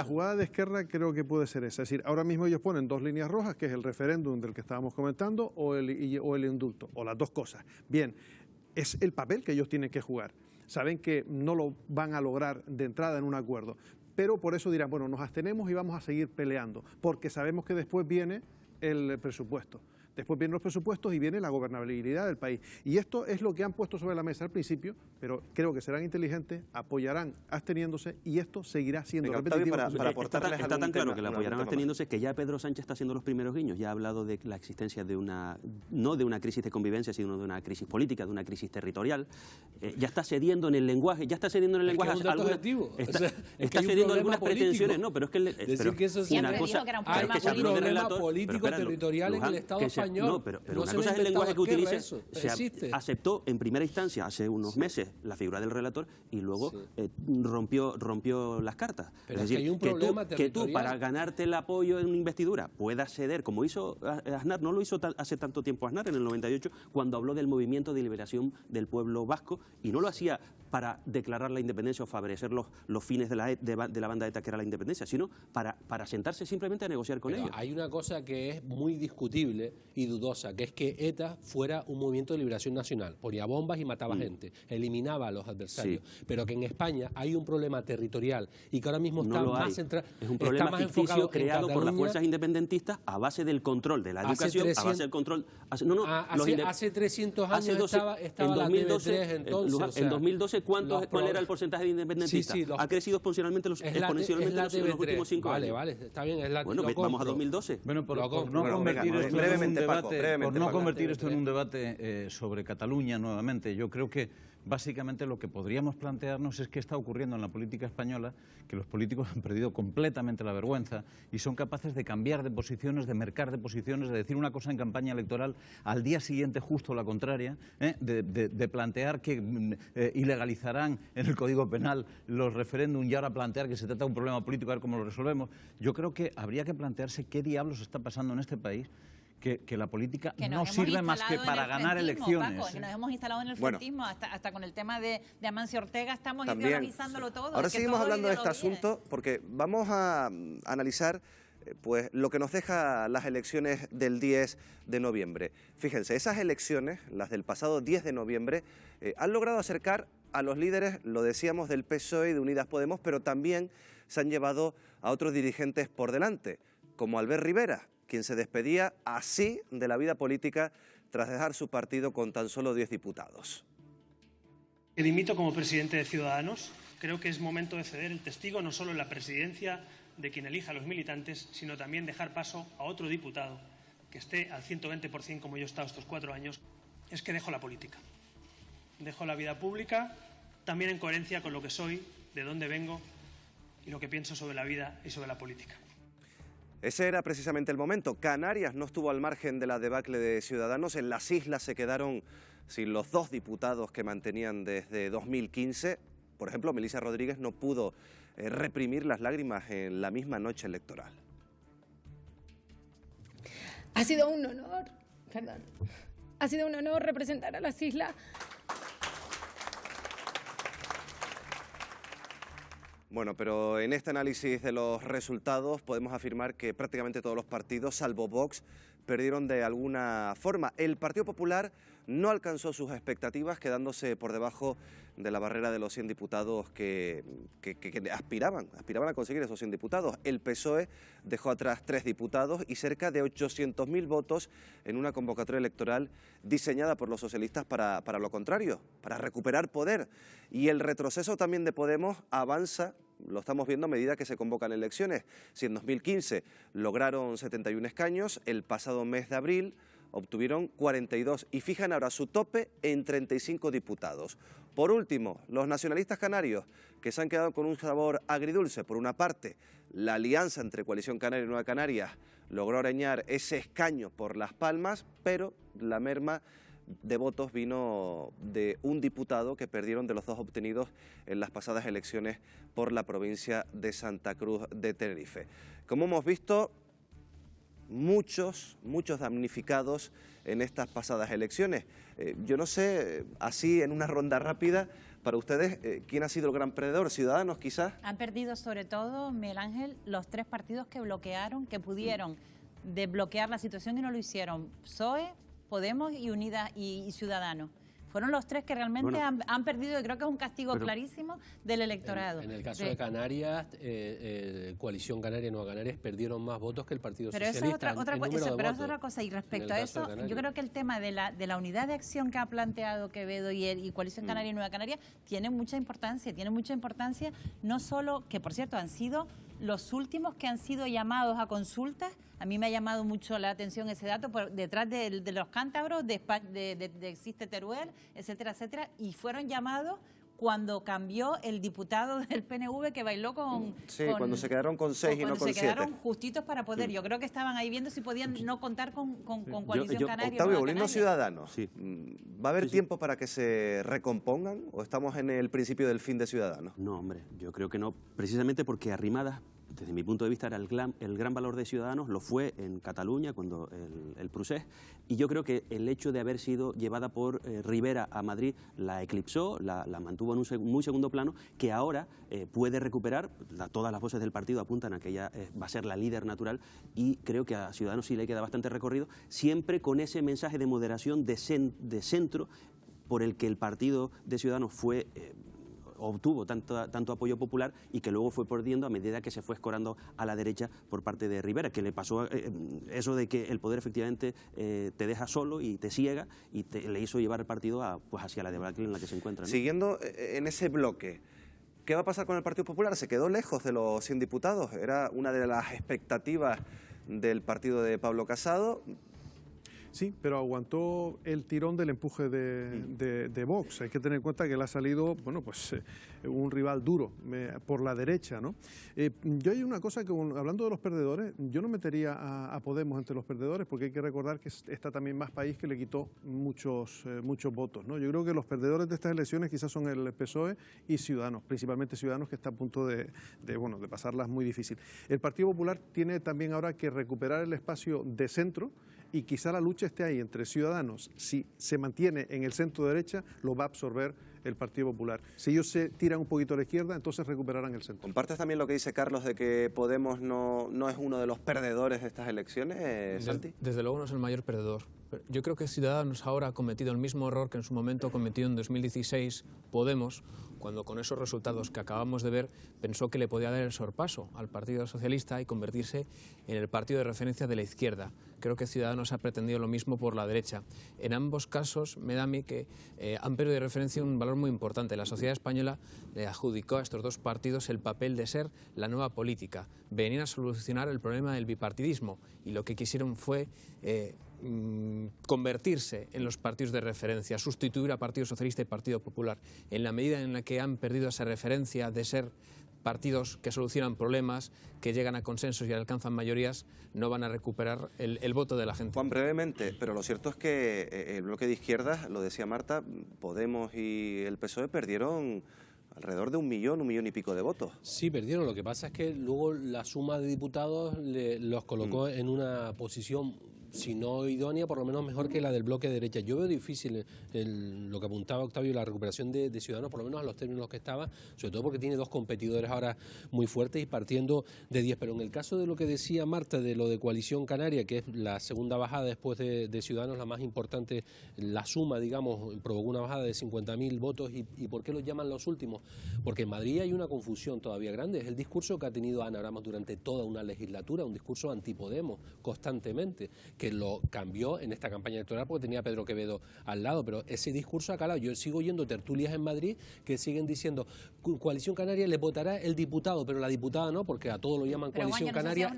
jugada de Esquerra, creo que puede ser esa. Es decir, ahora mismo ellos ponen 2 líneas rojas, que es el referéndum del que estábamos comentando o el indulto, o las dos cosas. Bien, es el papel que ellos tienen que jugar. Saben que no lo van a lograr de entrada en un acuerdo, pero por eso dirán, bueno, nos abstenemos y vamos a seguir peleando, porque sabemos que después viene el presupuesto. Después vienen los presupuestos y viene la gobernabilidad del país. Y esto es lo que han puesto sobre la mesa al principio, pero creo que serán inteligentes, apoyarán absteniéndose y esto seguirá siendo repetitivo. Para aportarles está tan claro que la apoyarán absteniéndose que ya Pedro Sánchez está haciendo los primeros guiños. Ya ha hablado de la existencia de no de una crisis de convivencia, sino de una crisis política, de una crisis territorial. Ya está cediendo en el lenguaje, Está cediendo algunas pretensiones. No, pero es que... Decir que eso siempre dijo que era un problema político territorial en el Estado español. No, pero una cosa es el lenguaje que utilice. Se aceptó en primera instancia, hace unos meses, la figura del relator y luego rompió las cartas. Pero es decir, hay un problema que tú, para ganarte el apoyo en una investidura, puedas ceder, como hizo Aznar, no lo hizo hace tanto tiempo Aznar, en el 98, cuando habló del movimiento de liberación del pueblo vasco, y no lo hacía para declarar la independencia o favorecer los fines de la banda ETA, que era la independencia, sino para sentarse simplemente a negociar con ellos. Hay una cosa que es muy discutible y dudosa, que es que ETA fuera un movimiento de liberación nacional, ponía bombas y mataba gente, eliminaba a los adversarios, pero que en España hay un problema territorial y que ahora mismo está más centrado. Es un problema ficticio creado por las fuerzas independentistas a base del control de la educación, a base del control... Hace 300 años estaba en 2012, la TV3 entonces. En 2012, ¿cuál era el porcentaje de independentistas? Ha crecido exponencialmente en los últimos 5 años. Vale, está bien. Bueno, vamos a 2012. Bueno, por no convertir esto en un debate sobre Cataluña nuevamente, yo creo que básicamente lo que podríamos plantearnos es qué está ocurriendo en la política española, que los políticos han perdido completamente la vergüenza y son capaces de cambiar de posiciones, de mercar de posiciones, de decir una cosa en campaña electoral, al día siguiente justo la contraria, de plantear que ilegalizarán en el Código Penal los referéndums y ahora plantear que se trata de un problema político, a ver cómo lo resolvemos. Yo creo que habría que plantearse qué diablos está pasando en este país, que la política no sirve más que para ganar elecciones. Paco, que nos hemos instalado en el frentismo, hasta con el tema de Amancio Ortega estamos ideologizándolo todo. Ahora seguimos hablando de este asunto porque vamos a analizar pues lo que nos deja las elecciones del 10 de noviembre. Fíjense, esas elecciones, las del pasado 10 de noviembre, han logrado acercar a los líderes, lo decíamos, del PSOE y de Unidas Podemos, pero también se han llevado a otros dirigentes por delante, como Albert Rivera, quien se despedía así de la vida política tras dejar su partido con tan solo 10 diputados. Me dimito como presidente de Ciudadanos. Creo que es momento de ceder el testigo no solo en la presidencia de quien elija a los militantes, sino también dejar paso a otro diputado que esté al 120% como yo he estado estos 4 años. Es que dejo la política. Dejo la vida pública, también en coherencia con lo que soy, de dónde vengo y lo que pienso sobre la vida y sobre la política. Ese era precisamente el momento. Canarias no estuvo al margen de la debacle de Ciudadanos. En las islas se quedaron sin los 2 diputados que mantenían desde 2015. Por ejemplo, Melissa Rodríguez no pudo reprimir las lágrimas en la misma noche electoral. Ha sido un honor, ha sido un honor representar a las islas. Bueno, pero en este análisis de los resultados podemos afirmar que prácticamente todos los partidos, salvo Vox, perdieron de alguna forma. El Partido Popular no alcanzó sus expectativas, quedándose por debajo de la barrera de los 100 diputados que aspiraban a conseguir esos 100 diputados. El PSOE dejó atrás 3 diputados y cerca de 800.000 votos en una convocatoria electoral diseñada por los socialistas para lo contrario, para recuperar poder. Y el retroceso también de Podemos avanza, lo estamos viendo a medida que se convocan elecciones. Si en 2015 lograron 71 escaños, el pasado mes de abril obtuvieron 42 y fijan ahora su tope en 35 diputados. Por último, los nacionalistas canarios, que se han quedado con un sabor agridulce. Por una parte, la alianza entre Coalición Canaria y Nueva Canarias logró arañar ese escaño por Las Palmas, pero la merma de votos vino de un diputado que perdieron de los 2 obtenidos en las pasadas elecciones por la provincia de Santa Cruz de Tenerife. Como hemos visto, muchos damnificados en estas pasadas elecciones. Yo no sé, así en una ronda rápida, para ustedes, ¿quién ha sido el gran perdedor? ¿Ciudadanos quizás? Han perdido sobre todo, Miguel Ángel, los 3 partidos que bloquearon, que pudieron desbloquear la situación y no lo hicieron. PSOE, Podemos y Unidas y Ciudadanos. Fueron los 3 que realmente han perdido, y creo que es un castigo clarísimo del electorado. En el caso de Canarias, Coalición Canaria y Nueva Canarias perdieron más votos que el Partido Socialista. Pero eso es otra cosa. Y respecto a eso, yo creo que el tema de la unidad de acción que ha planteado Quevedo y Coalición Canaria y Nueva Canarias tiene mucha importancia. Tiene mucha importancia, no solo que, por cierto, han sido los últimos que han sido llamados a consultas. A mí me ha llamado mucho la atención ese dato, detrás de los cántabros, de Existe Teruel, etcétera, etcétera, y fueron llamados cuando cambió el diputado del PNV que bailó con... Sí, cuando se quedaron con 6 y no con 7. Cuando se quedaron justitos para poder. Yo creo que estaban ahí viendo si podían no contar con Coalición Canaria. Octavio, volviendo a Ciudadanos, ¿va a haber tiempo para que se recompongan o estamos en el principio del fin de Ciudadanos? No, hombre, yo creo que no, precisamente porque Arrimadas, desde mi punto de vista, era el gran valor de Ciudadanos, lo fue en Cataluña, cuando el procés, y yo creo que el hecho de haber sido llevada por Rivera a Madrid la eclipsó, la mantuvo en un muy segundo plano, que ahora puede recuperar. Todas las voces del partido apuntan a que ella va a ser la líder natural, y creo que a Ciudadanos sí le queda bastante recorrido, siempre con ese mensaje de moderación de centro por el que el partido de Ciudadanos fue... obtuvo tanto apoyo popular y que luego fue perdiendo a medida que se fue escorando a la derecha por parte de Rivera, que le pasó eso de que el poder efectivamente te deja solo y te ciega, y le hizo llevar el partido hacia la debacle en la que se encuentra, ¿no? Siguiendo en ese bloque, ¿qué va a pasar con el Partido Popular? Se quedó lejos de los 100 diputados, era una de las expectativas del partido de Pablo Casado. Sí, pero aguantó el tirón del empuje de Vox. Hay que tener en cuenta que le ha salido, bueno, pues un rival duro por la derecha, ¿no? Yo hay una cosa que, hablando de los perdedores, yo no metería a Podemos entre los perdedores, porque hay que recordar que está también Más País, que le quitó muchos votos, ¿no? Yo creo que los perdedores de estas elecciones quizás son el PSOE y Ciudadanos, principalmente Ciudadanos, que está a punto de pasarlas muy difícil. El Partido Popular tiene también ahora que recuperar el espacio de centro, y quizá la lucha esté ahí entre Ciudadanos. Si se mantiene en el centro derecha, lo va a absorber el Partido Popular. Si ellos se tiran un poquito a la izquierda, entonces recuperarán el centro. ¿Compartes también lo que dice Carlos de que Podemos no es uno de los perdedores de estas elecciones, Santi? Desde luego no es el mayor perdedor. Yo creo que Ciudadanos ahora ha cometido el mismo error que en su momento cometió en 2016 Podemos, cuando con esos resultados que acabamos de ver pensó que le podía dar el sorpaso al Partido Socialista y convertirse en el partido de referencia de la izquierda. Creo que Ciudadanos ha pretendido lo mismo por la derecha. En ambos casos me da a mí que han perdido de referencia un valor muy importante. La sociedad española le adjudicó a estos 2 partidos el papel de ser la nueva política. Venían a solucionar el problema del bipartidismo, y lo que quisieron fue convertirse en los partidos de referencia, sustituir a Partido Socialista y Partido Popular. En la medida en la que han perdido esa referencia de ser partidos que solucionan problemas, que llegan a consensos y alcanzan mayorías, no van a recuperar el voto de la gente. Juan, brevemente, pero lo cierto es que el bloque de izquierdas, lo decía Marta, Podemos y el PSOE perdieron alrededor de 1 millón y pico de votos. Sí, perdieron. Lo que pasa es que luego la suma de diputados los colocó en una posición, si no idónea, por lo menos mejor que la del bloque de derecha. Yo veo difícil lo que apuntaba Octavio, la recuperación de Ciudadanos, por lo menos a los términos en los que estaba, sobre todo porque tiene 2 competidores ahora muy fuertes y partiendo de 10. Pero en el caso de lo que decía Marta, de lo de Coalición Canaria, que es la segunda bajada después de Ciudadanos, la más importante, la suma, digamos, provocó una bajada de 50.000 votos. ¿Y por qué los llaman los últimos? Porque en Madrid hay una confusión todavía grande. Es el discurso que ha tenido Ana Ramos durante toda una legislatura, un discurso antipodemos constantemente, que que lo cambió en esta campaña electoral porque tenía a Pedro Quevedo al lado, pero ese discurso ha calado. Yo sigo oyendo tertulias en Madrid que siguen diciendo Coalición Canaria le votará el diputado, pero la diputada no, porque a todo lo llaman pero Coalición bueno, Canaria,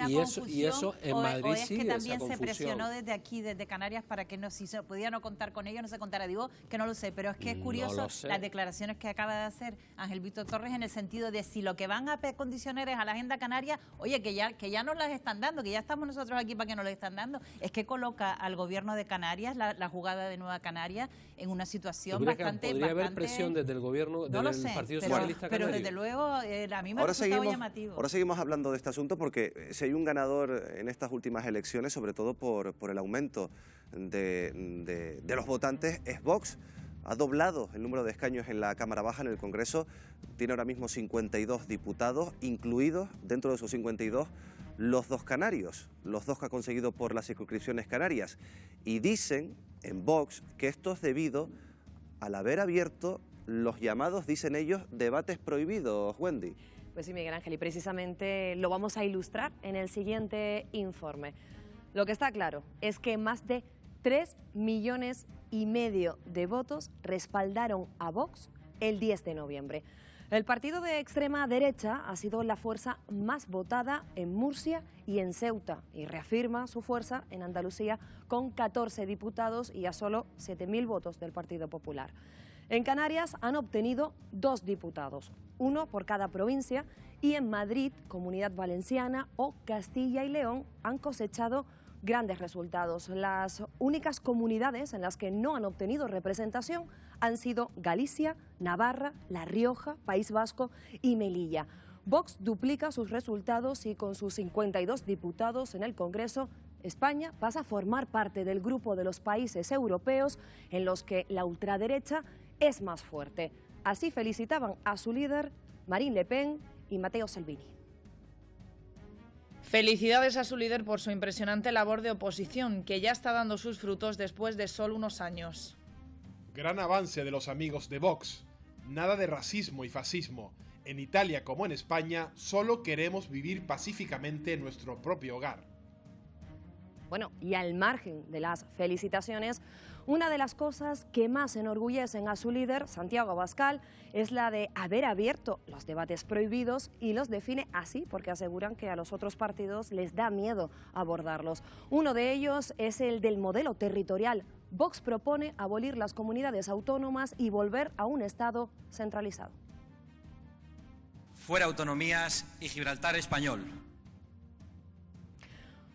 y eso en Madrid es sigue que también esa se confusión. presionó desde aquí, desde Canarias, para que no, si se podía no contar con ellos, no se contara. Digo que no lo sé, pero es que es curioso las declaraciones que acaba de hacer Ángel Víctor Torres en el sentido de si lo que van a condicionar es a la agenda canaria, oye, que ya nos las están dando, que ya estamos nosotros aquí para que nos las están dando. Es que coloca al gobierno de Canarias, la jugada de Nueva Canarias, en una situación bastante... ¿Podría haber presión desde el gobierno del Partido Socialista Canario? Pero desde luego a mí me ha resultado llamativo. Ahora seguimos hablando de este asunto porque si hay un ganador en estas últimas elecciones, sobre todo por el aumento de los votantes, es Vox. Ha doblado el número de escaños en la Cámara Baja, en el Congreso. Tiene ahora mismo 52 diputados, incluidos dentro de esos 52 los 2 canarios, los 2 que ha conseguido por las circunscripciones canarias. Y dicen en Vox que esto es debido al haber abierto los llamados, dicen ellos, debates prohibidos, Wendy. Pues sí, Miguel Ángel, y precisamente lo vamos a ilustrar en el siguiente informe. Lo que está claro es que más de 3,5 millones de votos respaldaron a Vox el 10 de noviembre. El partido de extrema derecha ha sido la fuerza más votada en Murcia y en Ceuta y reafirma su fuerza en Andalucía con 14 diputados y a solo 7.000 votos del Partido Popular. En Canarias han obtenido 2 diputados, 1 por cada provincia, y en Madrid, Comunidad Valenciana o Castilla y León han cosechado grandes resultados. Las únicas comunidades en las que no han obtenido representación han sido Galicia, Navarra, La Rioja, País Vasco y Melilla. Vox duplica sus resultados y con sus 52 diputados en el Congreso, España pasa a formar parte del grupo de los países europeos en los que la ultraderecha es más fuerte. Así felicitaban a su líder, Marine Le Pen y Matteo Salvini. Felicidades a su líder por su impresionante labor de oposición, que ya está dando sus frutos después de solo unos años. Gran avance de los amigos de Vox. Nada de racismo y fascismo. En Italia como en España, solo queremos vivir pacíficamente en nuestro propio hogar. Bueno, y al margen de las felicitaciones, una de las cosas que más enorgullecen a su líder, Santiago Abascal, es la de haber abierto los debates prohibidos y los define así porque aseguran que a los otros partidos les da miedo abordarlos. Uno de ellos es el del modelo territorial. Vox propone abolir las comunidades autónomas y volver a un Estado centralizado. Fuera autonomías y Gibraltar español.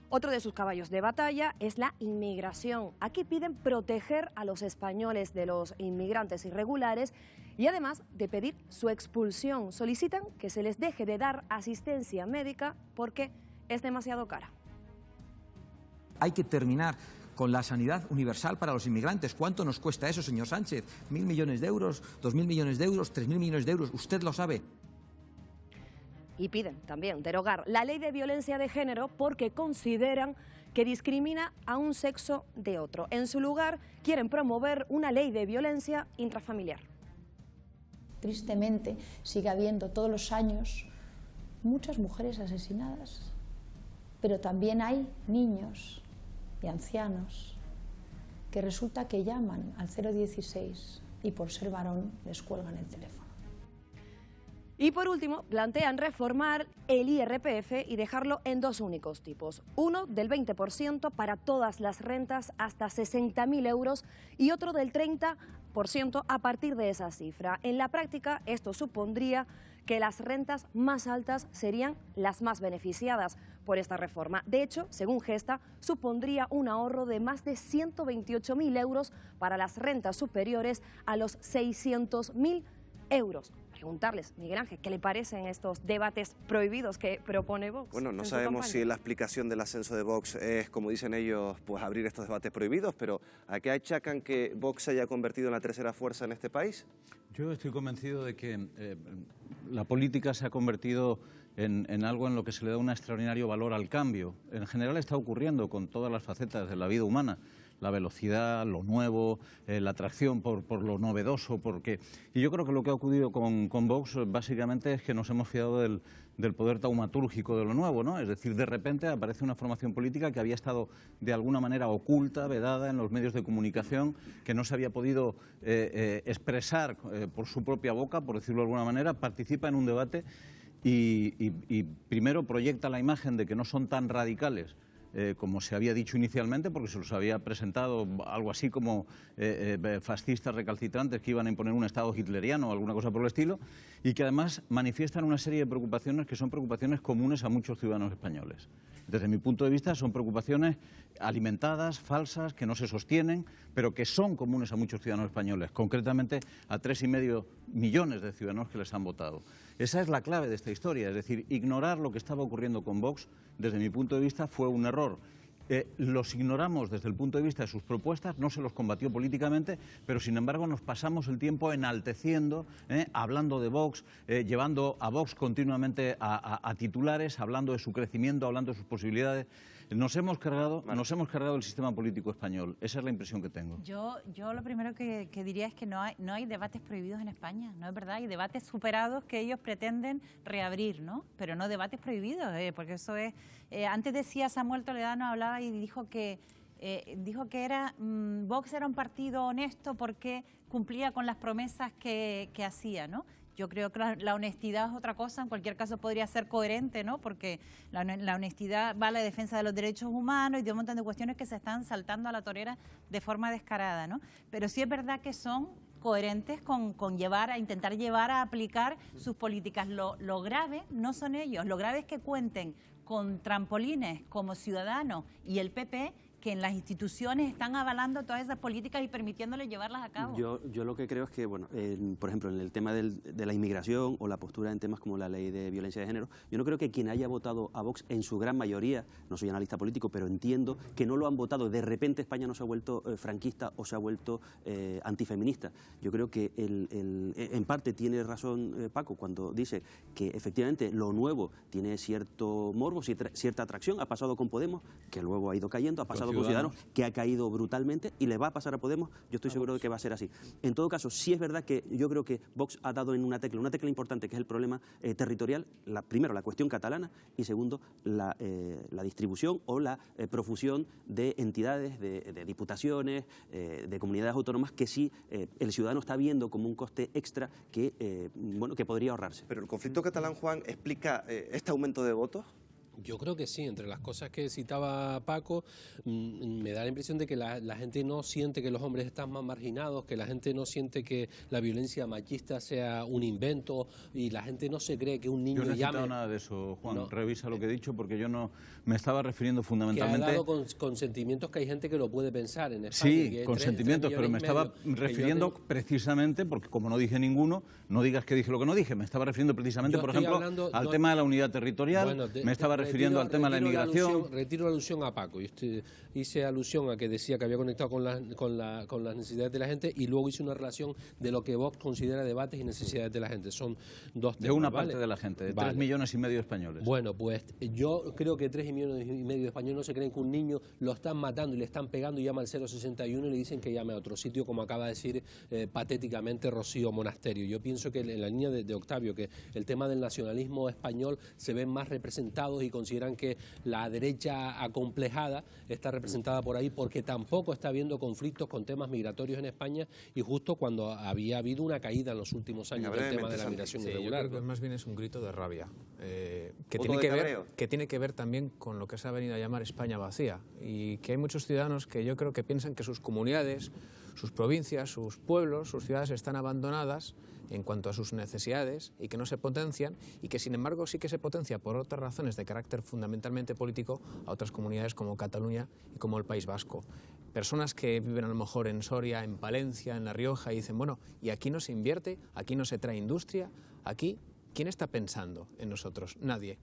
Otro de sus caballos de batalla es la inmigración. Aquí piden proteger a los españoles de los inmigrantes irregulares y además de pedir su expulsión. Solicitan que se les deje de dar asistencia médica porque es demasiado cara. Hay que terminar con la sanidad universal para los inmigrantes. ¿Cuánto nos cuesta eso, señor Sánchez? ¿1.000 millones de euros? ¿2.000 millones de euros? ¿3.000 millones de euros? Usted lo sabe. Y piden también derogar la ley de violencia de género porque consideran que discrimina a un sexo de otro. En su lugar, quieren promover una ley de violencia intrafamiliar. Tristemente, sigue habiendo todos los años muchas mujeres asesinadas, pero también hay niños y ancianos que resulta que llaman al 016 y por ser varón les cuelgan el teléfono. Y por último, plantean reformar el IRPF y dejarlo en 2 únicos tipos. Uno del 20% para todas las rentas hasta 60.000 euros y otro del 30% a partir de esa cifra. En la práctica, esto supondría que las rentas más altas serían las más beneficiadas por esta reforma. De hecho, según Gesta, supondría un ahorro de más de 128.000 euros para las rentas superiores a los 600.000 euros. Preguntarles, Miguel Ángel, ¿qué le parecen estos debates prohibidos que propone Vox? Bueno, no sabemos si la explicación del ascenso de Vox es, como dicen ellos, pues abrir estos debates prohibidos, pero ¿a qué achacan que Vox se haya convertido en la tercera fuerza en este país? Yo estoy convencido de que la política se ha convertido en algo en lo que se le da un extraordinario valor al cambio. En general está ocurriendo con todas las facetas de la vida humana. la velocidad, lo nuevo, la atracción por lo novedoso, y yo creo que lo que ha ocurrido con Vox básicamente es que nos hemos fiado del poder taumatúrgico de lo nuevo, ¿no? Es decir, de repente aparece una formación política que había estado de alguna manera oculta, vedada en los medios de comunicación, que no se había podido expresar por su propia boca, por decirlo de alguna manera, participa en un debate y primero proyecta la imagen de que no son tan radicales como se había dicho inicialmente, porque se los había presentado algo así como fascistas recalcitrantes que iban a imponer un Estado hitleriano o alguna cosa por el estilo, y que además manifiestan una serie de preocupaciones que son preocupaciones comunes a muchos ciudadanos españoles. Desde mi punto de vista son preocupaciones alimentadas, falsas, que no se sostienen, pero que son comunes a muchos ciudadanos españoles, concretamente a 3,5 millones de ciudadanos que les han votado. Esa es la clave de esta historia, es decir, ignorar lo que estaba ocurriendo con Vox, desde mi punto de vista, fue un error. Los ignoramos desde el punto de vista de sus propuestas, no se los combatió políticamente, pero sin embargo nos pasamos el tiempo enalteciendo, hablando de Vox, llevando a Vox continuamente a titulares, hablando de su crecimiento, hablando de sus posibilidades. Nos hemos cargado el sistema político español. Esa es la impresión que tengo. Yo lo primero que diría es que no hay debates prohibidos en España, ¿no es verdad? Hay debates superados que ellos pretenden reabrir, ¿no? Pero no debates prohibidos, porque eso es... antes decía Samuel Toledano, hablaba y dijo que Vox era un partido honesto porque cumplía con las promesas que hacía, ¿no? Yo creo que la honestidad es otra cosa, en cualquier caso podría ser coherente, ¿no? Porque la honestidad va a la defensa de los derechos humanos y de un montón de cuestiones que se están saltando a la torera de forma descarada, ¿no? Pero sí es verdad que son coherentes con intentar llevar a aplicar sus políticas. Lo grave no son ellos, lo grave es que cuenten con trampolines como Ciudadanos y el PP, que en las instituciones están avalando todas esas políticas y permitiéndoles llevarlas a cabo. Yo lo que creo es que, bueno, por ejemplo, en el tema de la inmigración o la postura en temas como la ley de violencia de género, yo no creo que quien haya votado a Vox en su gran mayoría, no soy analista político, pero entiendo que no lo han votado. De repente España no se ha vuelto franquista o se ha vuelto antifeminista. Yo creo que en parte tiene razón Paco cuando dice que efectivamente lo nuevo tiene cierto morbo, cierta atracción. Ha pasado con Podemos, que luego ha ido cayendo, ha pasado con Ciudadanos, que ha caído brutalmente, y le va a pasar a Podemos. Yo estoy seguro de que va a ser así. En todo caso, sí es verdad que yo creo que Vox ha dado en una tecla importante, que es el problema territorial, primero la cuestión catalana y segundo la distribución o la profusión de entidades, de diputaciones, de comunidades autónomas que sí el ciudadano está viendo como un coste extra que podría ahorrarse. Pero el conflicto catalán, Juan, explica este aumento de votos. Yo creo que sí, entre las cosas que citaba Paco, me da la impresión de que la gente no siente que los hombres están más marginados, que la gente no siente que la violencia machista sea un invento y la gente no se cree que un niño llame... Yo no he citado nada de eso, Juan, no. Revisa lo que he dicho, porque yo no me estaba refiriendo fundamentalmente... Que ha dado con sentimientos que hay gente que lo puede pensar en España. Sí, con sentimientos, pero me estaba refiriendo precisamente, porque como no dije ninguno, no digas que dije lo que no dije, me estaba refiriendo precisamente, por ejemplo, al tema de la unidad territorial, me estaba refiriendo al tema de la inmigración. Retiro la alusión a Paco. Hice alusión a que decía que había conectado con las necesidades de la gente y luego hice una relación de lo que Vox considera debates y necesidades de la gente. Son dos temas. De una parte de la gente, de 3,5 millones de españoles. Bueno, pues yo creo que 3,5 millones de españoles no se creen que un niño lo están matando y le están pegando y llama al 061 y le dicen que llame a otro sitio, como acaba de decir patéticamente Rocío Monasterio. Yo pienso que en la línea de Octavio, que el tema del nacionalismo español se ven más representados y consideran que la derecha acomplejada está representada por ahí porque tampoco está habiendo conflictos con temas migratorios en España y justo cuando había habido una caída en los últimos años del tema de la migración irregular. Yo creo que más bien es un grito de rabia que tiene que ver también con lo que se ha venido a llamar España vacía y que hay muchos ciudadanos que yo creo que piensan que sus comunidades, sus provincias, sus pueblos, sus ciudades están abandonadas en cuanto a sus necesidades y que no se potencian y que sin embargo sí que se potencia por otras razones de carácter fundamentalmente político a otras comunidades como Cataluña y como el País Vasco. Personas que viven a lo mejor en Soria, en Palencia, en La Rioja y dicen, bueno, y aquí no se invierte, aquí no se trae industria, aquí, ¿quién está pensando en nosotros? Nadie.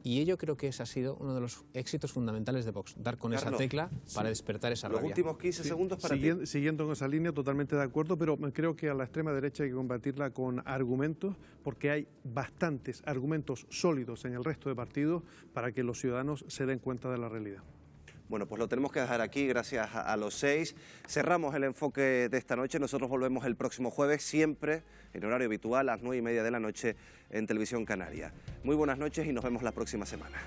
Y ello creo que ese ha sido uno de los éxitos fundamentales de Vox, dar con esa tecla para despertar esa rabia. Los últimos 15 segundos para ti. Siguiendo en esa línea, totalmente de acuerdo, pero creo que a la extrema derecha hay que combatirla con argumentos, porque hay bastantes argumentos sólidos en el resto de partidos para que los ciudadanos se den cuenta de la realidad. Bueno, pues lo tenemos que dejar aquí, gracias a los 6. Cerramos el enfoque de esta noche. Nosotros volvemos el próximo jueves, siempre en horario habitual, a las 9:30 de la noche en Televisión Canaria. Muy buenas noches y nos vemos la próxima semana.